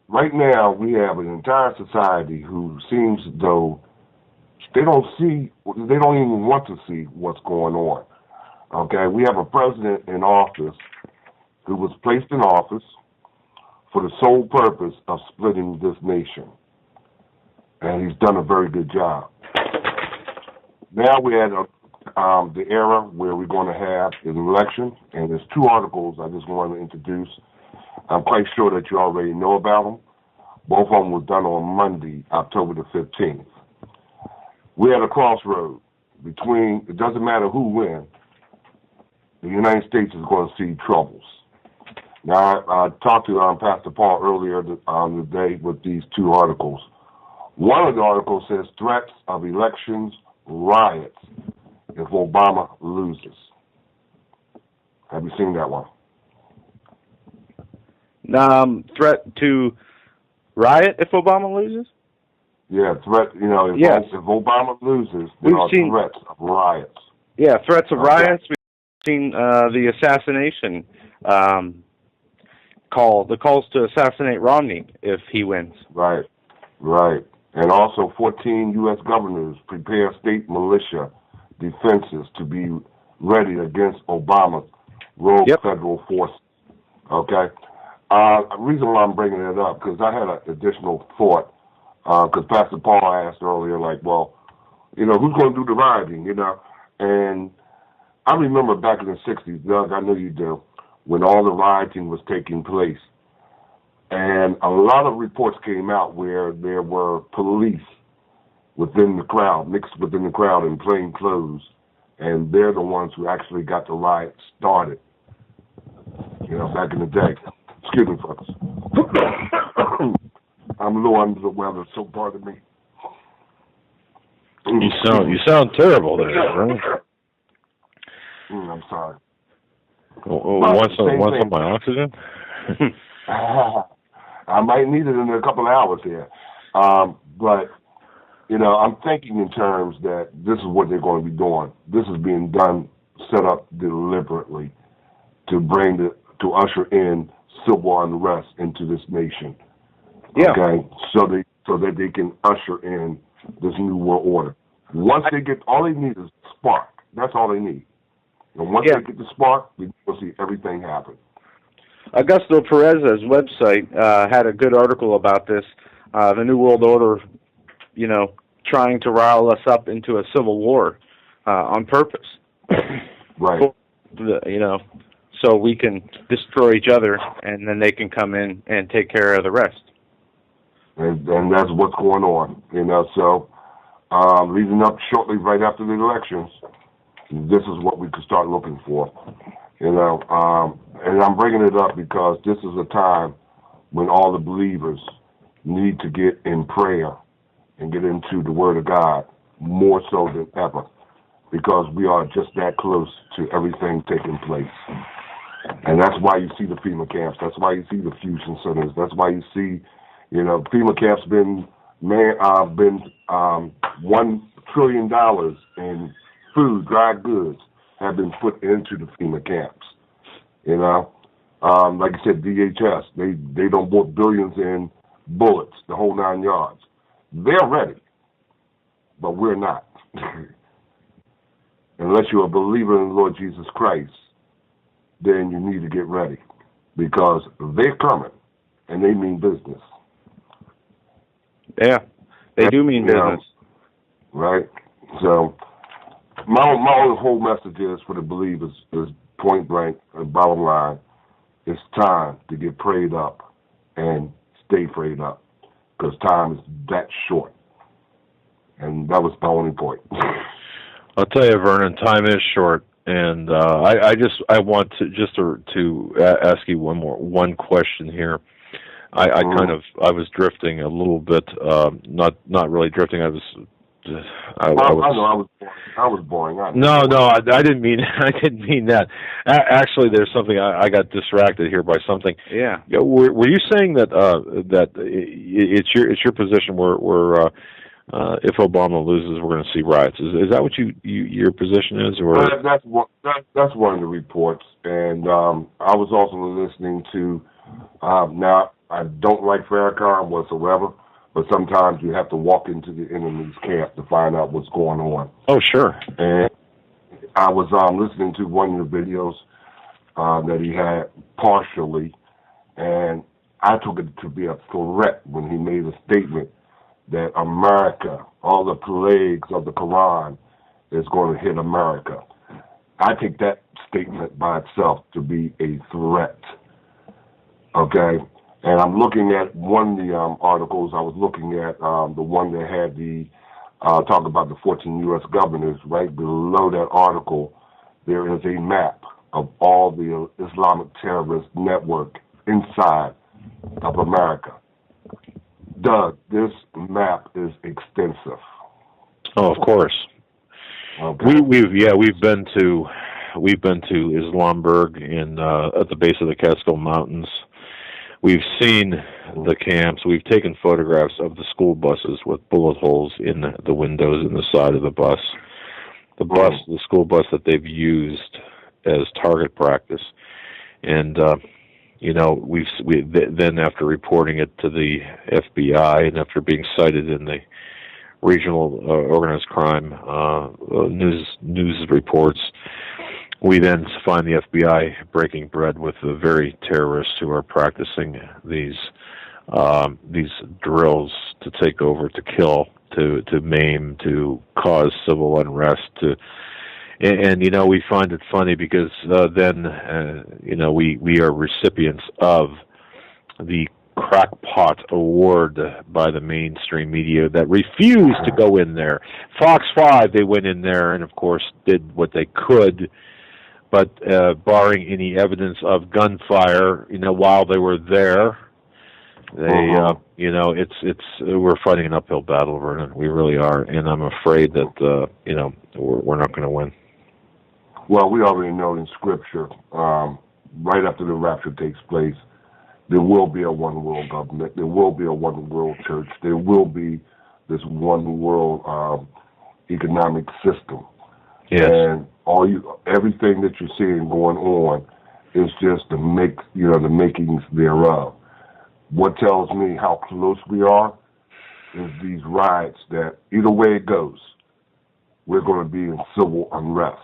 Speaker 12: right now we have an entire society who seems as though they don't even want to see what's going on. Okay, we have a president in office who was placed in office for the sole purpose of splitting this nation. And he's done a very good job. Now we're at the era where we're going to have an election, and there's two articles I just want to introduce. I'm quite sure that you already know about them. Both of them were done on Monday, October the 15th. We're at a crossroad between, it doesn't matter who wins, the United States is going to see troubles. Now, I talked to Pastor Paul earlier today with these two articles. One of the articles says threats of elections, riots, if Obama loses. Have you seen that one?
Speaker 6: Threat to riot if Obama loses?
Speaker 12: Yeah, threat, you know, if Obama loses, there are threats of riots.
Speaker 6: Yeah, threats of riots. We've seen the assassination the calls to assassinate Romney if he wins.
Speaker 12: Right. And also 14 U.S. governors prepare state militia defenses to be ready against Obama's rogue federal forces. Okay? The reason why I'm bringing it up, because I had an additional thought, because Pastor Paul asked earlier, like, well, you know, who's going to do the rioting, you know? And I remember back in the 60s, Doug, I know you do, when all the rioting was taking place. And a lot of reports came out where there were police within the crowd, mixed within the crowd in plain clothes, and they're the ones who actually got the riot started, you know, back in the day. Excuse me, folks. I'm a little under the weather, so pardon me.
Speaker 5: You sound terrible there, right?
Speaker 12: I'm sorry.
Speaker 5: Want some of my oxygen?
Speaker 12: I might need it in a couple of hours here. But, you know, I'm thinking in terms that this is what they're going to be doing. This is being done, set up deliberately to usher in civil unrest into this nation.
Speaker 6: Yeah.
Speaker 12: Okay? So that they can usher in this new world order. Once they get, all they need is a spark. That's all they need. And once they get the spark, we'll see everything happen.
Speaker 6: Augusto Perez's website had a good article about this. The New World Order, you know, trying to rile us up into a civil war on purpose.
Speaker 12: Right.
Speaker 6: You know, so we can destroy each other, and then they can come in and take care of the rest.
Speaker 12: And that's what's going on, you know. So leading up shortly right after the elections, this is what we could start looking for, you know. And I'm bringing it up because this is a time when all the believers need to get in prayer and get into the Word of God more so than ever, because we are just that close to everything taking place. And that's why you see the FEMA camps. That's why you see the fusion centers. That's why you see, you know, FEMA camps been $1 trillion in food, dry goods have been put into the FEMA camps. You know, like I said, DHS, they don't put billions in bullets, the whole 9 yards. They're ready, but we're not. Unless you're a believer in the Lord Jesus Christ, then you need to get ready, because they're coming, and they mean business.
Speaker 6: Yeah, they do mean business.
Speaker 12: Right? So, my whole message is for the believers is point blank and bottom line. It's time to get prayed up and stay prayed up because time is that short. And that was my only point.
Speaker 5: I'll tell you, Vernon, time is short, and I want to ask you one question here. I was drifting a little bit, not really drifting. I was boring. No, I didn't mean that. Actually, there's something I got distracted here by something.
Speaker 6: Yeah.
Speaker 5: Were you saying that it's your position where if Obama loses, we're going to see riots? Is that what your position is, or
Speaker 12: that's one of the reports? And I was also listening to now. I don't like Farrakhan whatsoever, but sometimes you have to walk into the enemy's camp to find out what's going on.
Speaker 5: Oh, sure.
Speaker 12: And I was listening to one of the videos that he had partially, and I took it to be a threat when he made a statement that America, all the plagues of the Quran, is going to hit America. I take that statement by itself to be a threat. Okay? And I'm looking at one of the articles. I was looking at the one that had the talk about the 14 U.S. governors. Right below that article, there is a map of all the Islamic terrorist network inside of America. Doug, this map is extensive.
Speaker 5: Oh, of course.
Speaker 12: Okay.
Speaker 5: We've been to Islamberg at the base of the Catskill Mountains. We've seen the camps. We've taken photographs of the school buses with bullet holes in the windows in the side of the bus. The school bus that they've used as target practice. And then after reporting it to the FBI and after being cited in the regional organized crime news reports, we then find the FBI breaking bread with the very terrorists who are practicing these drills to take over, to kill, to maim, to cause civil unrest. And we find it funny because then we are recipients of the crackpot award by the mainstream media that refused to go in there. Fox 5, they went in there and of course did what they could. But barring any evidence of gunfire, while they were there, we're fighting an uphill battle, Vernon. We really are, and I'm afraid that we're not going to win.
Speaker 12: Well, we already know in Scripture, right after the rapture takes place, there will be a one world government. There will be a one world church. There will be this one world economic system.
Speaker 5: Yes.
Speaker 12: And everything that you're seeing going on is just the makings thereof. What tells me how close we are is these riots that either way it goes, we're going to be in civil unrest.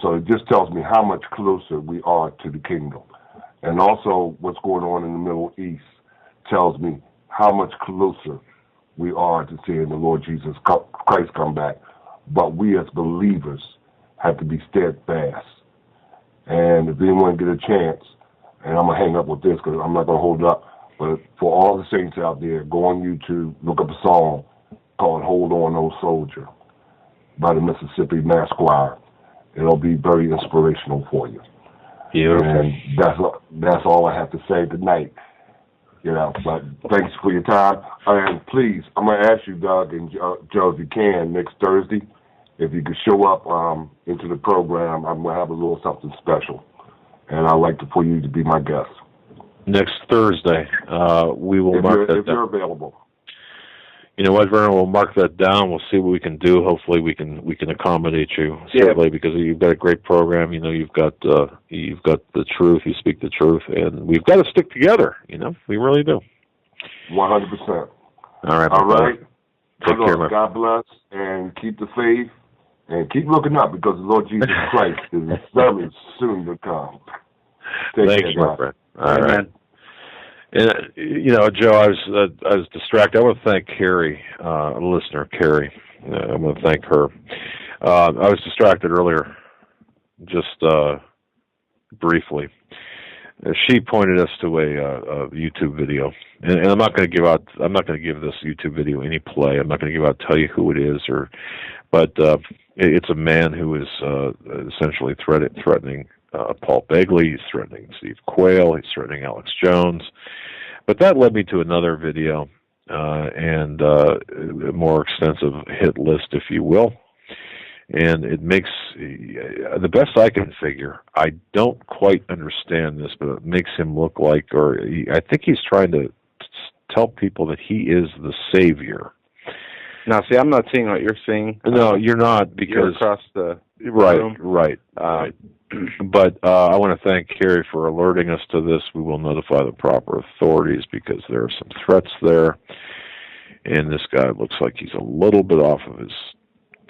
Speaker 12: So it just tells me how much closer we are to the kingdom. And also what's going on in the Middle East tells me how much closer we are to seeing the Lord Jesus Christ come back. But we as believers have to be steadfast. And if anyone get a chance, and I'm going to hang up with this because I'm not going to hold up, but for all the saints out there, go on YouTube, look up a song called Hold On, Old Soldier by the Mississippi Mass Choir. It'll be very inspirational for you.
Speaker 5: Beautiful.
Speaker 12: And that's all I have to say tonight. But thanks for your time. And please, I'm going to ask you, Doug and Joe, if you can, next Thursday, if you could show up into the program, I'm going to have a little something special. And I'd like for you to be my guest.
Speaker 5: Next Thursday, we will mark that down.
Speaker 12: If you're available.
Speaker 5: You know what, Vernon? We'll mark that down. We'll see what we can do. Hopefully, we can accommodate you. Certainly, because you've got a great program. You've got the truth. You speak the truth, and we've got to stick together. We really do.
Speaker 12: 100%.
Speaker 5: All right.
Speaker 12: All right.
Speaker 5: Take care, man.
Speaker 12: God bless, and keep the faith, and keep looking up because the Lord Jesus Christ is very soon to come.
Speaker 5: Thank you, my friend. All right. And Joe, I was distracted. I want to thank Carrie, a listener, Carrie. I want to thank her. I was distracted earlier, just briefly. She pointed us to a YouTube video, and I'm not going to give this YouTube video any play. I'm not going to tell you who it is, but it's a man who is essentially threatening Paul Begley. He's threatening Steve Quayle. He's threatening Alex Jones. But that led me to another video and a more extensive hit list, if you will. And it makes, the best I can figure, I don't quite understand this, but it makes him look like, I think he's trying to tell people that he is the savior.
Speaker 6: Now, see, I'm not seeing what you're seeing.
Speaker 5: No, you're not, because
Speaker 6: you're across the
Speaker 5: room. Right. But I want to thank Carrie for alerting us to this. We will notify the proper authorities because there are some threats there, and this guy looks like he's a little bit off of his.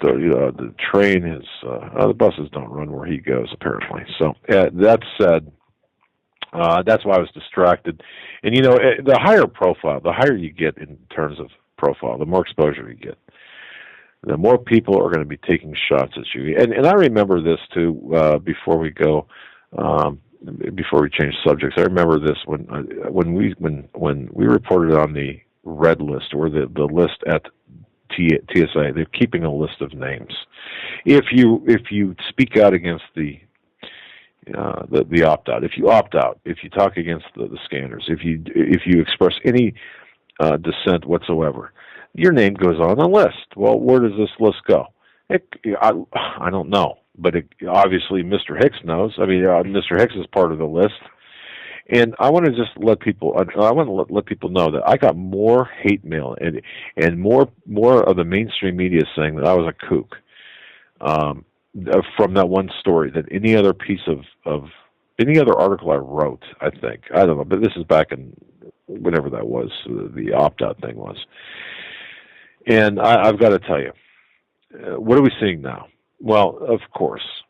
Speaker 5: The train is the buses don't run where he goes, apparently. So that said, that's why I was distracted. And the higher profile, the higher you get in terms of profile, the more exposure you get, the more people are going to be taking shots at you. And I remember this too. Before we go, before we change subjects, I remember this when we reported on the red list, or the list at TSA. They're keeping a list of names. If you speak out against the opt out, if you opt out, if you talk against the scanners, if you express any dissent whatsoever, your name goes on the list. Well, where does this list go? I don't know, but obviously Mr. Hicks knows. I mean, Mr. Hicks is part of the list. And I want to just let people. I want to let people know that I got more hate mail and more of the mainstream media saying that I was a kook from that one story than any other piece of any other article I wrote. I think, I don't know, but this is back in whenever that was, the opt-out thing was. And I've got to tell you, what are we seeing now? Well, of course,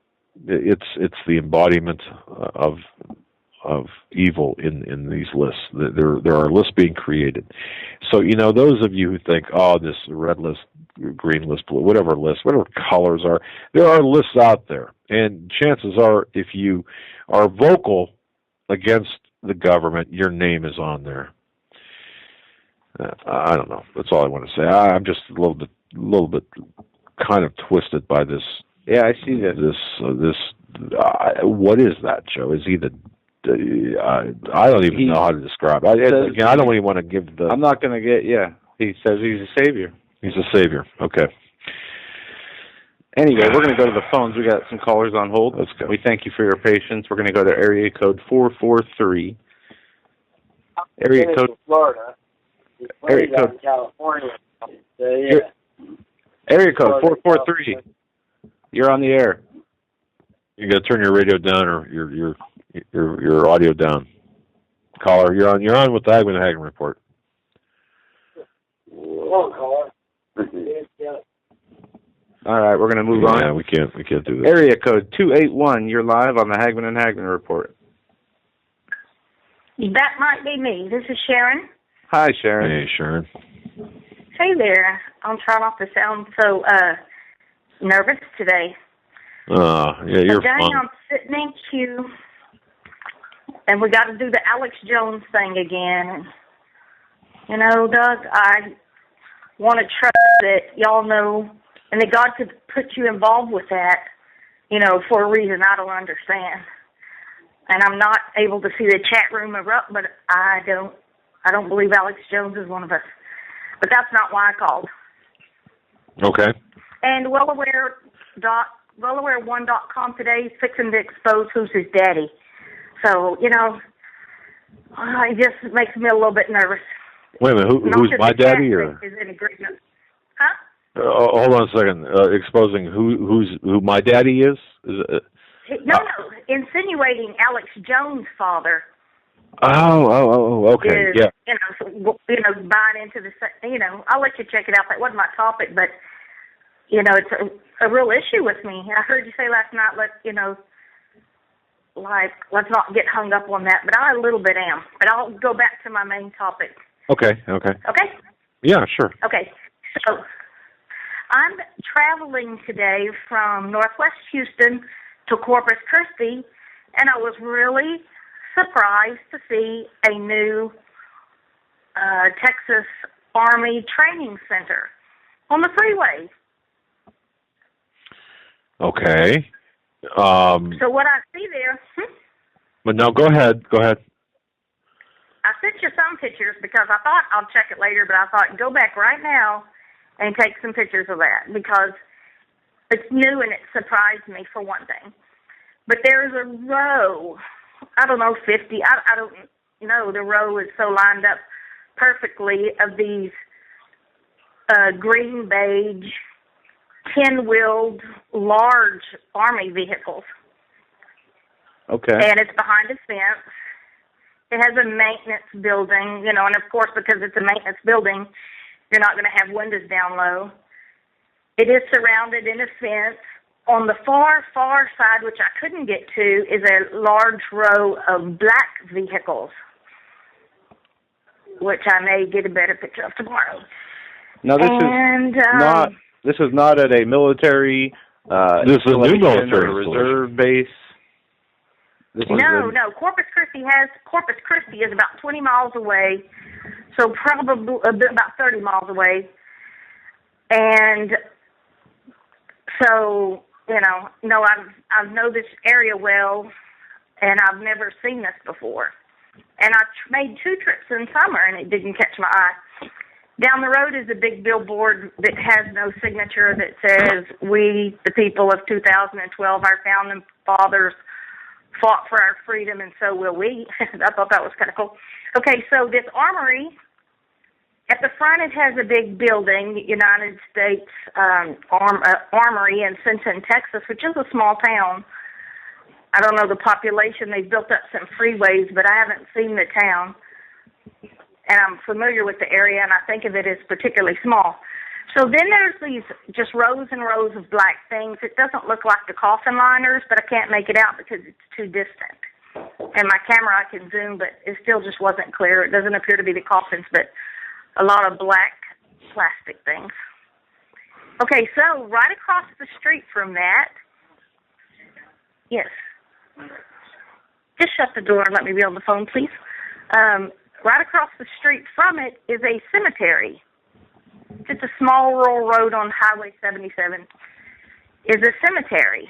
Speaker 5: it's the embodiment of evil in these lists. There are lists being created. So, those of you who think, this red list, green list, blue, whatever colors are, there are lists out there. And chances are, if you are vocal against the government, your name is on there. I don't know. That's all I want to say. I'm just a little bit kind of twisted by this.
Speaker 6: Yeah, I see that.
Speaker 5: This. What is that, Joe? Is he the? I don't even know how to describe it. I don't even want to give the...
Speaker 6: I'm not going to get... Yeah, he says he's a savior.
Speaker 5: He's a savior. Okay.
Speaker 6: Anyway, we're going to go to the phones. We got some callers on hold.
Speaker 5: Let's go.
Speaker 6: We thank you for your patience. We're going to go to area code 443. Area code...
Speaker 13: Florida.
Speaker 6: Area code...
Speaker 13: California. Yeah.
Speaker 6: Area code 443. You're on the air.
Speaker 5: You got to turn your radio down or your audio down. Caller, you're on with the HAGMANN and HAGMANN report.
Speaker 13: Hello, caller.
Speaker 6: All right, we're going to move on.
Speaker 5: Yeah, we can't do that.
Speaker 6: Area code 281. You're live on the HAGMANN and HAGMANN report.
Speaker 14: That might be me. This is Sharon.
Speaker 6: Hi, Sharon.
Speaker 5: Hey, Sharon.
Speaker 14: Hey there. I'm trying not to sound so nervous today.
Speaker 5: Yeah, you're
Speaker 14: Today
Speaker 5: fine.
Speaker 14: I'm sitting in queue, and we got to do the Alex Jones thing again. And, Doug, I want to trust that y'all know, and that God could put you involved with that, for a reason I don't understand. And I'm not able to see the chat room erupt, but I don't believe Alex Jones is one of us. But that's not why I called.
Speaker 5: Okay.
Speaker 14: And Wellaware1.com today is fixing to expose who's his daddy. So, it just makes me a little bit nervous.
Speaker 5: Wait a minute, who's my daddy? Or
Speaker 14: is in agreement. Huh?
Speaker 5: Hold on a second. Exposing who my daddy is?
Speaker 14: No, insinuating Alex Jones' father.
Speaker 5: Oh, okay,
Speaker 14: is,
Speaker 5: yeah.
Speaker 14: Buying into the, I'll let you check it out. That wasn't my topic, but, it's a real issue with me. I heard you say last night, let's not get hung up on that, but I a little bit am. But I'll go back to my main topic.
Speaker 5: Okay.
Speaker 14: Okay?
Speaker 5: Yeah, sure.
Speaker 14: Okay. So, I'm traveling today from Northwest Houston to Corpus Christi, and I was really surprised to see a new Texas Army Training Center on the freeway.
Speaker 5: Okay.
Speaker 14: So what I see there...
Speaker 5: But no, go ahead.
Speaker 14: I sent you some pictures because I thought I'll check it later, but I thought go back right now and take some pictures of that because it's new and it surprised me for one thing. But there's a row, I don't know, 50, I don't know, the row is so lined up perfectly of these green beige, 10-wheeled, large Army vehicles.
Speaker 6: Okay.
Speaker 14: And it's behind a fence. It has a maintenance building, and of course, because it's a maintenance building, you're not going to have windows down low. It is surrounded in a fence. On the far side, which I couldn't get to, is a large row of black vehicles, which I may get a better picture of tomorrow.
Speaker 6: Now, this is not at a military.
Speaker 5: This is a new military
Speaker 6: reserve base.
Speaker 14: No. Corpus Christi is about 20 miles away, so probably about 30 miles away. And so, I know this area well, and I've never seen this before. And I made 2 trips in summer, and it didn't catch my eye. Down the road is a big billboard that has no signature that says, "We, the people of 2012, our founding fathers, fought for our freedom, and so will we." I thought that was kind of cool. Okay, so this armory, at the front it has a big building, United States Armory in Sinton, Texas, which is a small town. I don't know the population. They've built up some freeways, but I haven't seen the town. And I'm familiar with the area, and I think of it as particularly small. So then there's these just rows and rows of black things. It doesn't look like the coffin liners, but I can't make it out because it's too distant. And my camera, I can zoom, but it still just wasn't clear. It doesn't appear to be the coffins, but a lot of black plastic things. Okay, so right across the street from that, yes. Just shut the door and let me be on the phone, please. Right across the street from it is a cemetery. Just a small rural road on Highway 77 is a cemetery.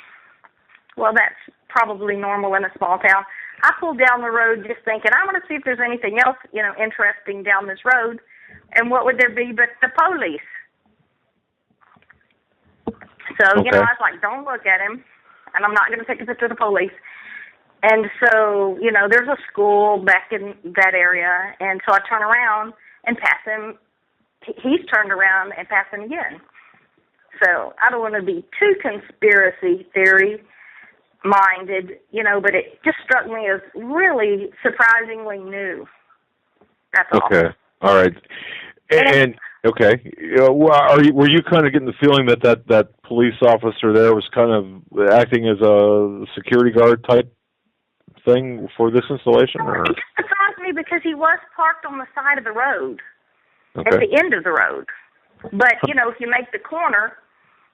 Speaker 14: Well, that's probably normal in a small town. I pulled down the road just thinking, I want to see if there's anything else, interesting down this road. And what would there be but the police? So,
Speaker 5: okay.
Speaker 14: I was like, don't look at him. And I'm not going to take a picture of the police. And so, there's a school back in that area. And so I turn around and pass him. He's turned around and passed him again. So I don't want to be too conspiracy theory minded, but it just struck me as really surprisingly new. That's all.
Speaker 5: Okay. All right. And okay. Were you kind of getting the feeling that police officer there was kind of acting as a security guard type thing for this installation? Or?
Speaker 14: It just surprised me because he was parked on the side of the road,
Speaker 5: okay.
Speaker 14: At the end of the road. But, if you make the corner,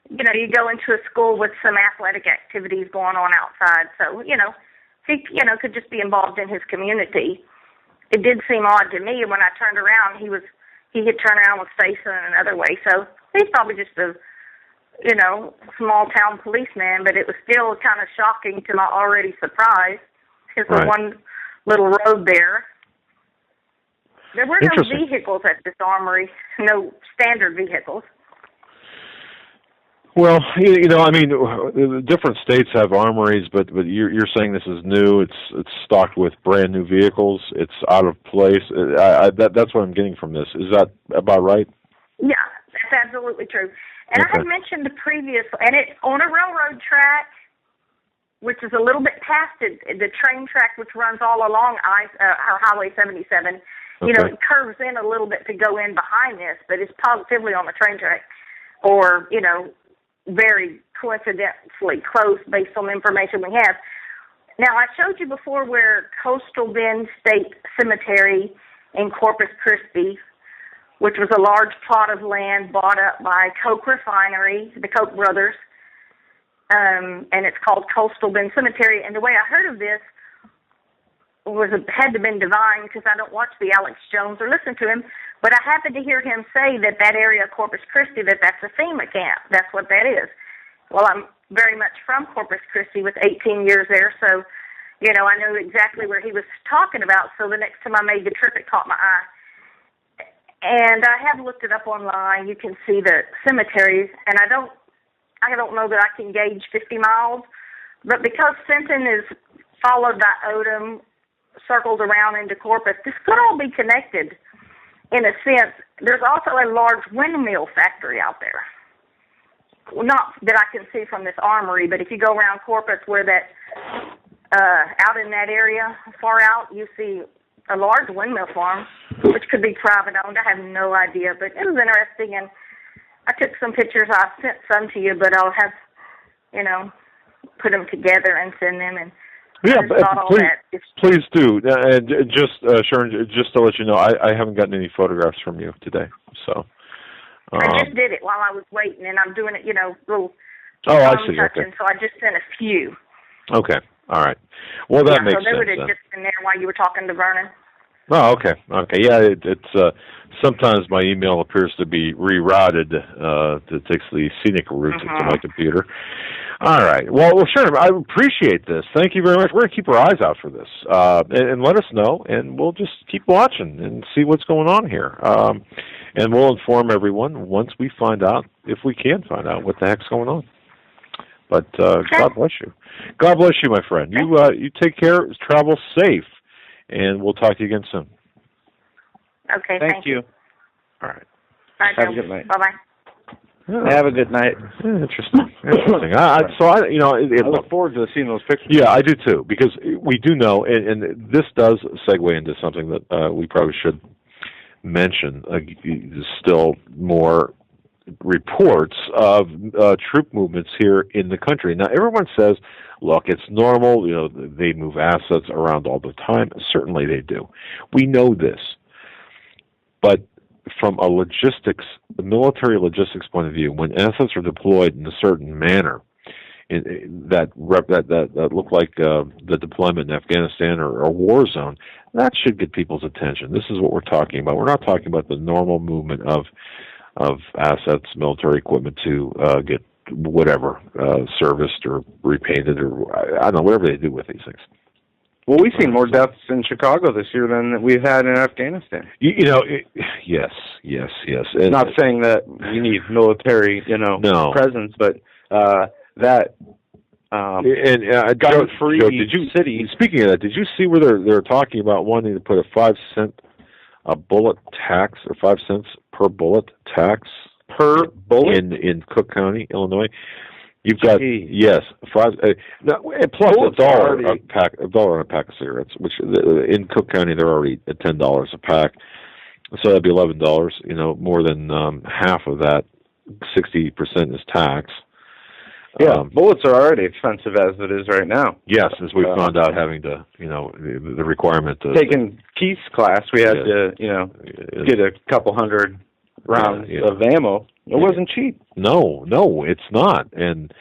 Speaker 14: you go into a school with some athletic activities going on outside. So, he, could just be involved in his community. It did seem odd to me when I turned around. He had turned around was facing another way. So he's probably just a, small town policeman, but it was still kind of shocking to my already surprise. There's
Speaker 5: right.
Speaker 14: One little road there. There were no vehicles at this armory, no standard vehicles.
Speaker 5: Well, different states have armories, but you're saying this is new. It's stocked with brand new vehicles. It's out of place. That's what I'm getting from this. Is that about right?
Speaker 14: Yeah, that's absolutely true. And okay. I had mentioned and it's on a railroad track, which is a little bit past it, the train track, which runs all along Highway 77.
Speaker 5: Okay.
Speaker 14: It curves in a little bit to go in behind this, but it's positively on the train track, or very coincidentally close based on the information we have. Now, I showed you before where Coastal Bend State Cemetery in Corpus Christi which was a large plot of land bought up by Koch Refinery, the Koch brothers, and it's called Coastal Bend Cemetery. And the way I heard of this had to have been divine, because I don't watch the Alex Jones or listen to him, but I happened to hear him say that area of Corpus Christi, that's a FEMA camp. That's what that is. Well, I'm very much from Corpus Christi with 18 years there, so, I know exactly where he was talking about. So the next time I made the trip, it caught my eye. And I have looked it up online. You can see the cemeteries, and I don't know that I can gauge 50 miles, but because Fenton is followed by Odom, circled around into Corpus, this could all be connected in a sense. There's also a large windmill factory out there. Well, not that I can see from this armory, but if you go around Corpus where that, out in that area, far out, you see a large windmill farm, which could be private owned. I have no idea, but it was interesting, and I took some pictures. I sent some to you, but I'll have, put them together and send them, and
Speaker 5: please do. And just, Sharon, just to let you know, I haven't gotten any photographs from you today. So
Speaker 14: I just did it while I was waiting, and I'm doing it, little.
Speaker 5: Oh, I see.
Speaker 14: Touching,
Speaker 5: okay.
Speaker 14: So I just sent a few.
Speaker 5: Okay. All right. Well, that makes sense.
Speaker 14: So they would have just been there while you were talking to Vernon.
Speaker 5: Oh, okay. Okay. Yeah, it's sometimes my email appears to be rerouted. It takes the scenic route to my computer. All right. Well, Sharon, I appreciate this. Thank you very much. We're going to keep our eyes out for this, and let us know, and we'll just keep watching and see what's going on here. And we'll inform everyone once we find out, if we can find out, what the heck's going on. But God bless you. God bless you, my friend. You take care. Travel safe, and we'll talk to you again soon.
Speaker 14: Okay. Thank you.
Speaker 5: All right.
Speaker 6: Have a good night.
Speaker 14: Bye-bye.
Speaker 5: Yeah.
Speaker 6: Have a good night.
Speaker 5: Interesting. Interesting. I
Speaker 6: look forward to seeing those pictures.
Speaker 5: Yeah, I do too, because we do know, and this does segue into something that we probably should mention. Still more reports of troop movements here in the country. Now, everyone says, look, it's normal, they move assets around all the time. Certainly they do. We know this. But from a military logistics point of view, when assets are deployed in a certain manner, that look like the deployment in Afghanistan or a war zone, that should get people's attention. This is what we're talking about. We're not talking about the normal movement of assets, military equipment to get whatever serviced or repainted, or I don't know, whatever they do with these things.
Speaker 6: Well, we've seen more deaths in Chicago this year than we've had in Afghanistan.
Speaker 5: Yes. And
Speaker 6: not saying that we need military, presence, but that gun-free cities.
Speaker 5: Speaking of that, did you see where they're talking about wanting to put a 5-cent bullet tax, or 5 cents per bullet tax
Speaker 6: per bullet
Speaker 5: in Cook County, Illinois? You've got $5. Plus $1 a pack of cigarettes, which in Cook County they're already at $10 a pack, so that'd be $11. More than half of that, 60% is tax.
Speaker 6: Yeah, bullets are already expensive as it is right now.
Speaker 5: Yes, as we found out, having to, the requirement to
Speaker 6: taking Keith's class, we had to, get a couple hundred rounds of ammo. It wasn't cheap.
Speaker 5: No, it's not. And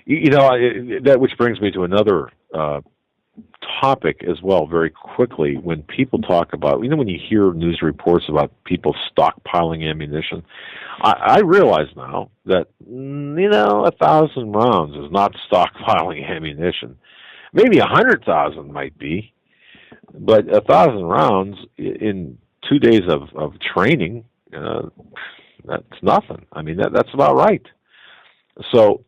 Speaker 5: that which brings me to another topic as well, very quickly. When people talk about, when you hear news reports about people stockpiling ammunition, I realize now that 1,000 rounds is not stockpiling ammunition. Maybe 100,000 might be, but 1,000 rounds in 2 days of training, that's nothing. I mean, that's about right. So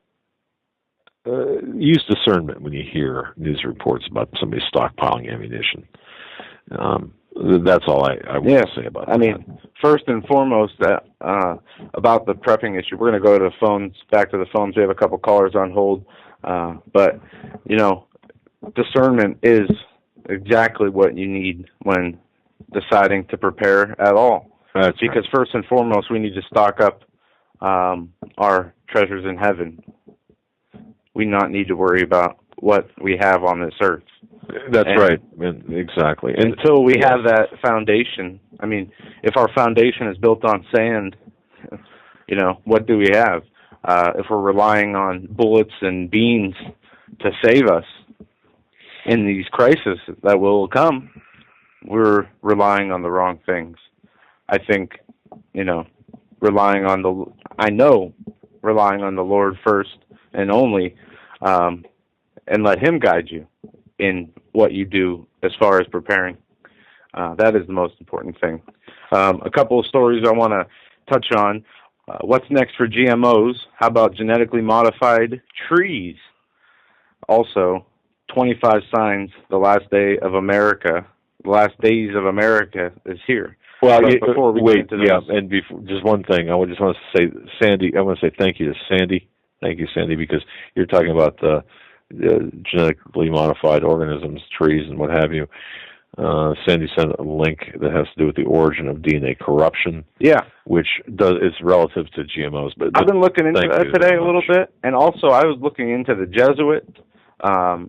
Speaker 5: use discernment when you hear news reports about somebody stockpiling ammunition. That's all I want to say about that.
Speaker 6: I mean, first and foremost, about the prepping issue, we're going to go to the phones, back to the phones. We have a couple callers on hold. But, discernment is exactly what you need when deciding to prepare at all. Because first and foremost, we need to stock up our treasures in heaven. We not need to worry about what we have on this earth.
Speaker 5: That's right. Exactly.
Speaker 6: Until we have that foundation I mean, if our foundation is built on sand, what do we have? If we're relying on bullets and beans to save us in these crises that will come, we're relying on the wrong things. I think, relying on the Lord first and only, and let Him guide you in what you do as far as preparing. That is the most important thing. A couple of stories I want to touch on. What's next for GMOs? How about genetically modified trees? Also, 25 signs the last days of America is here.
Speaker 5: Well,
Speaker 6: before we
Speaker 5: wait,
Speaker 6: get into
Speaker 5: and just one thing. I just want to say, Sandy, I want to say thank you to Sandy. Thank you, Sandy, because you're talking about the genetically modified organisms, trees, and what have you. Sandy sent a link that has to do with the origin of DNA corruption.
Speaker 6: Yeah,
Speaker 5: which is relative to GMOs. But
Speaker 6: I've been looking into that today a little bit, and also I was looking into the Jesuit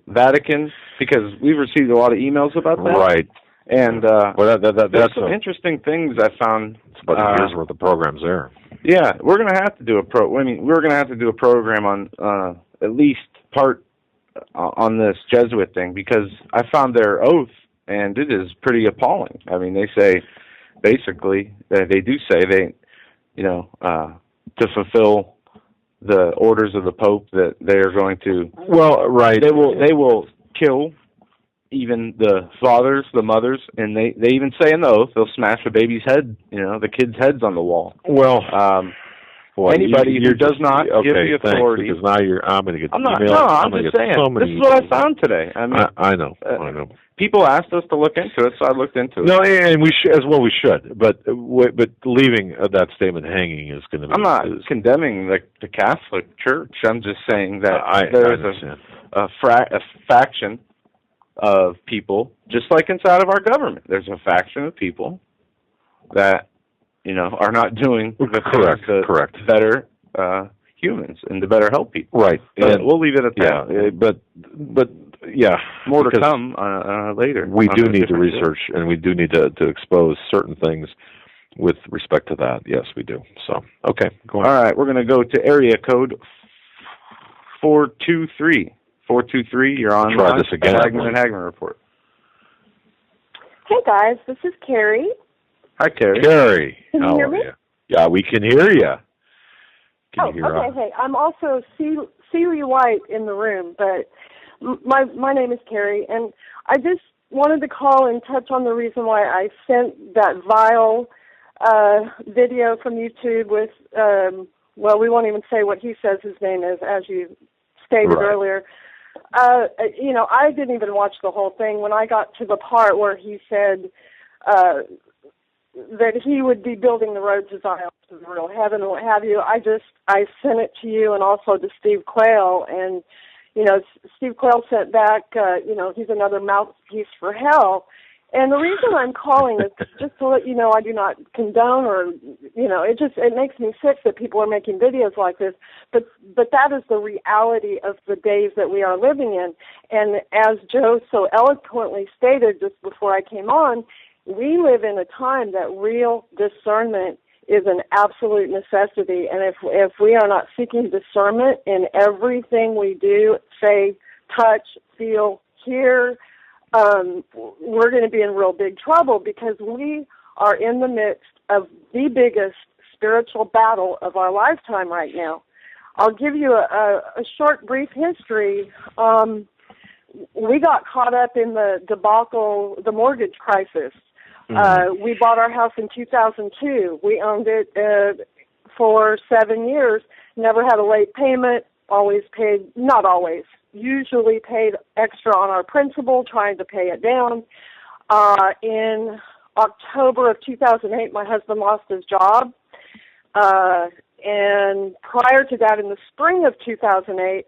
Speaker 6: Vatican, because we've received a lot of emails about that.
Speaker 5: Right.
Speaker 6: And
Speaker 5: that's
Speaker 6: some interesting things I found.
Speaker 5: It's about a year's worth of programs there.
Speaker 6: Yeah, we're going to have to do we're going to have to do a program on at least part on this Jesuit thing, because I found their oath, and it is pretty appalling. I mean, they say, basically, they do say to fulfill the orders of the Pope, that they are going to.
Speaker 5: Well, right.
Speaker 6: They will kill even the fathers, the mothers, and they even say in the oath they'll smash a baby's head, the kids' heads on the wall.
Speaker 5: Well,
Speaker 6: anybody who does not give the authority.
Speaker 5: Because now I'm going to get.
Speaker 6: I'm not. No, I'm just saying. This is what I found today. I mean,
Speaker 5: I know. I know.
Speaker 6: People asked us to look into it, so I looked into it.
Speaker 5: No, and we should, as well. We should, but leaving that statement hanging is going to be.
Speaker 6: I'm not condemning the Catholic Church. I'm just saying that there is a faction of people, just like inside of our government. There's a faction of people that are not doing the better humans and to better help people.
Speaker 5: Right.
Speaker 6: And we'll leave it at that.
Speaker 5: Yeah, but yeah,
Speaker 6: more to come later.
Speaker 5: We do need to research, and we do need to expose certain things with respect to that. Yes, we do. So, okay, go on.
Speaker 6: All right, we're going to go to area code 423. 423, you're on.
Speaker 5: Try this again.
Speaker 6: HAGMANN and HAGMANN report.
Speaker 15: Hey guys, this is Carrie.
Speaker 6: Hi, Carrie.
Speaker 5: Carrie,
Speaker 15: can you hear me?
Speaker 5: Yeah, we can hear you.
Speaker 15: Okay. Hey, I'm also Celie White in the room, but my name is Carrie, and I just wanted to call and touch on the reason why I sent that vile video from YouTube with, we won't even say what he says his name is, as you stated earlier. I didn't even watch the whole thing. When I got to the part where he said that he would be building the road to Zion, to the real heaven, and what have you, I sent it to you and also to Steve Quayle, and Steve Quayle sent back, he's another mouthpiece for hell. And the reason I'm calling is just to let you know I do not condone or, it makes me sick that people are making videos like this. But that is the reality of the days that we are living in. And as Joe so eloquently stated just before I came on, we live in a time that real discernment is an absolute necessity. And if we are not seeking discernment in everything we do, say, touch, feel, hear, we're going to be in real big trouble, because we are in the midst of the biggest spiritual battle of our lifetime right now. I'll give you a short, brief history. We got caught up in the debacle, the mortgage crisis. Mm-hmm. We bought our house in 2002. We owned it for 7 years, never had a late payment, always paid, not always, usually paid extra on our principal, trying to pay it down. In October of 2008, my husband lost his job. And prior to that, in the spring of 2008,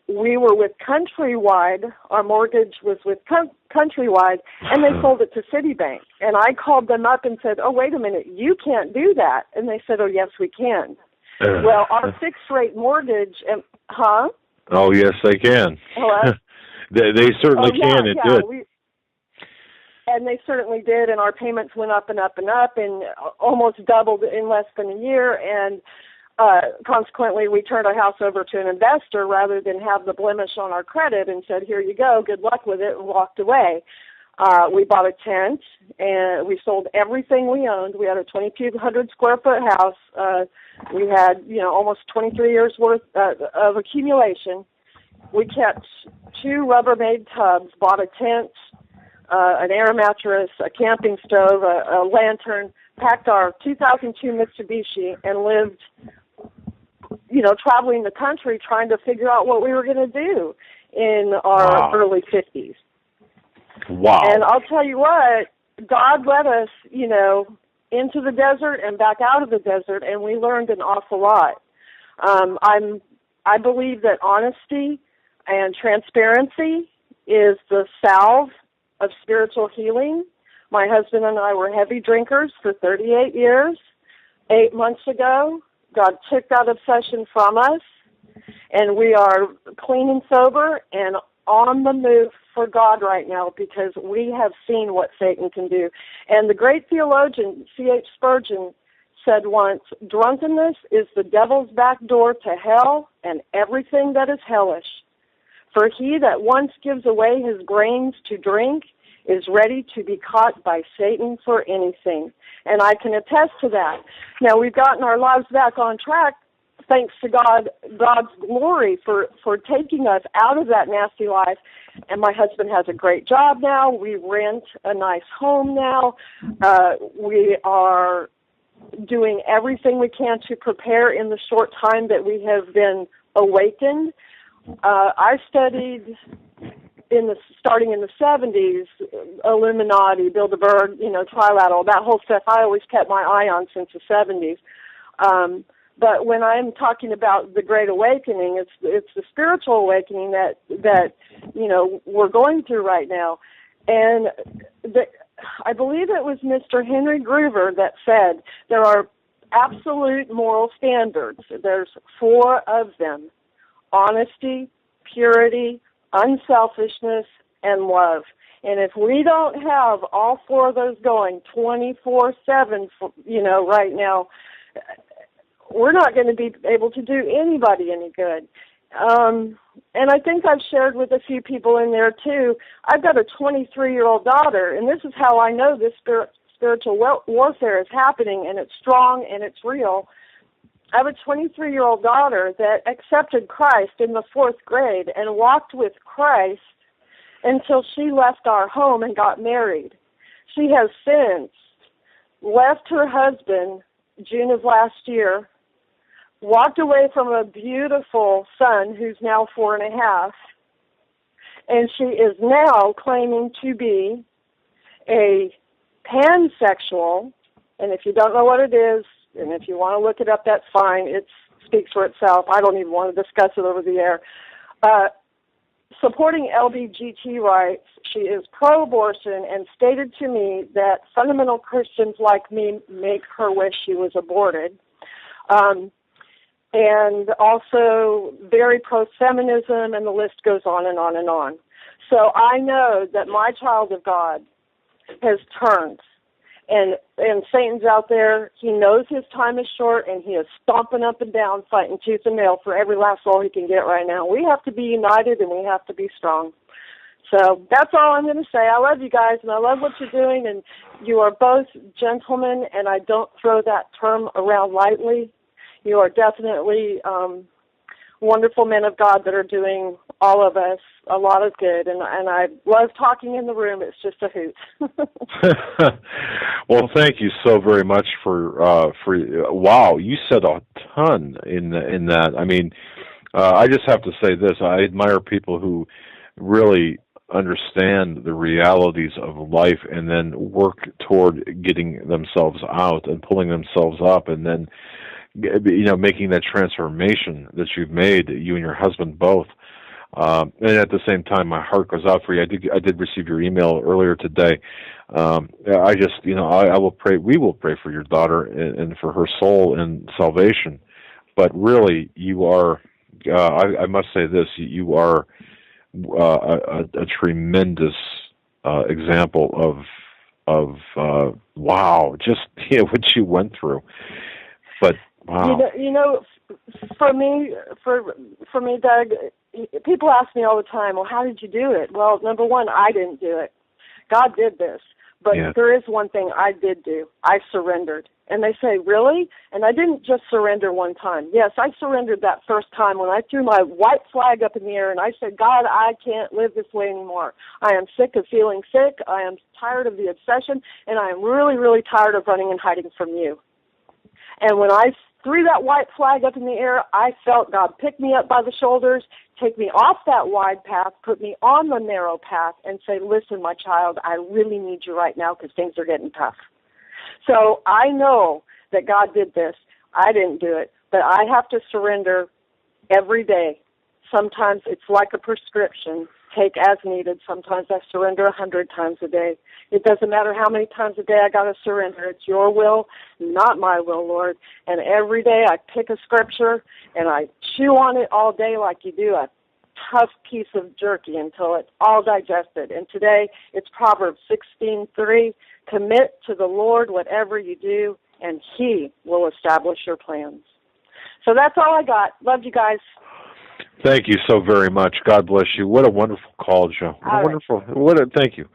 Speaker 15: we were with Countrywide. Our mortgage was with Countrywide, and they sold it to Citibank. And I called them up and said, oh, wait a minute, you can't do that. And they said, oh, yes, we can. Well, our fixed-rate mortgage,
Speaker 5: Oh, yes, they can.
Speaker 15: Hello?
Speaker 5: they certainly can. It did.
Speaker 15: and they certainly did, and our payments went up and up and up, and almost doubled in less than a year, and consequently, we turned our house over to an investor rather than have the blemish on our credit and said, here you go, good luck with it, and walked away. We bought a tent, and we sold everything we owned. We had a 2,200 square foot house. We had, almost 23 years worth of accumulation. We kept 2 Rubbermaid tubs, bought a tent, an air mattress, a camping stove, a lantern, packed our 2002 Mitsubishi, and lived, traveling the country trying to figure out what we were going to do in our early 50s.
Speaker 5: Wow.
Speaker 15: And I'll tell you what, God led us, into the desert and back out of the desert, and we learned an awful lot. I believe that honesty and transparency is the salve of spiritual healing. My husband and I were heavy drinkers for 38 years. 8 months ago, God took that obsession from us, and we are clean and sober and on the move for God right now because we have seen what Satan can do. And the great theologian C.H. Spurgeon said once, drunkenness is the devil's back door to hell and everything that is hellish. For he that once gives away his grains to drink is ready to be caught by Satan for anything. And I can attest to that. Now, we've gotten our lives back on track thanks to God's glory for taking us out of that nasty life. And my husband has a great job now. We rent a nice home now. We are doing everything we can to prepare in the short time that we have been awakened. I studied starting in the 70s, Illuminati, Bilderberg, Trilateral, that whole stuff I always kept my eye on since the 70s. But when I'm talking about the Great Awakening, it's the spiritual awakening that we're going through right now. And I believe it was Mr. Henry Groover that said there are absolute moral standards. There's 4 of them: honesty, purity, unselfishness, and love. And if we don't have all 4 of those going 24/7, right now, we're not going to be able to do anybody any good. And I think I've shared with a few people in there, too. I've got a 23-year-old daughter, and this is how I know this spiritual warfare is happening, and it's strong and it's real. I have a 23-year-old daughter that accepted Christ in the 4th grade and walked with Christ until she left our home and got married. She has since left her husband June of last year, walked away from a beautiful son who's now 4.5, and she is now claiming to be a pansexual. And if you don't know what it is, and if you want to look it up, that's fine. It speaks for itself. I don't even want to discuss it over the air. Supporting LGBT rights, she is pro-abortion and stated to me that fundamental Christians like me make her wish she was aborted. And also very pro-feminism, and the list goes on and on and on. So I know that my child of God has turned. And Satan's out there. He knows his time is short, and he is stomping up and down, fighting tooth and nail for every last soul he can get right now. We have to be united, and we have to be strong. So that's all I'm going to say. I love you guys, and I love what you're doing, and you are both gentlemen, and I don't throw that term around lightly. You are definitely wonderful men of God that are doing all of us a lot of good, and I love talking in the room. It's just a hoot.
Speaker 5: Well, thank you so very much for wow, you said a ton in that. I mean, I just have to say this: I admire people who really understand the realities of life and then work toward getting themselves out and pulling themselves up, and then making that transformation that you've made, you and your husband both. And at the same time, my heart goes out for you. I did receive your email earlier today. I just, I will pray. We will pray for your daughter and for her soul and salvation. But really, you are. I must say this: you are a tremendous example wow, just what you went through. But wow.
Speaker 15: For me, Doug, people ask me all the time, well, how did you do it? Well, number one, I didn't do it. God did this. But there is one thing I did do. I surrendered. And they say, really? And I didn't just surrender one time. Yes, I surrendered that first time when I threw my white flag up in the air and I said, God, I can't live this way anymore. I am sick of feeling sick. I am tired of the obsession. And I am really, really tired of running and hiding from you. And when I threw that white flag up in the air, I felt God pick me up by the shoulders, take me off that wide path, put me on the narrow path, and say, listen, my child, I really need you right now because things are getting tough. So I know that God did this. I didn't do it, but I have to surrender every day. Sometimes it's like a prescription, take as needed. Sometimes I surrender 100 times a day. It doesn't matter how many times a day I got to surrender. It's your will, not my will, Lord. And every day I pick a scripture and I chew on it all day like you do a tough piece of jerky until it's all digested. And today it's Proverbs 16:3. Commit to the Lord whatever you do, and He will establish your plans. So that's all I got. Love you guys.
Speaker 5: Thank you so very much. God bless you. What a wonderful call, Joe. Thank you.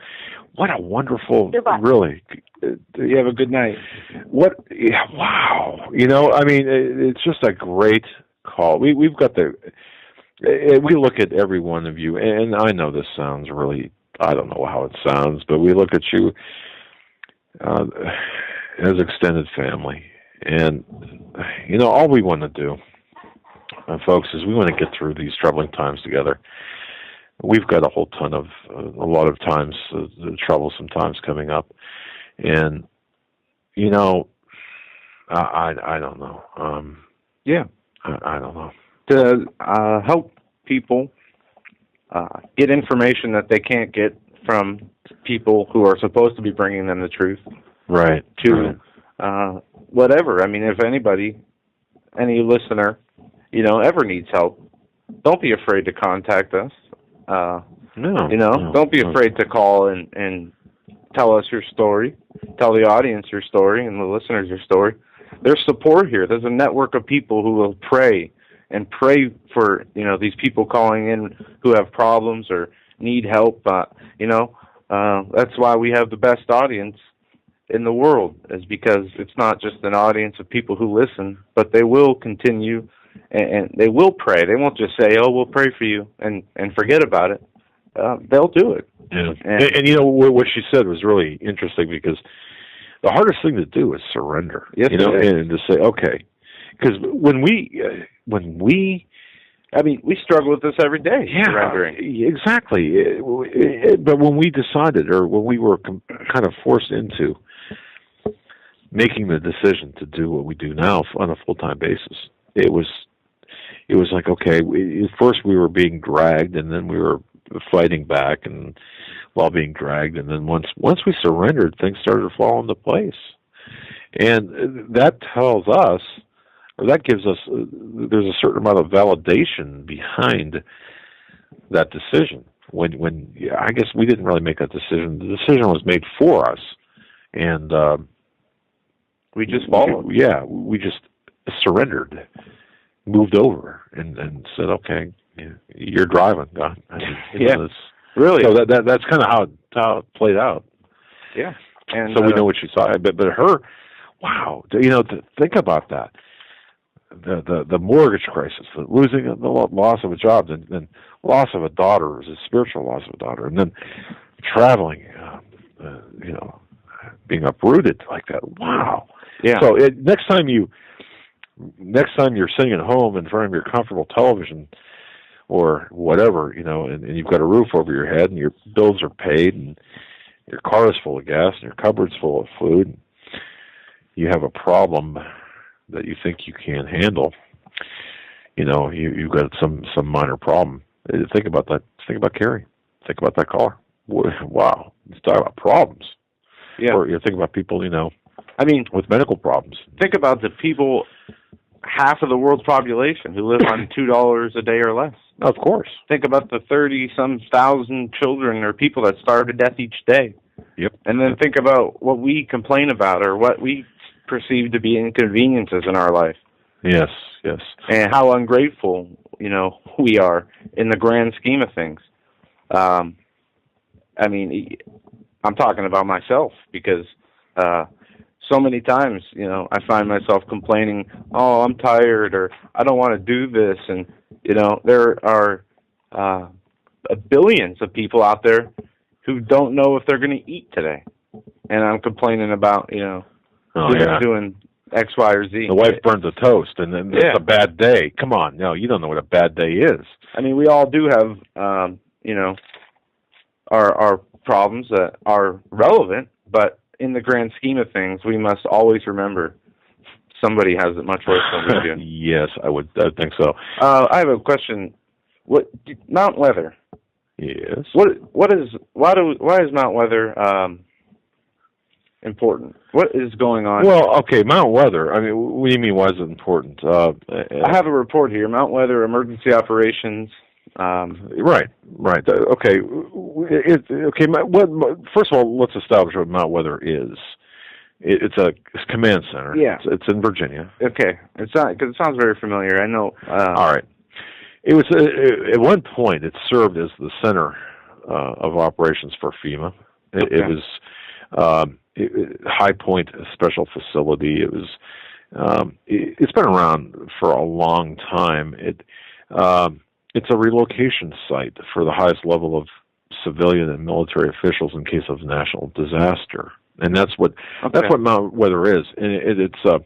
Speaker 5: What a wonderful, really. You have a good night. Wow. I mean, it's just a great call. We've got we look at every one of you, and I know this sounds really, I don't know how it sounds, but we look at you as extended family. And, all we want to do, folks, is we want to get through these troubling times together. We've got a lot of times, troublesome times coming up. And, I don't know. I don't know.
Speaker 6: To help people get information that they can't get from people who are supposed to be bringing them the truth.
Speaker 5: Right.
Speaker 6: Whatever. I mean, if anybody, any listener, ever needs help, don't be afraid to contact us. Don't be afraid to call and tell us your story, tell the audience your story and the listeners your story. There's support here. There's a network of people who will pray for, these people calling in who have problems or need help. That's why we have the best audience in the world, is because it's not just an audience of people who listen, but they will continue and they will pray. They won't just say, oh, we'll pray for you and forget about it. They'll do it.
Speaker 5: Yeah. And what she said was really interesting, because the hardest thing to do is surrender.
Speaker 6: Yes,
Speaker 5: and to say, okay. Because when we struggle with this every day, surrendering. Exactly. But when we decided, or when we were kind of forced into making the decision to do what we do now on a full-time basis, it was like, okay, first we were being dragged, and then we were fighting back, and while being dragged, and then once we surrendered, things started to fall into place. And that tells us, or that gives us, there's a certain amount of validation behind that decision. When I guess we didn't really make that decision. The decision was made for us, and
Speaker 6: we just followed.
Speaker 5: We just surrendered, moved over, and said, "Okay, you're driving, God."
Speaker 6: Really.
Speaker 5: So that's kind of how it played out.
Speaker 6: Yeah, and
Speaker 5: so we know what she saw. But her, wow, to think about that. The mortgage crisis, the loss of a job, and loss of a daughter, is a spiritual loss of a daughter, and then traveling, being uprooted like that. Wow.
Speaker 6: Yeah.
Speaker 5: So next time you're sitting at home in front of your comfortable television or whatever, and you've got a roof over your head, and your bills are paid, and your car is full of gas, and your cupboard's full of food, and you have a problem that you think you can't handle, you've got some minor problem. Think about that. Think about Carrie. Think about that caller. Wow. Let's talk about problems.
Speaker 6: Yeah.
Speaker 5: Or you think about people, with medical problems.
Speaker 6: Think about the people, half of the world's population, who live on $2 a day or less.
Speaker 5: Of course.
Speaker 6: Think about the 30-some thousand children or people that starve to death each day.
Speaker 5: Yep.
Speaker 6: And then think about what we complain about or what we perceive to be inconveniences in our life.
Speaker 5: Yes, yes.
Speaker 6: And how ungrateful, we are in the grand scheme of things. I mean, I'm talking about myself because so many times, I find myself complaining, oh, I'm tired, or I don't want to do this. And, there are billions of people out there who don't know if they're going to eat today. And I'm complaining about, doing X, Y, or Z.
Speaker 5: The wife burns a toast, and then it's a bad day. Come on, no, you don't know what a bad day is.
Speaker 6: I mean, we all do have, our problems that are relevant, but in the grand scheme of things, we must always remember somebody has it much worse than we do.
Speaker 5: Yes, I think so.
Speaker 6: I have a question. Mount Weather?
Speaker 5: Yes.
Speaker 6: Why is Mount Weather important? What is going on?
Speaker 5: Well, okay, Mount Weather. I mean, what do you mean? Why is it important? I
Speaker 6: have a report here. Mount Weather Emergency Operations.
Speaker 5: Right. Okay. First of all, let's establish what Mount Weather is. It's a command center.
Speaker 6: Yeah.
Speaker 5: It's in Virginia.
Speaker 6: Okay. It's not, because it sounds very familiar. I know.
Speaker 5: All right. It was at one point. It served as the center of operations for FEMA. It was High Point Special Facility. It was. It's been around for a long time. It's a relocation site for the highest level of civilian and military officials in case of national disaster, and that's what Mount Weather is. And it's at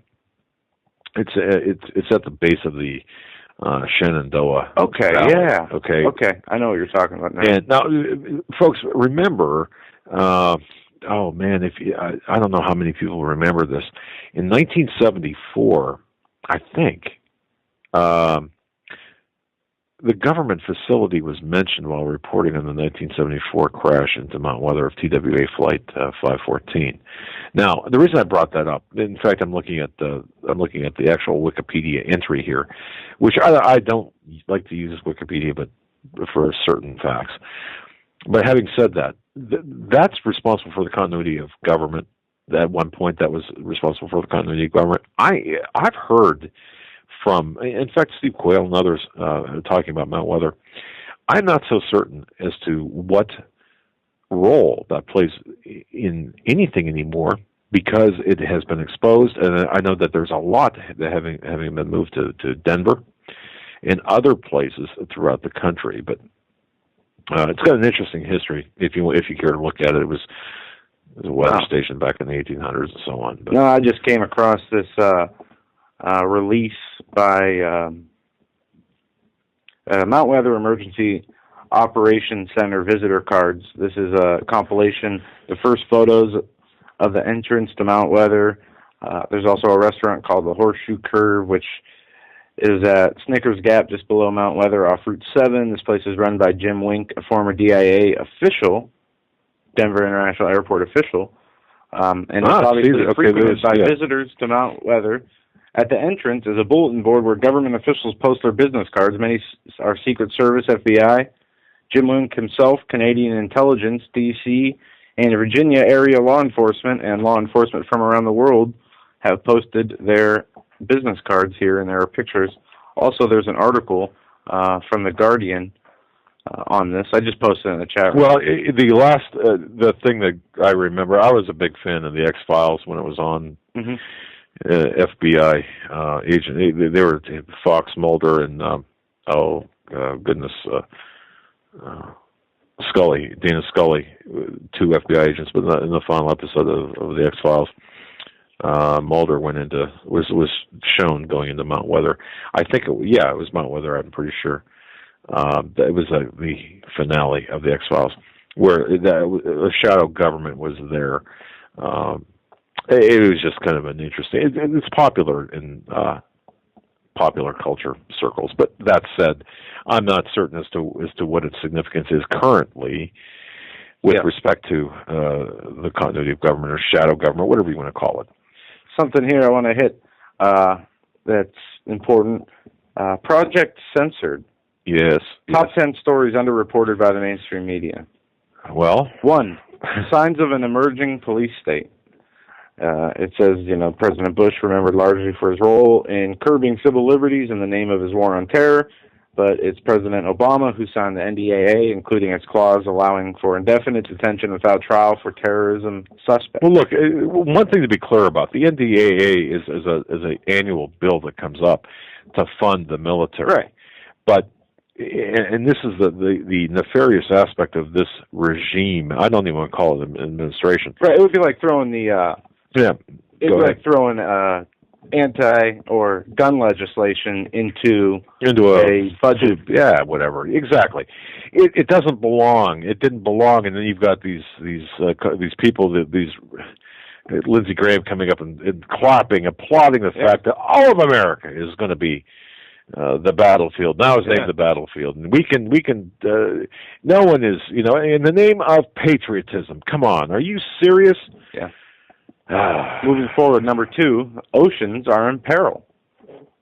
Speaker 5: the base of the Shenandoah.
Speaker 6: Okay.
Speaker 5: Valley.
Speaker 6: Yeah.
Speaker 5: Okay.
Speaker 6: Okay. I know what you're talking about now.
Speaker 5: And now, folks, remember. Oh man, I don't know how many people remember this. In 1974, I think. The government facility was mentioned while reporting on the 1974 crash into Mount Weather of TWA Flight 514. Now, the reason I brought that up, in fact, I'm looking at the actual Wikipedia entry here, which I don't like to use Wikipedia, but for certain facts. But having said that, that's responsible for the continuity of government. At one point, that was responsible for the continuity of government. I've heard from, in fact, Steve Quayle and others talking about Mount Weather. I'm not so certain as to what role that plays in anything anymore because it has been exposed, and I know that there's a lot that having been moved to Denver and other places throughout the country. But it's got an interesting history. If you care to look at it, it was a weather station back in the 1800s and so on. But,
Speaker 6: no, I just came across this release by Mount Weather Emergency Operations Center visitor cards. This is a compilation, the first photos of the entrance to Mount Weather. There's also a restaurant called the Horseshoe Curve, which is at Snickers Gap just below Mount Weather off Route 7. This place is run by Jim Wink, a former DIA official, Denver International Airport official. And it's obviously frequented by visitors to Mount Weather. At the entrance is a bulletin board where government officials post their business cards. Many are Secret Service, FBI, Jim Wink himself, Canadian Intelligence, D.C., and Virginia area law enforcement and law enforcement from around the world have posted their business cards here, and there are pictures. Also, there's an article from The Guardian on this. I just posted it in the chat room.
Speaker 5: Well, the thing that I remember, I was a big fan of the X-Files when it was on. Mm-hmm. FBI agent. They were Fox, Mulder, and Scully, Dana Scully, two FBI agents. But in the final episode of the X-Files, Mulder was shown going into Mount Weather. I think it was Mount Weather. I'm pretty sure. It was the finale of the X-Files where the shadow government was there. It was just kind of an interesting. It's popular in popular culture circles. But that said, I'm not certain as to what its significance is currently with respect to the continuity of government or shadow government, whatever you want to call it.
Speaker 6: Something here I want to hit that's important. Project Censored.
Speaker 5: Yes.
Speaker 6: Top 10 stories underreported by the mainstream media.
Speaker 5: Well,
Speaker 6: 1. signs of an emerging police state. It says, President Bush remembered largely for his role in curbing civil liberties in the name of his war on terror, but it's President Obama who signed the NDAA, including its clause allowing for indefinite detention without trial for terrorism suspects.
Speaker 5: Well, look, one thing to be clear about, the NDAA is an annual bill that comes up to fund the military.
Speaker 6: Right.
Speaker 5: But, and this is the nefarious aspect of this regime. I don't even want to call it an administration.
Speaker 6: Right, it would be like throwing throwing anti or gun legislation into a budget.
Speaker 5: Yeah, whatever. Exactly. It doesn't belong. It didn't belong. And then you've got these people, Lindsey Graham coming up and clapping, applauding the fact that all of America is going to be the battlefield. Now it's named the battlefield, and we can. No one is, in the name of patriotism. Come on, are you serious?
Speaker 6: Yeah. Moving forward, number 2, oceans are in peril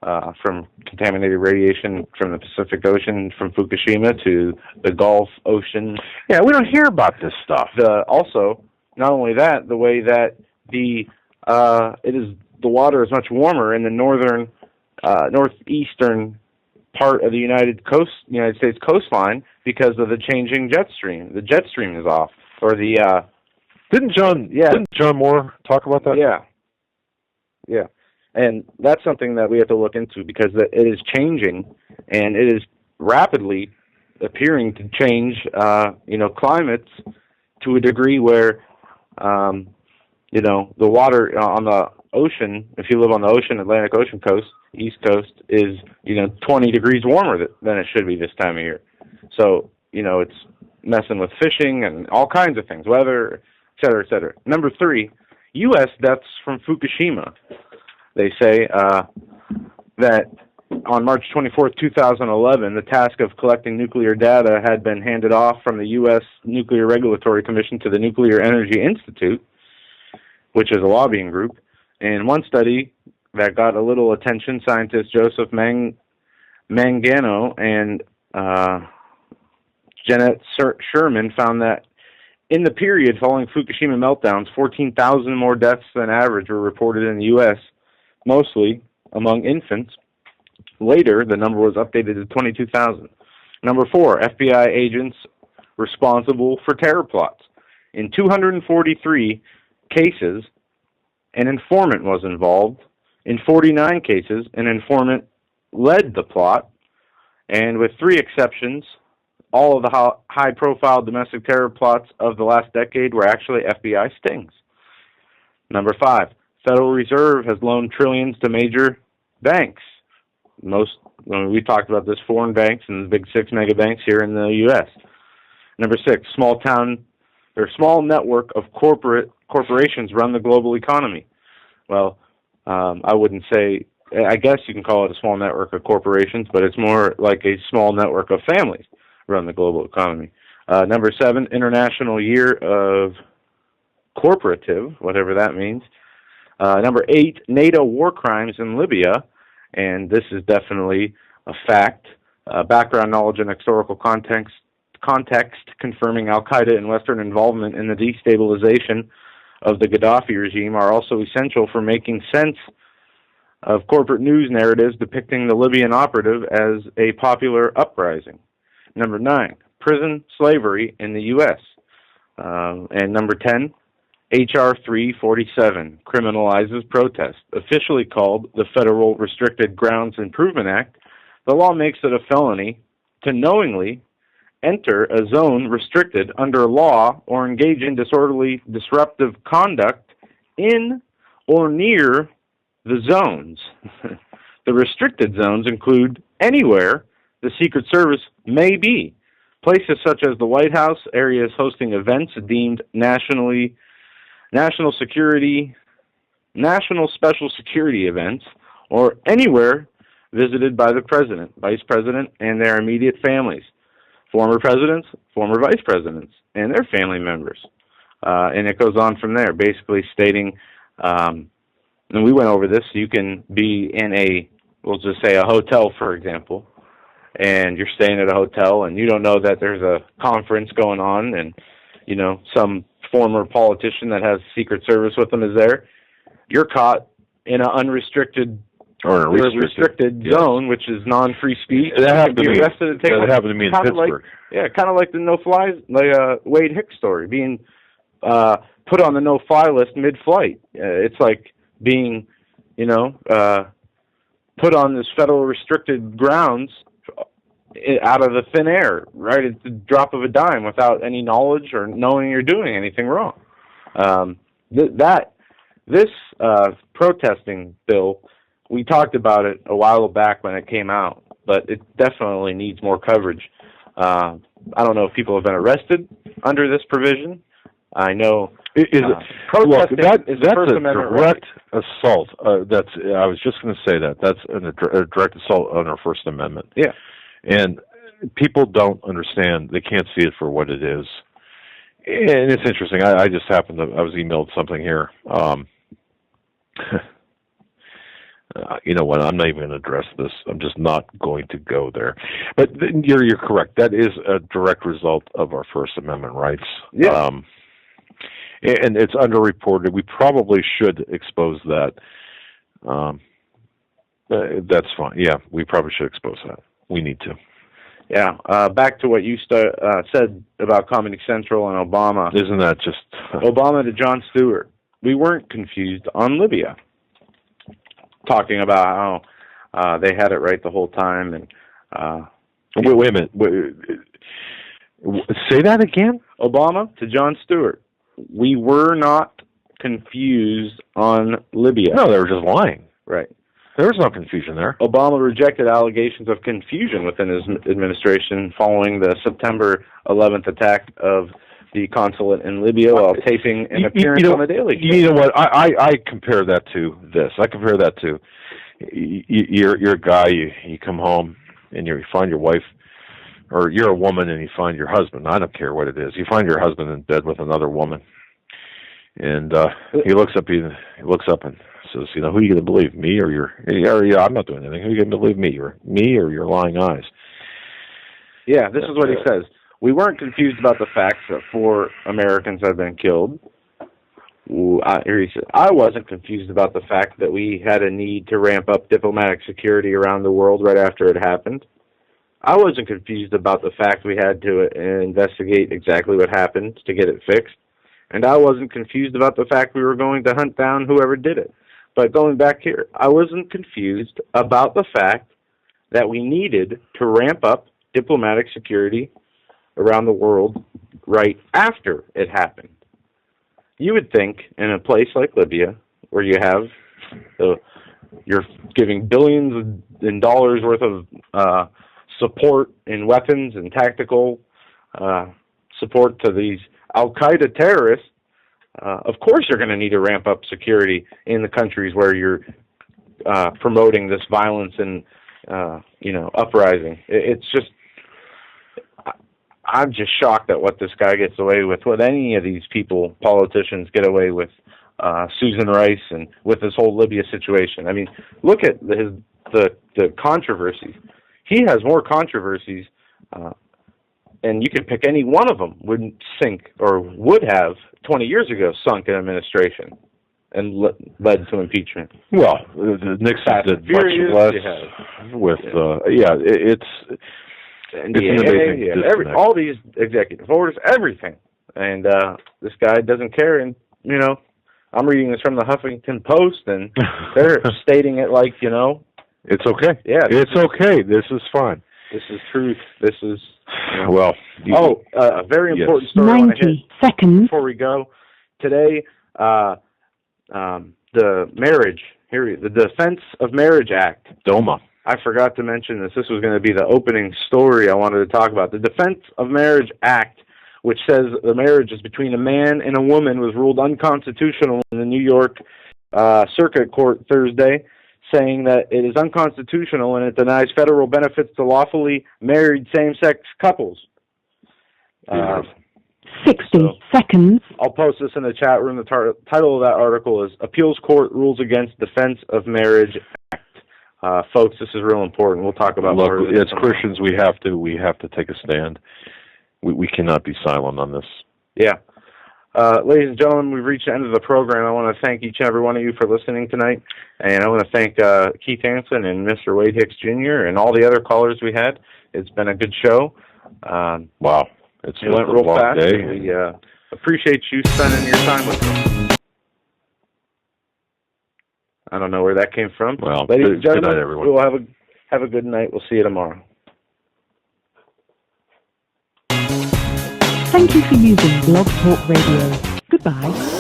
Speaker 6: from contaminated radiation from the Pacific Ocean, from Fukushima to the Gulf Ocean.
Speaker 5: Yeah, we don't hear about this stuff.
Speaker 6: Also, not only that, the way that the water is much warmer in the northeastern part of the United States coastline because of the changing jet stream. The jet stream is off, or the
Speaker 5: Didn't John Moore talk about that?
Speaker 6: Yeah. And that's something that we have to look into because it is changing, and it is rapidly appearing to change, climates to a degree where, the water on the ocean, if you live on the Atlantic Ocean coast, East Coast, is, 20 degrees warmer than it should be this time of year. So, it's messing with fishing and all kinds of things, weather, et cetera, et cetera. Number 3, U.S. deaths from Fukushima. They say that on March 24, 2011, the task of collecting nuclear data had been handed off from the U.S. Nuclear Regulatory Commission to the Nuclear Energy Institute, which is a lobbying group. In one study that got a little attention, scientists Joseph Mangano and Janet Sherman found that in the period following Fukushima meltdowns, 14,000 more deaths than average were reported in the U.S., mostly among infants. Later, the number was updated to 22,000. Number 4, FBI agents responsible for terror plots. In 243 cases, an informant was involved. In 49 cases, an informant led the plot. And with 3 exceptions, all of the high-profile domestic terror plots of the last decade were actually FBI stings. Number 5, Federal Reserve has loaned trillions to major banks. We talked about this, foreign banks and the big 6 mega banks here in the U.S. Number 6, small network of corporations run the global economy. Well, I wouldn't say, I guess you can call it a small network of corporations, but it's more like a small network of families run the global economy. Number 7, International Year of Corporative, whatever that means. Number 8, NATO war crimes in Libya, and this is definitely a fact. Background knowledge and historical context confirming Al-Qaeda and Western involvement in the destabilization of the Gaddafi regime are also essential for making sense of corporate news narratives depicting the Libyan operative as a popular uprising. Number 9, prison slavery in the U.S. And number 10, H.R. 347 criminalizes protest. Officially called the Federal Restricted Grounds Improvement Act, the law makes it a felony to knowingly enter a zone restricted under law or engage in disorderly, disruptive conduct in or near the zones. The restricted zones include anywhere the Secret Service may be. Places such as the White House, areas hosting events deemed national special security events, or anywhere visited by the President, Vice President, and their immediate families, former presidents, former vice presidents, and their family members. And it goes on from there, basically stating, and we went over this, you can be in we'll just say a hotel, for example, and you're staying at a hotel and you don't know that there's a conference going on and, some former politician that has Secret Service with them is there, you're caught in an unrestricted or restricted zone, which is non-free speech.
Speaker 5: That happened to me.
Speaker 6: That
Speaker 5: happened to me in Pittsburgh.
Speaker 6: Kind of like the no-flies, Wade Hicks story, being put on the no-fly list mid-flight. It's like being, put on this federal restricted grounds out of the thin air, right? It's the drop of a dime without any knowledge or knowing you're doing anything wrong. This protesting bill, we talked about it a while back when it came out, but it definitely needs more coverage. I don't know if people have been arrested under this provision. I know protesting is a First Amendment
Speaker 5: direct assault. I was just going to say that. That's a direct assault on our First Amendment.
Speaker 6: Yeah.
Speaker 5: And people don't understand. They can't see it for what it is. And it's interesting. I just happened to, I was emailed something here. You know what? I'm not even going to address this. I'm just not going to go there. But you're correct. That is a direct result of our First Amendment rights.
Speaker 6: Yeah.
Speaker 5: And it's underreported. We probably should expose that. That's fine. Yeah, we probably should expose that. We need to.
Speaker 6: Yeah. Back to what you said about Comedy Central and Obama.
Speaker 5: Isn't that just...
Speaker 6: Obama to Jon Stewart. We weren't confused on Libya. Talking about how they had it right the whole time. And
Speaker 5: wait a minute. Say that again?
Speaker 6: Obama to Jon Stewart. We were not confused on Libya.
Speaker 5: No, they were just lying.
Speaker 6: Right.
Speaker 5: There was no confusion there.
Speaker 6: Obama rejected allegations of confusion within his administration following the September 11th attack of the consulate in Libya while taping an appearance on The Daily Show.
Speaker 5: You know what? I compare that to this. I compare that to you're a guy, you come home and you find your wife, or you're a woman and you find your husband. I don't care what it is. You find your husband in bed with another woman, and he looks up and says, "Who are you going to believe, me or your? I'm not doing anything. Who are you going to believe, me or your lying eyes?"
Speaker 6: Yeah, this is what he says. We weren't confused about the fact that 4 Americans have been killed. Here he says, I wasn't confused about the fact that we had a need to ramp up diplomatic security around the world right after it happened. I wasn't confused about the fact we had to investigate exactly what happened to get it fixed. And I wasn't confused about the fact we were going to hunt down whoever did it. But going back here, I wasn't confused about the fact that we needed to ramp up diplomatic security around the world right after it happened. You would think in a place like Libya, where you have, you're giving billions in dollars worth of support in weapons and tactical support to these Al-Qaeda terrorists, of course you're going to need to ramp up security in the countries where you're promoting this violence and, uprising. It's just, I'm just shocked at what this guy gets away with, what any of these politicians get away with, Susan Rice and with this whole Libya situation. I mean, look at the controversies. He has more controversies, and you could pick any one of them would sink or would have 20 years ago sunk an administration and led to impeachment.
Speaker 5: Well, Nixon did much less with, it's...
Speaker 6: NDA, all these executive orders, everything. And this guy doesn't care. And, I'm reading this from the Huffington Post, and they're stating it like,
Speaker 5: it's okay.
Speaker 6: Yeah.
Speaker 5: It's okay. This is fine.
Speaker 6: This is truth. This is...
Speaker 5: Well...
Speaker 6: a very important story
Speaker 4: 90 seconds.
Speaker 6: Before we go. Today, the Defense of Marriage Act.
Speaker 5: DOMA.
Speaker 6: I forgot to mention this. This was going to be the opening story I wanted to talk about. The Defense of Marriage Act, which says the marriage is between a man and a woman, was ruled unconstitutional in the New York Circuit Court Thursday, saying that it is unconstitutional and it denies federal benefits to lawfully married same-sex couples.
Speaker 4: 60 seconds.
Speaker 6: I'll post this in the chat room. The title of that article is Appeals Court Rules Against Defense of Marriage Act. Folks, this is real important. We'll talk about
Speaker 5: Look,
Speaker 6: more.
Speaker 5: As Christians, we have to take a stand. We cannot be silent on this.
Speaker 6: Yeah. ladies and gentlemen, we've reached the end of the program. I want to thank each and every one of you for listening tonight. And I want to thank Keith Hansen and Mr. Wade Hicks Jr. and all the other callers we had. It's been a good show.
Speaker 5: Wow.
Speaker 6: It went real fast. We appreciate you spending your time with us. I don't know where that came from.
Speaker 5: Well,
Speaker 6: ladies and gentlemen,
Speaker 5: good night, everyone.
Speaker 6: We'll have a good night. We'll see you tomorrow.
Speaker 4: Thank you for using Blog Talk Radio. Goodbye.